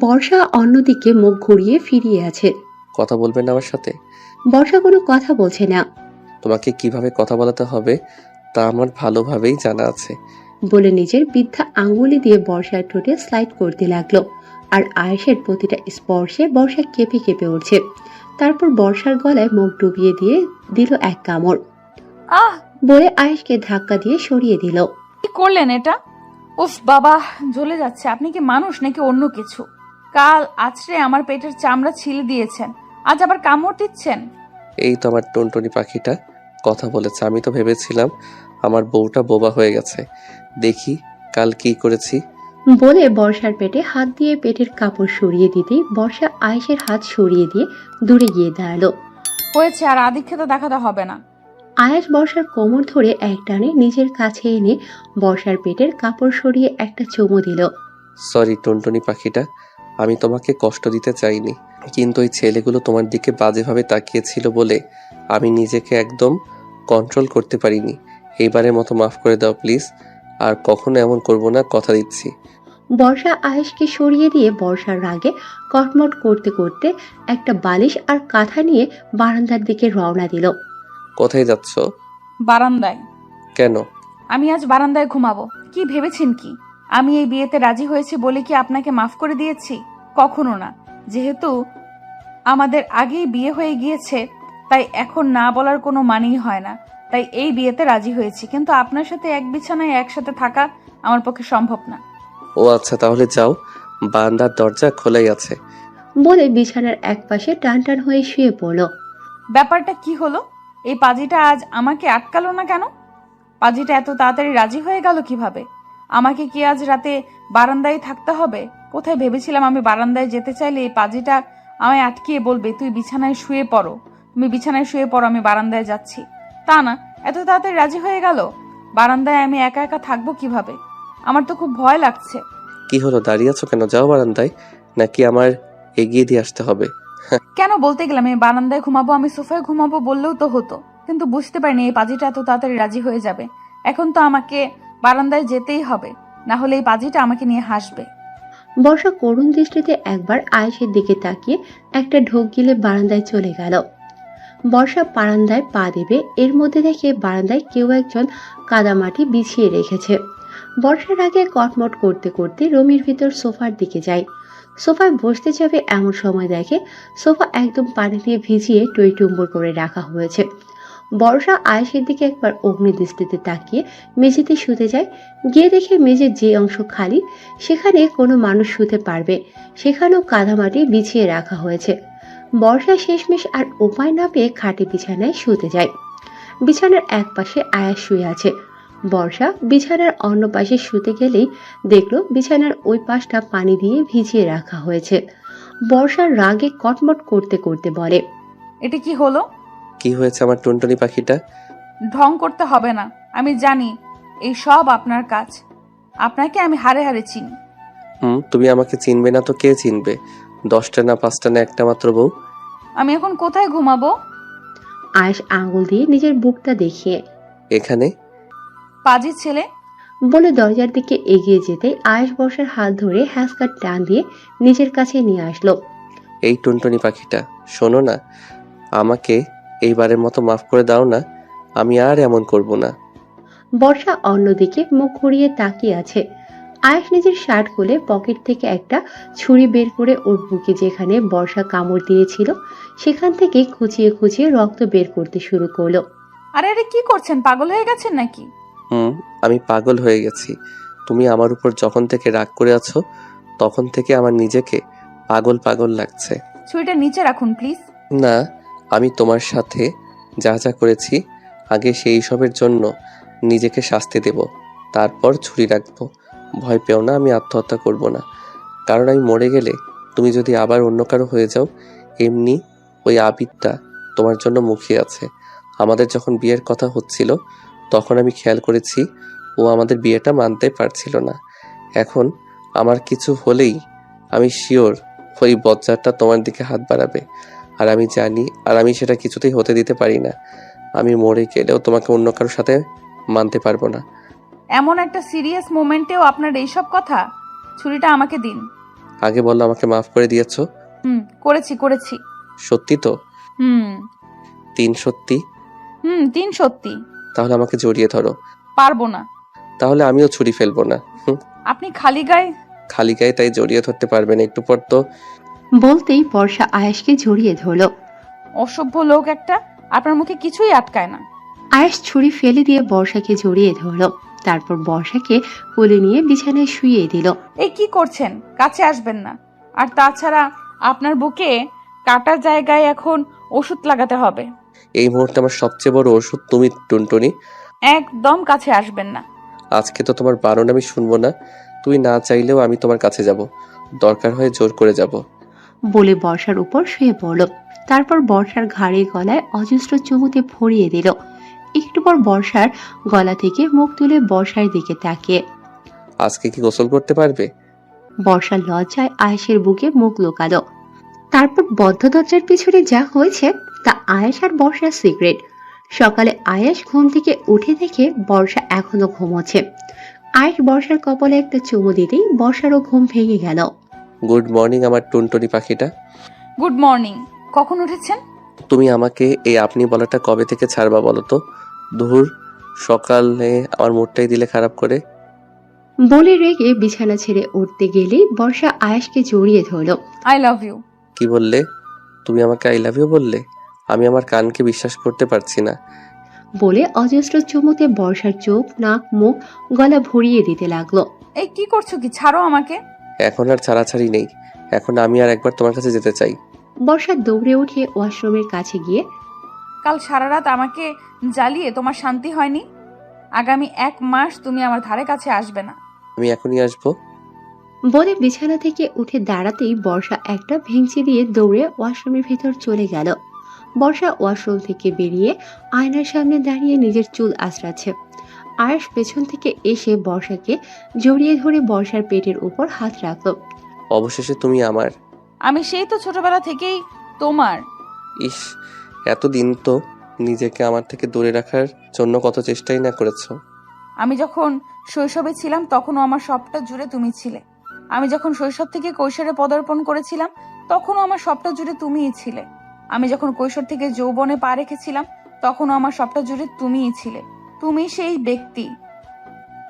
বর্ষা অন্যদিকে মুখ ঘুরিয়ে ফিরিয়ে আছে। কথা বলবেন আমার সাথে? বর্ষা কোনো কথা বলছে না। তোমাকে কিভাবে কথা বলাতে হবে তা আমার ভালোভাবেই জানা আছে, বলে নিজের বৃদ্ধা আঙ্গুলি দিয়ে বর্ষার ঠোঁটে স্লাইড করতে লাগলো। আর আয়েশের প্রতিটা স্পর্শে বর্ষা কেঁপে কেঁপে উঠছে। তারপর বর্ষার গলায় মুখ ডুবিয়ে দিয়ে দিল এক কামড়। আহ বলে আয়েশকে ধাক্কা দিয়ে সরিয়ে দিল। কি করলেন এটা? উফ বাবা, জ্বলে যাচ্ছে। আপনি কি মানুষ নাকি অন্য কিছু? কাল আছড়ে আমার পেটের চামড়া ছিলে দিয়েছেন, আজ আবার কামড় দিচ্ছেন। এই তো আমার টুনটুনি পাখিটা কথা বলেছে। আমি তো ভেবেছিলাম আমার বউটা বোবা হয়ে গেছে, দেখি কাল কি করেছি। বলে বর্ষার পেটে হাত দিয়ে পেটের কাপড় সরিয়ে দিতেই বর্ষা আয়েশের হাত সরিয়ে দিয়ে দূরে গিয়ে দাঁড়ালো। হয়েছে, আর আদিক্ষেতা দেখাতে হবে না। আয়াস বর্ষার কোমর ধরে এক টানে নিজের কাছে এনে বর্ষার পেটের কাপড় সরিয়ে একটা চুমু দিল। সরি টুনটুনি পাখিটা, আমি তোমাকে কষ্ট দিতে চাইনি, কিন্তু ওই ছেলেগুলো তোমার দিকে বাজেভাবে তাকিয়েছিল বলে আমি নিজেকে একদম কন্ট্রোল করতে পারিনি। এইবারের মতো মাফ করে দাও প্লিজ, আর কখনো এমন করব না, কথা দিচ্ছি। বর্ষা আয়েশকে সরিয়ে দিয়ে বর্ষার রাগে কটমট করতে করতে একটা বালিশ আর কাঁথা নিয়ে বারান্দার দিকে রওনা দিল। কোথায় যাচ্ছ? বারান্দায়। কেন? আমি আজ বারান্দায় ঘুমাবো। কি ভেবেছেন কি আমি এই বিয়েতে রাজি হয়েছি বলে কি আপনাকে মাফ করে দিয়েছি? কখনো না। যেহেতু আমাদের আগেই বিয়ে হয়ে গিয়েছে, তাই এখন না বলার কোনো মানেই হয় না। তাই এই বিয়েতে রাজি হয়েছি, কিন্তু আপনার সাথে এক বিছানায় একসাথে থাকা আমার পক্ষে সম্ভব না। ও আচ্ছা, তাহলে যাও, বারান্দার দরজা খোলাই আছে। বলে বিছানার একপাশে টান টান হয়ে শুয়ে পড়ল। ব্যাপারটা কি হলো? এই পাজিটা আজ আমাকে আটকালো না কেন? পাজিটা এত তাড়াতাড়ি রাজি হয়ে গেল কিভাবে? আমাকে কি আজ রাতে বারান্দায় থাকতে হবে? কোথায় ভেবেছিলাম আমি বারান্দায় যেতে চাইলে এই পাজিটা আমায় আটকিয়ে বলবে, তুই বিছানায় শুয়ে পড়ো, তুমি বিছানায় শুয়ে পড়ো, আমি বারান্দায় যাচ্ছি। তা না, এত তাড়াতাড়ি রাজি হয়ে গেল। বারান্দায় আমি একা একা থাকবো কিভাবে? আমার তো খুব ভয় লাগছে। কি হলো, দাঁড়িয়ে আছো কেন? যাও বারান্দায়, নাকি আমার এগিয়ে দিয়ে আসতে হবে? কেন বলতে গেলাম আমি বারান্দায় ঘুমাবো, আমি সোফায় ঘুমাবো বললেও তো হতো, কিন্তু বুঝতে পারিনি এই পাজিটা এত তাড়াতাড়ি রাজি হয়ে যাবে। এখন তো আমাকে বারান্দায় যেতেই হবে, না হলে এই পাজিটা আমাকে নিয়ে হাসবে। বর্ষা করুণ দৃষ্টিতে একবার আয়েশের দিকে তাকিয়ে একটা ঢোক গিলে বারান্দায় চলে গেল। বর্ষা বারান্দায় পা দেবে, এর মধ্যে দেখে বারান্দায় কেউ একজন কাদামাটি বিছিয়ে রেখেছে। বর্ষার আগে কটমট করতে করতে রুমের ভিতর সোফার দিকে যায়। সোফায় বসতে যাবে এমন সময় দেখে সোফা একদম পানি দিয়ে ভিজিয়ে টইটুম্বর করে রাখা হয়েছে। বর্ষা আয়েশের দিকে একবার অগ্নি দৃষ্টিতে তাকিয়ে মেঝেতে শুতে যায়। গিয়ে দেখে মেঝের যে অংশ খালি, সেখানে কোনো মানুষ শুতে পারবে সেখানেও কাদামাটি বিছিয়ে রাখা হয়েছে। বর্ষা শেষমেশ আর উপায় না পেয়ে খাটে বিছানায় শুতে যায়। বিছানার এক পাশে আয়াস শুয়ে আছে। বর্ষা বিছানার অন্য পাশে শুতে গেলেই দেখলো বিছানার ওই পাশটা পানি দিয়ে ভিজিয়ে রাখা হয়েছে। বর্ষার রাগে কটমট করতে করতে বলে, এটা কি হলো? কি হয়েছে আমার টুনটুনি পাখিটা? ঢং করতে হবে না, আমি জানি এই সব আপনার কাজ। আপনাকে আমি হারে হারে চিনি। তুমি আমাকে চিনবে না তো কে চিনবে? 10টা না 5টা না একটা মাত্র বউ। আমি এখন কোথায় ঘুমাবো? আয়েশ আঙুল দিয়ে নিজের বুকটা দেখিয়ে। এখানে। পাজি ছেলে বলে দরজার দিকে এগিয়ে যেতে আয়েশ বর্ষার হাত ধরে হ্যাসকার টান দিয়ে নিজের কাছে নিয়ে আসলো। এই টুনটুনি পাখিটা, শোনো না, আমাকে এইবারের মতো মাফ করে দাও না, আমি আর এমন করব না। বর্ষা অন্যদিকে মুখ ঘুরিয়ে তাকিয়ে আছে। আয়েশ নিজের শার্ট খুলে পকেট থেকে একটা ছুরি বের করে ওর বুকে যেখানে বর্ষা কামড় দিয়েছিল সেখান থেকে খুঁচিয়ে খুঁচিয়ে রক্ত বের করতে শুরু করলো। আরে আরে কি করছেন? পাগল হয়ে গেছেন নাকি? আমি পাগল হয়ে গেছি। তুমি আমার উপর যখন থেকে রাগ করে আছো তখন থেকে আমার নিজেকে পাগল পাগল লাগছে। ছুরিটা নিচে রাখুন প্লিজ। না, আমি তোমার সাথে যা যা করেছি আগে সেই সবের জন্য নিজেকে শাস্তি দেব, তারপর ছুরি রাখবো। ভয় পেও না, আমি আত্মহত্যা করব না, কারণ আমি মরে গেলে তুমি যদি আবার অন্য কারো হয়ে যাও, এমনি ওই আবিরটা তোমার জন্য মুখিয়ে আছে। আমাদের যখন বিয়ের কথা হচ্ছিল তখন আমি খেয়াল করেছি ও আমাদের বিয়েটা মানতে পারছিল না। এখন আমার কিছু হলেই আমি শিওর ওই বজ্জারটা তোমার দিকে হাত বাড়াবে, আর আমি জানি, আর আমি সেটা কিছুতেই হতে দিতে পারি না। আমি মরে গেলেও তোমাকে অন্য কারোর সাথে মানতে পারবো না। এমন একটা সিরিয়াস মোমেন্টেও আপনার এইসব কথা? ছুরিটা আমাকে দিন। আগে বললো আমাকে মাফ করে দিয়েছো। করেছি। সত্যি তো? 3 সত্যি? 3 সত্যি। তাহলে আমাকে জড়িয়ে ধরো। পারবো না। তাহলে আমিও ছুরি ফেলবো না। আপনি খালি গায়ে তাই জড়িয়ে ধরতে পারবেন একটু পর তো। বলতেই বর্ষা আয়েশকে জড়িয়ে ধরলো। অসভ্য লোক একটা, আপনার মুখে কিছুই আটকায় না। আয়েশ ছুরি ফেলে দিয়ে বর্ষাকে জড়িয়ে ধরলো। তারপর বর্ষাকে কোলে নিয়ে বিছানায় শুইয়ে দিল। এই কি করছেন? কাছে আসবেন না। আর তাছাড়া আপনার বুকে কাটা জায়গায় এখন ওষুধ লাগাতে হবে। এই মুহূর্তে আমার সবচেয়ে বড় ওষুধ তুমি টুনটুনি। একদম কাছে আসবেন না। আজকে তো তোমার বারণ আমি শুনবো না। তুই না চাইলেও আমি তোমার কাছে যাব, দরকার হয় জোর করে যাব। বলে বর্ষার উপর শুয়ে পড়ল। তারপর বর্ষার ঘাড়ে গলায় অজস্র চুমুতে ভরিয়ে দিল। একটু পর বর্ষার গলা থেকে মুখ তুলে বর্ষার দিকে তাকিয়ে। আজকে কি গোসল করতে পারবে? বর্ষা লজ্জায় আয়েশের বুকে মুখ লুকালো। তারপর বদ্ধ দরজার পিছনে যা হয়েছে তা আয়েশ আর বর্ষার সিক্রেট। সকালে আয়েশ ঘুম থেকে উঠে দেখে বর্ষা এখনো ঘুমোচ্ছে। আয়েশ বর্ষার কপালে একটা চুমু দিতেই বর্ষারও ঘুম ভেঙে গেল। গুড মর্নিং আমার টুনটুনি পাখিটা। Good morning. কখন উঠেছেন? তুমি আমাকে এই আপনি বলাটা কবে থেকে ছাড়বা বলো তো? ধুর, সকালে আমার মুডটাই দিলে খারাপ করে। বলে রেগে বিছানা ছেড়ে উঠতে গেলেই বর্ষা আয়েশকে জড়িয়ে ধরল। I love you. কি বললে? তুমি আমাকে আই লাভ ইউ বললে? আমি আমার কানকে বিশ্বাস করতে পারছি না। বলে অজস্র চুমুতে বর্ষার চোখ, নাক, মুখ, গলা ভরিয়ে দিতে লাগলো। এই কি করছো? কি ছাড়ো আমাকে। এখন আর ছাড়াছাড়ি নেই, এখন আমি আর একবার তোমার কাছে যেতে চাই। বর্ষা দৌড়ে উঠে ওয়াশরুমের কাছে গিয়ে, কাল সারা রাত আমাকে জ্বালিয়ে তোমার শান্তি হয়নি? আগামী 1 মাস তুমি আমার ধারে কাছে আসবে না। আমি এখনই আসবো। বলে বিছানা থেকে উঠে দাঁড়াতেই বর্ষা একটা ভেঙচি দিয়ে দৌড়ে ওয়াশরুমের ভেতর চলে গেল। বর্ষা ওয়াশরুম থেকে বেরিয়ে আয়নার সামনে দাঁড়িয়ে নিজের চুল আঁচড়াচ্ছে। আয়েশ পেছন থেকে এসে বর্ষাকে জড়িয়ে ধরে বর্ষার পেটের উপর হাত রাখলো। অবশেষে তুমি আমার। আমি সেই তো ছোটবেলা থেকেই তোমার। ইস, এতদিন তো নিজেকে আমার থেকে দূরে রাখার জন্য কত চেষ্টাই না করেছো। আমি যখন শৈশবে ছিলাম তখনও আমার সবটা জুড়ে তুমি ছিলে। আমি যখন শৈশব থেকে কৈশোরে পদার্পণ করেছিলাম তখনও আমার সবটা জুড়ে তুমিই ছিলে। আমি যখন কৈশোর থেকে যৌবনে পা রেখেছিলাম তখনও আমার সবটা জুড়ে তুমিই ছিলে। তুমি সেই ব্যক্তি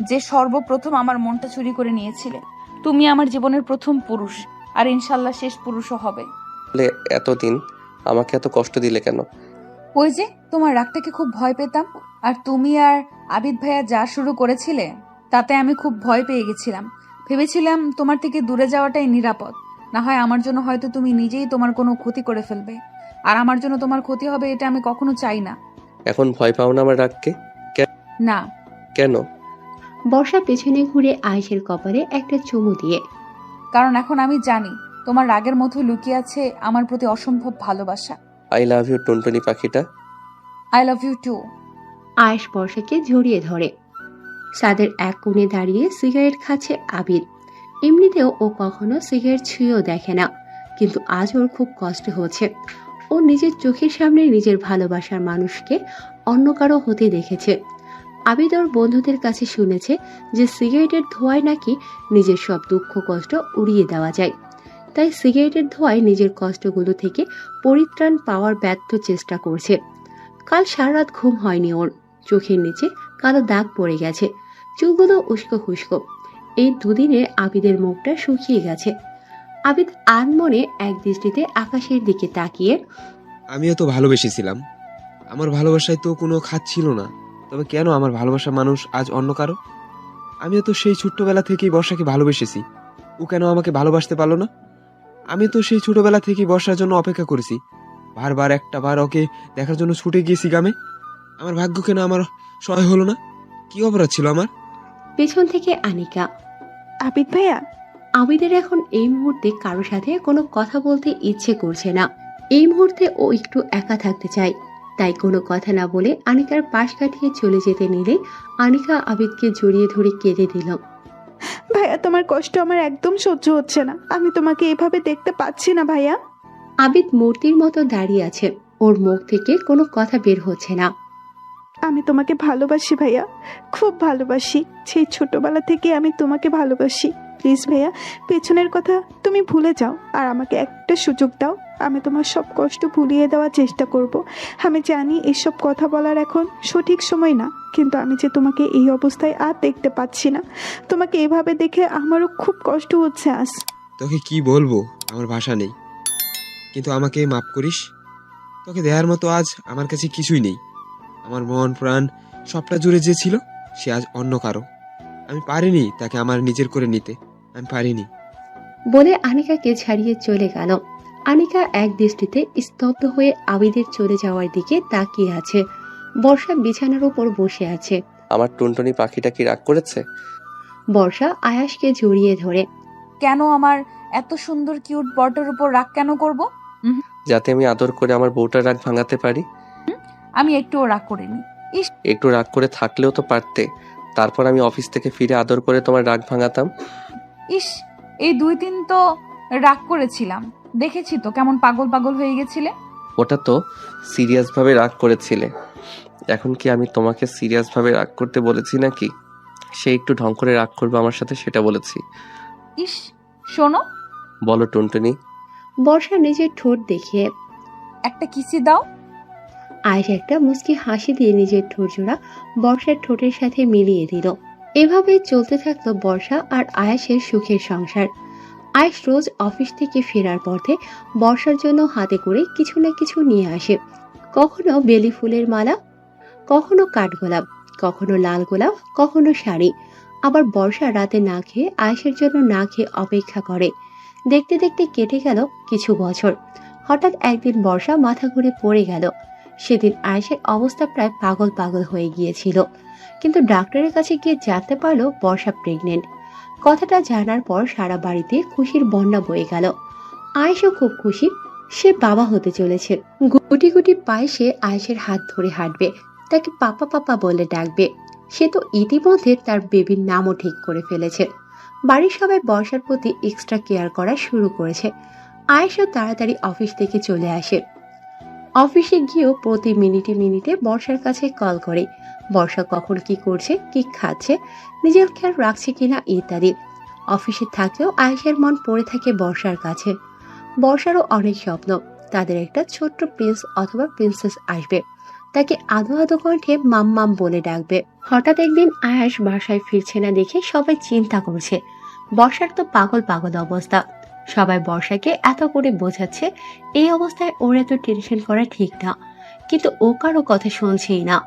যে সর্বপ্রথম আমার মনটা চুরি করে নিয়েছিলে। তুমি আমার জীবনের প্রথম পুরুষ, আর ইনশাল্লাহ শেষ পুরুষও হবে। বলে এতদিন আমাকে এত কষ্ট দিলে কেন? ওই যে তোমার রাগটাকে খুব ভয় পেতাম, আর তুমি আর আবিদ ভাইয়া যা শুরু করেছিলে তাতে আমি খুব ভয় পেয়ে গেছিলাম। ভেবেছিলাম তোমার থেকে দূরে যাওয়াটাই নিরাপদ। না হয় আমার জন্য হয়তো তুমি নিজেই তোমার কোনো ক্ষতি করে ফেলবে, আর আমার জন্য তোমার ক্ষতি হবে এটা আমি কখনো চাই না। এখন ভয় পাও না আমার রাগকে? না। কেন? বর্ষা পেছনে ঘুরে আয়েশের কপালে একটা চুমু দিয়ে। কারণ এখন আমি জানি তোমার রাগের মধ্যে লুকিয়ে আছে আমার প্রতি অসম্ভব ভালোবাসা। আই লাভ ইউ টুনটুনি পাখিটা। I love you too. Ayesh বর্ষাকে জড়িয়ে ধরে। ছাদের এক কোণে দাঁড়িয়ে সিগারেট খাচ্ছে আবিদ। এমনিতেও ও কখনো সিগারেট ছুঁয়েও দেখে না, কিন্তু আজ ওর খুব কষ্ট হচ্ছে। ও নিজের চোখের সামনে নিজের ভালোবাসার মানুষকে অন্য কারো হতে দেখেছে। আবিদ ওর বন্ধুদের কাছে শুনেছে যে সিগারেটের ধোঁয়ায় নাকি নিজের সব দুঃখ কষ্ট উড়িয়ে দেওয়া যায়। তাই সিগারেটের ধোঁয়ায় নিজের কষ্টগুলো থেকে পরিত্রাণ পাওয়ার ব্যর্থ চেষ্টা করছে। কাল সারা রাত ঘুম হয়নি ওর। চোখের নিচে কালো দাগ পড়ে গেছে, চুলগুলো উস্কো খুস্কো। এই দুদিনে আবিদের মুখটা শুকিয়ে গেছে। আবিদ আনমনে এক দৃষ্টিতে আকাশের দিকে তাকিয়ে, আমিও তো ভালোবেসেছিলাম, আমার ভালোবাসায় তো কোনো খাত ছিল না, তবে কেন আমার ভালোবাসার মানুষ আজ অন্য কারো? আমিও তো সেই ছোট্টবেলা থেকেই বর্ষাকে ভালোবেসেছি, ও কেন আমাকে ভালোবাসতে পারলো না? আমি তো সেই ছোটবেলা থেকেই বর্ষার জন্য অপেক্ষা করেছি, বারবার একটা বার ওকে দেখার জন্য ছুটে গিয়েছি গ্রামে। আমার ভাগ্য কেন আমার সহায় হলো না? কি অপরাধ ছিল আমার? পেছন থেকে আনিকা। আবিদ ভাইয়া, আবিদের এখন এই মুহূর্তে কারো সাথে কোনো কথা বলতে ইচ্ছে করছে না। এই মুহূর্তে ও একটু একা থাকতে চায়। তাই কোনো কথা না বলে আনিকার পাশ কাটিয়ে চলে যেতে নিলে আনিকা আবিদকে জড়িয়ে ধরে কেঁদে দিল। ভাইয়া তোমার কষ্ট আমার একদম সহ্য হচ্ছে না, আমি তোমাকে এভাবে দেখতে পাচ্ছি না ভাইয়া। আবিদ মূর্তির মতো দাঁড়িয়ে আছে, ওর মুখ থেকে কোনো কথা বের হচ্ছে না। আমি তোমাকে ভালোবাসি ভাইয়া, খুব ভালোবাসি। সেই ছোটবেলা থেকে আমি তোমাকে ভালোবাসি। প্লিজ ভাইয়া, পেছনের কথা তুমি ভুলে যাও আর আমাকে একটা সুযোগ দাও। আমি তোমার সব কষ্ট ভুলিয়ে দেওয়ার চেষ্টা করব। আমি জানি এসব কথা বলার এখন সঠিক সময় না, কিন্তু আমি যে তোমাকে এই অবস্থায় আর দেখতে পাচ্ছি না। তোমাকে এভাবে দেখে আমারও খুব কষ্ট হচ্ছে আজ। তোকে কি বলবো, আমার ভাষা নেই, কিন্তু আমাকে মাফ করিস। তোকে দেওয়ার মতো আজ আমার কাছে কিছুই নেই। আমার মন প্রাণ সবটা জুড়ে যে ছিল সে আজ অন্য কারো। আমি পারিনি তাকে আমার নিজের করে নিতে, আমি পারিনি। বলে আনিকাকে ছাড়িয়ে চলে গেল। আনিকা এক দৃষ্টিতে স্তব্ধ হয়ে আবিদের চলে যাওয়ার দিকে তাকিয়ে আছে। বর্ষা বিছানার উপর বসে আছে। আমার টুনটুনি পাখিটা কি রাগ করেছে? বর্ষা আয়াসকে জড়িয়ে ধরে, কেন আমার এত সুন্দর কিউট বটের উপর রাগ কেন করব? যাতে আমি আদর করে আমার বউটার রাগ ভাঙাতে পারি। আমি একটুও রাগ করিনি। ইস একটু রাগ করে থাকলেও তো পারতে। তারপর আমি অফিস থেকে ফিরে আদর করে তোমার রাগ ভাঙাতাম। ইস, এই 2-3 তো রাগ করেছিলাম, দেখেছি তো কেমন পাগল পাগল হয়ে গেছিলে। ওটা তো সিরিয়াসভাবে রাগ করেছিলে। এখন কি আমি তোমাকে সিরিয়াসভাবে রাগ করতে বলেছি নাকি? সে একটু ঢং করে রাগ করবে আমার সাথে, সেটা বলেছি। ইস, শোনো, বলো টুনটুনি। বর্ষা নিজের ঠোঁট দেখিয়ে একটা কিসি দাও। আয়েশ একটা মুচকি হাসি দিয়ে নিজের ঠোঁট জোড়া বর্ষার ঠোঁটের সাথে মিলিয়ে দিল। এভাবেই চলতে থাকলো বর্ষা আর আয়েশের সুখের সংসার। আয়েশ রোজ অফিস থেকে ফেরার পথে বর্ষার জন্য হাতে করে কিছু না কিছু নিয়ে আসে। কখনো বেলি ফুলের মালা, কখনো কাঠগোলাপ, কখনো লাল গোলাপ, কখনো শাড়ি। আবার বর্ষা রাতে না খেয়ে আয়েশের জন্য না খেয়ে অপেক্ষা করে। দেখতে দেখতে কেটে গেল কিছু বছর। হঠাৎ একদিন বর্ষা মাথা ঘুরে পড়ে গেল। সেদিন আয়েশের অবস্থা প্রায় পাগল পাগল হয়ে গিয়েছিল, কিন্তু ডাক্তারের কাছে গিয়ে জানতে পারলো বর্ষা প্রেগনেন্ট। কথাটা জানার পর সারা বাড়িতে খুশির বন্যা বয়ে গেল। আয়েশও খুব খুশি, সে বাবা হতে চলেছে। গুটি গুটি পায়ে সে আয়েশের হাত ধরে হাঁটবে, তাকে পাপা পাপা বলে ডাকবে। সে তো ইতিমধ্যে তার বেবির নামও ঠিক করে ফেলেছে। বাড়ির সবাই বর্ষার প্রতি এক্সট্রা কেয়ার করা শুরু করেছে। আয়েশও তাড়াতাড়ি অফিস থেকে চলে আসে। অফিসে গিয়েও প্রতি মিনিটে মিনিটে বর্ষার কাছে কল করে, বর্ষা কখন কি করছে, কি খাচ্ছে, নিজের খেয়াল রাখছে কিনা ইত্যাদি। অফিসে থাকলেও আয়েশের মন পড়ে থাকে বর্ষার কাছে। বর্ষারও অনেক স্বপ্ন, তাদের একটা ছোট্ট প্রিন্স অথবা প্রিন্সেস আসবে, তাকে আদো আদো কণ্ঠে মাম্মাম বলে ডাকবে। হঠাৎ একদিন আয়েশ বাসায় ফিরছে না দেখে সবাই চিন্তা করছে বর্ষার তো পাগল পাগল অবস্থা। সবাই বর্ষাকে এত করে বোঝাচ্ছে এই অবস্থায় ওর এত টেনশন করা ঠিক না, কিন্তু ও কারো কথা শুনছেই না।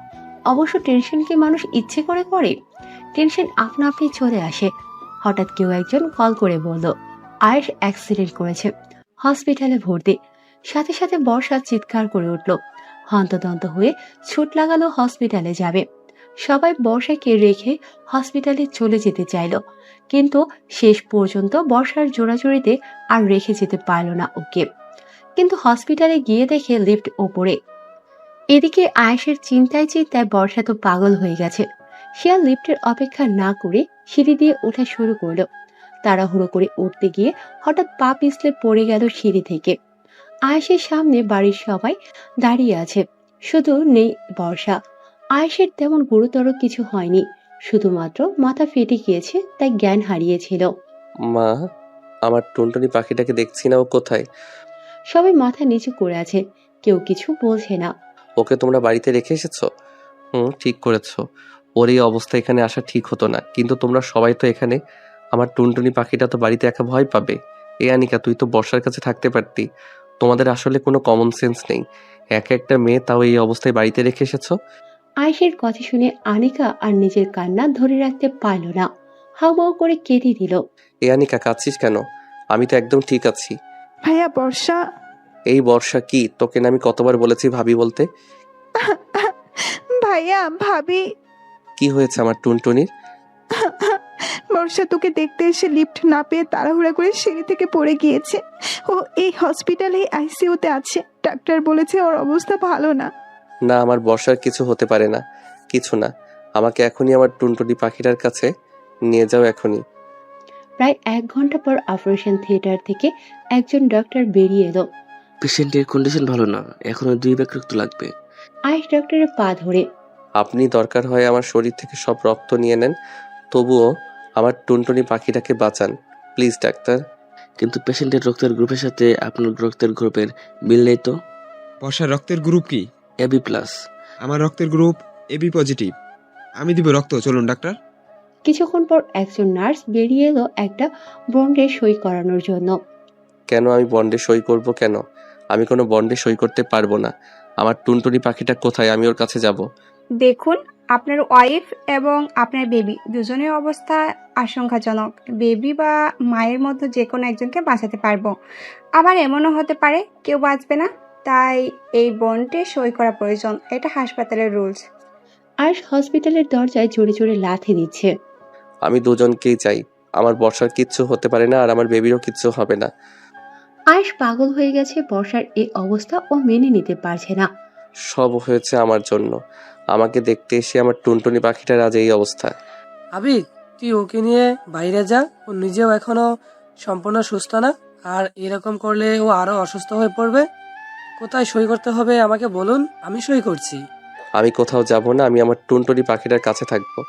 অবশ্য টেনশন কি মানুষ ইচ্ছে করে করে? টেনশন আপনা আপনি চলে আসে। হঠাৎ কেউ একজন কল করে বলল আয়েশ অ্যাক্সিডেন্ট করেছে, হসপিটালে ভর্তি। সাথে সাথে বর্ষা চিৎকার করে উঠল, হন্তদন্ত হয়ে ছুট লাগালো হসপিটালে যাবে। সবাই বর্ষাকে রেখে হসপিটালে চলে যেতে চাইল, কিন্তু শেষ পর্যন্ত বর্ষার জোড়াজুড়িতে আর রেখে যেতে পারল না ওকে। কিন্তু হসপিটালে গিয়ে দেখে লিফট ওপরে। এদিকে আয়েশের চিন্তায় চিন্তায় বর্ষা তো পাগল হয়ে গেছে। সে আর লিফটের অপেক্ষা না করে সিঁড়ি দিয়ে ওঠা শুরু করলো। তাড়াহুড়ো করে উঠতে গিয়ে হঠাৎ পা পিছলে পড়ে গেল সিঁড়ি থেকে। আয়েশের সামনে বাড়ির সবাই দাঁড়িয়ে আছে, শুধু নেই বর্ষা। আয়েশের তেমন গুরুতর কিছু হয়নি, শুধুমাত্র মাথা ফেটে গিয়েছে, তাই জ্ঞান হারিয়েছিল। মা, আমার টুনটুনি পাখিটাকে দেখছি না, ও কোথায়? সবাই মাথা নিচু করে আছে, কেউ কিছু বলছে না। ওকে তোমরা বাড়িতে রেখে এসেছো? ঠিক করেছো। ওর এই অবস্থা এখানে আসা ঠিক হতো না, কিন্তু তোমরা সবাই তো এখানে। আমার টুনটুনি পাখিটা তো বাড়িতে একা ভয় পাবে। আনিকা, তুই তো বর্ষার কাছে থাকতে পারতি। তোমাদের আসলে কোনো কমন সেন্স নেই। একা একটা মেয়ে, তাও এই অবস্থায় বাড়িতে রেখে এসেছো। আয়েশের কথা শুনে আনিকা আর নিজের কান্না ধরে রাখতে পারল না, হাউমাউ করে কেঁদে দিল। আনিকা, কাঁদছিস কেন? আমি তো একদম ঠিক আছি। ভাইয়া, বর্ষা। এই বর্ষা কি? তোকে না আমি কতবার বলেছি ভাবি বলতে? ভাইয়া, ভাবি। কি হয়েছে আমার টুনটুনির? বর্ষা তোকে দেখতে এসে লিফট না পেয়ে তাড়াহুড়া করে সিঁড়ি থেকে পড়ে গিয়েছে। ও এই হসপিটালে আইসিইউতে আছে। ডাক্তার বলেছে ওর অবস্থা ভালো না। না, আমার বর্ষার কিছু হতে পারে না। কিছু না, আমাকে এখনই আমার টুনটুনি পাখিটার কাছে নিয়ে যাও, এখনই। প্রায় 1 ঘন্টা পর অপারেশন থিয়েটার থেকে একজন ডক্টর বেরিয়ে এলো। পেশেন্টের কন্ডিশন ভালো না, এখনো 2 ব্যাগ রক্ত লাগবে। আয়েশ ডক্টরের পা ধরে, আপনি দরকার হয় আমার শরীর থেকে সব রক্ত নিয়ে নেন, তবুও আমার টুনটুনি পাখিটাকে বাঁচান প্লিজ ডাক্তার। কিন্তু পেশেন্টের রক্তের গ্রুপের সাথে আপনার রক্তের গ্রুপের মিল নেই তো। বর্ষার রক্তের গ্রুপ কি? AB plus. আমার রক্তের গ্রুপ এবি পজিটিভ। আমি দিব রক্ত, চলুন ডাক্তার। কিছুক্ষণ পর একজন নার্স বেরিয়ে এলো একটা বন্ডে সই করানোর জন্য। কেন আমি বন্ডে সই করব কেন? আমি কোনো বন্ডে সই করতে পারবো না। আমার টুনটুনি পাখিটা কোথায়? আমি ওর কাছে যাব। দেখুন, আপনার ওয়াইফ এবং আপনার বেবি দুজনের অবস্থা আশঙ্কাজনক। বেবি বা মায়ের মধ্যে যে কোনো একজনকে বাঁচাতে পারবো, আবার এমনও হতে পারে কেউ বাঁচবে না, তাই এই বন্ডে সই করা প্রয়োজন। এটা হাসপাতালের রুলস। আয়েশ হসপিটালের দরজায় জোরে জোরে লাথি দিচ্ছে। আমি দুজনকেই চাই। আমার বর্ষার কিচ্ছু হতে পারে না, আর আমার বেবিরও কিচ্ছু হবে না। আয়েশ পাগল হয়ে গেছে, বর্ষার এই অবস্থা ও মেনে নিতে পারছে না। সব হয়েছে আমার জন্য। আমাকে দেখতে এসে আমার টুনটুনি পাখিটার আজ এই অবস্থা। আবির, তুই ওকে নিয়ে বাইরে যা। ও নিজেও এখনো সম্পূর্ণ সুস্থ না, আর এরকম করলে ও আরো অসুস্থ হয়ে পড়বে। কোথায় সই করতে হবে আমাকে বলুন, আমি সই করছি। আমি কোথাও যাব না, আমি আমার টুনটুনি পাখিটার কাছে থাকবো।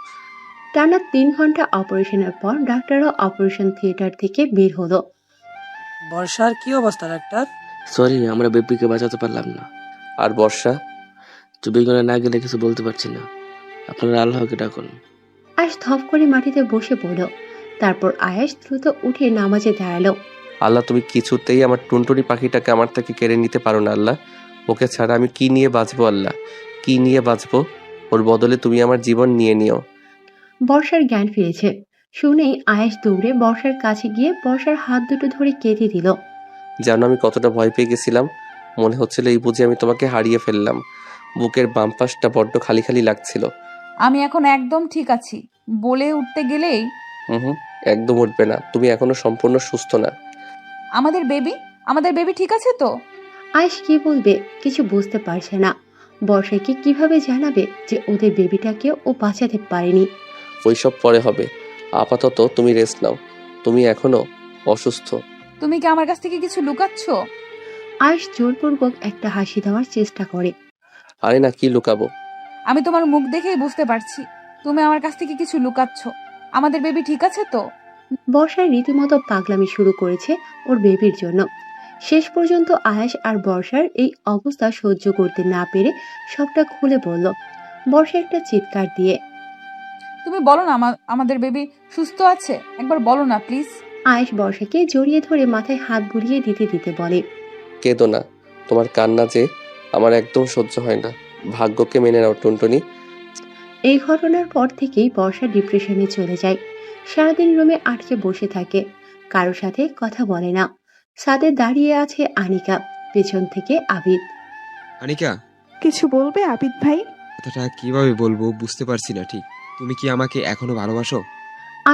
টানা 3 ঘন্টা অপারেশনের পর ডাক্তাররা অপারেশন থিয়েটার থেকে বের হলো। বর্ষার কি অবস্থা ডাক্তার? সরি, আমরা বেবিকে বাঁচাতে পারলাম না। আর বর্ষা? চুপি করে না গেলে কিছু বলতে পারছি না। আপনারা আল্লাহকে ডাকুন। আয়াস ধপ করে মাটিতে বসে পড়ল। তারপর আয়াস দ্রুত উঠে নামাজে দাঁড়ালো। আল্লাহ, তুমি কিছুতেই আমার টুনটুনি পাখিটাকে আমার থেকে কেড়ে নিতে পারো না আল্লাহ। ওকে ছাড়া আমি কি নিয়ে বাঁচবো আল্লাহ, কি নিয়ে বাঁচবো? ওর বদলে তুমি আমার জীবন নিয়ে নিও। বর্ষার জ্ঞান ফিরেছে শুনেই আয়াস দৌড়ে বর্ষার কাছে গিয়ে বর্ষার হাত দুটো ধরে কেঁদে দিল। জানো আমি কতটা ভয় পেয়ে গেছিলাম। মনে হচ্ছিল এই বুঝে আমি তোমাকে হারিয়ে ফেললাম। বুকের বাম পাশটা বড্ড খালি খালি লাগছিল। আমি এখন একদম ঠিক আছি বলে উঠতে গেলেই হুম, একদম উঠবে না, তুমি এখনো সম্পূর্ণ সুস্থ না। আমাদের বেবি ঠিক আছে তো? আয়াস কি বলবে কিছু বুঝতে পারছে না। বর্ষাকে কিভাবে জানাবে যে ওদের বেবিটাকে ও বাঁচাতে পারেনি। ওইসব পরে হবে, আপাতত তুমি রেস্ট নাও। তুমি এখনো অসুস্থ। তুমি কি আমার কাছ থেকে কিছু লুকাচ্ছ? আয়াস জোরপূর্বক একটা হাসি দেওয়ার চেষ্টা করে। আরে না, কি লুকাবো? আমি তোমার মুখ দেখেই বুঝতে পারছি তুমি আমার কাছ থেকে কিছু লুকাচ্ছ। আমাদের বেবি ঠিক আছে তো? বর্ষার রীতিমতো পাগলামি শুরু করেছে ওর বেবির জন্য। শেষ পর্যন্ত আয়াস আর বর্ষার এই অবস্থা সহ্য করতে না পেরে সবটা খুলে বলল। বর্ষা একটা চিৎকার দিয়ে, তুমি বলো না আমাদের বেবি সুস্থ আছে, একবার বলো না প্লিজ। আয়াস বর্ষাকে জড়িয়ে ধরে মাথায় হাত বুলিয়ে দিতে দিতে বলে, কেঁদো না, তোমার কান্না যে আমার একদম সহ্য হয় না। ভাগ্যকে মেনে নাও টুনটুনি। এই ঘটনার পর থেকেই বর্ষা ডিপ্রেশনে চলে যায়। সারাদিন রুমে আটকে বসে থাকে, কারোর সাথে কথা বলে না। ছাদে দাঁড়িয়ে আছে আনিকা, পেছন থেকে আবিদ। আনিকা, কিছু বলবে আবিদ ভাই? কথাটা কিভাবে বলবো বুঝতে পারছি না ঠিক। তুমি কি আমাকে এখনো ভালোবাসো?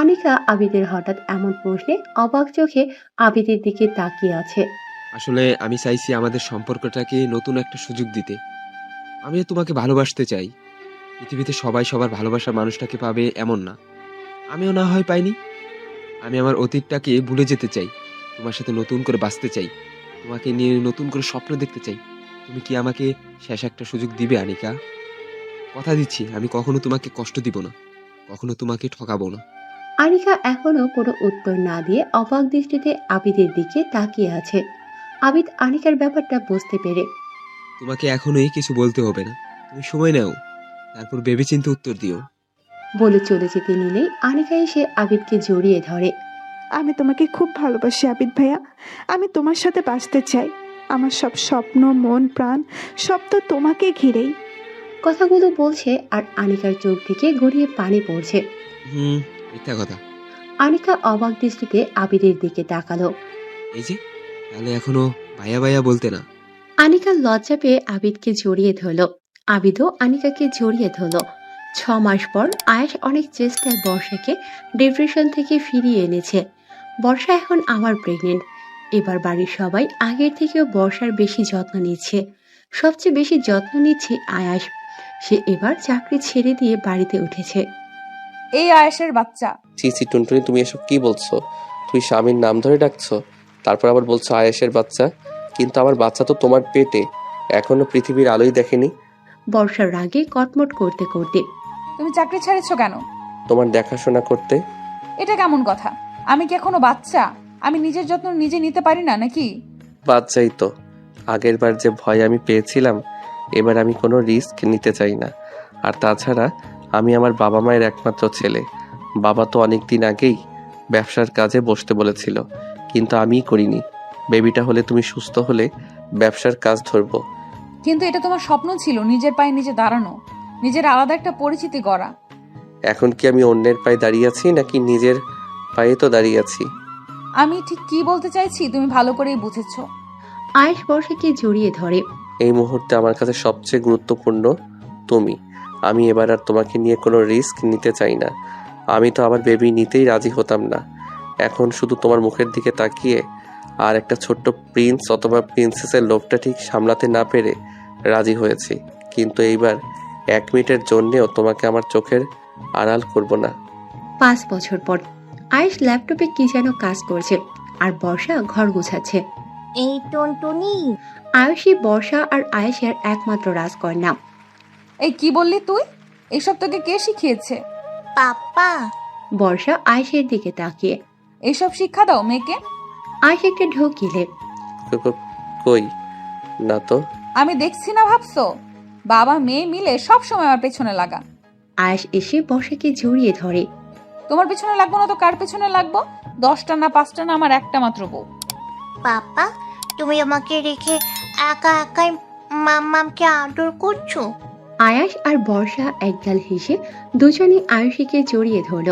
আনিকা আবিদের হঠাৎ এমন প্রশ্নে অবাক চোখে আবিদের দিকে তাকিয়ে আছে। আসলে আমি চাইছি আমাদের সম্পর্কটাকে নতুন একটা সুযোগ দিতে। আমিও তোমাকে ভালোবাসতে চাই। পৃথিবীতে সবাই সবার ভালোবাসার মানুষটাকে পাবে এমন না। আমিও না হয় পাইনি। আমি আমার অতীতটাকে ভুলে যেতে চাই, তোমার সাথে নতুন করে বাঁচতে চাই, তোমাকে নিয়ে নতুন করে স্বপ্ন দেখতে চাই। তুমি কি আমাকে শেষ একটা সুযোগ দিবে আনিকা? কথা দিচ্ছি আমি কখনো তোমাকে কষ্ট দিব না, কখনো তোমাকে ঠকাবো না। আনিকা এখনো কোনো উত্তর না দিয়ে অবাক দৃষ্টিতে আবিদের দিকে তাকিয়ে আছে। আবিদ আনিকার ব্যাপারটা বুঝতে পেরে, তোমাকে এখনোই কিছু বলতে হবে না, তুমি সময় নাও, তারপর ভেবেচিন্তে উত্তর দিও। বলে চলে যেতে নিলেই আনিকা এসে আবিদকে জড়িয়ে ধরে। আমি তোমাকে খুব ভালোবাসি আবিদ ভাইয়া। আমি তোমার সাথে বাঁচতে চাই। আমার সব স্বপ্ন, মন, প্রাণ সব তো তোমাকে ঘিরেই। কথাগুলো বলছে আর আনিকার চোখ থেকে গড়িয়ে পানি পড়ছে। মিথ্যা কথা। আনিকা অবাক দৃষ্টিতে আবিদের দিকে তাকালো। এই যে, তাহলে এখনো ভাইয়া ভাইয়া বলতে না? আনিকা লজ্জা পেয়ে আবিদকে জড়িয়ে ধরল। আবিদও আনিকাকে জড়িয়ে ধরল। 6 মাস পর আয়াস অনেক চেষ্টায় বর্ষাকে ডিপ্রেশন থেকে ফিরিয়ে এনেছে। বর্ষা এখন আবার প্রেগনেন্ট। এবার বাড়ির সবাই আগের থেকেও বর্ষার বেশি যত্ন নিচ্ছে। সবচেয়ে বেশি যত্ন নিচ্ছে আয়াস। সে এবার চাকরি ছেড়ে দিয়ে বাড়িতে উঠেছে। এই আয়েশের বাচ্চা। ছি ছি টুনটুনি, তুমি এসব কি বলছো? তুই স্বামীর নাম ধরে ডাকছো, তারপর আবার বলছো আয়েশের বাচ্চা। কিন্তু আমার বাচ্চা তো তোমার পেটে, এখনো পৃথিবীর আলোই দেখেনি। বর্ষার রাগে কটমট করতে করতে, তুমি চাকরি ছেড়েছো কেন? তোমার দেখাশোনা করতে। এটা কেমন কথা? আমি কি এখনো বাচ্চা? আমি নিজের যত্ন নিজে নিতে পারি না নাকি? বাচ্চাই তো। আগের বার যে ভয় আমি পেয়েছিলাম, এবার আমি কোনো রিস্ক নিতে চাই না। আর তাছাড়া আমি আমার বাবা মায়ের একমাত্র ছেলে। বাবা তো অনেক দিন আগেই ব্যবসার কাজে বসতে বলেছিল, কিন্তু আমিই করিনি। বেবিটা হলে তুমি সুস্থ হলে ব্যবসার কাজ ধরবো। কিন্তু এটা তোমার স্বপ্ন ছিল, নিজের পায়ে নিজে দাঁড়ানো, নিজের আলাদা একটা পরিচিতি গড়া। এখন কি আমি অন্যের পায়ে দাঁড়িয়ে আছি নাকি নিজের পায়ে তো দাঁড়িয়ে আছি? আমি ঠিক কি বলতে চাইছি তুমি ভালো করেই বুঝেছো। আয়েশ বর্ষাকে জড়িয়ে ধরে। এই মুহূর্তে আমার কাছে সবচেয়ে গুরুত্বপূর্ণ তুমি। আমি এবার আর তোমাকে নিয়ে কোনো রিস্ক নিতে চাই না। আমি তো আমার বেবি নিতেই রাজি হতাম না। এখন শুধু তোমার মুখের দিকে তাকিয়ে আর একটা ছোট্ট প্রিন্স অথবা প্রিন্সেসের লোভটা ঠিক সামলাতে না পেরে রাজি হয়েছি, কিন্তু এইবার 1 মিনিটের জন্যেও তোমাকে আমার চোখের আড়াল করব না। 5 বছর পর আয়েশ ল্যাপটপে কি যেন কাজ করছে আর বর্ষা ঘর গোছাচ্ছে। এই টুনটুনি, আয়ুষী বর্ষা আর আয়েশের একমাত্র রাজকন্যা। এই কি বললি তুই? এইসব তোকে কে শিখিয়েছে? পাপা। বর্ষা আয়েশের দিকে তাকিয়ে। এইসব শিক্ষা দাও মেয়েকে? আয়েশ একটা ঢোক গিলে। কই না তো। আমি দেখছি না ভাবছো? বাবা মেয়ে মিলে সব সময় আমার পেছনে লাগা। আয়েশ এসে বর্ষাকে জড়িয়ে ধরে। তোমার পেছনে লাগবো না তো কার পেছনে লাগবো? 10টা না 5টা না, আমার একটা মাত্র বউ। পাপা, তুমি আমাকে রেখে একা একাই মাম্মামকে আদর করছো? আয়াস আর বর্ষা একগাল হেসে দুজনেই আয়ুষীকে জড়িয়ে ধরল।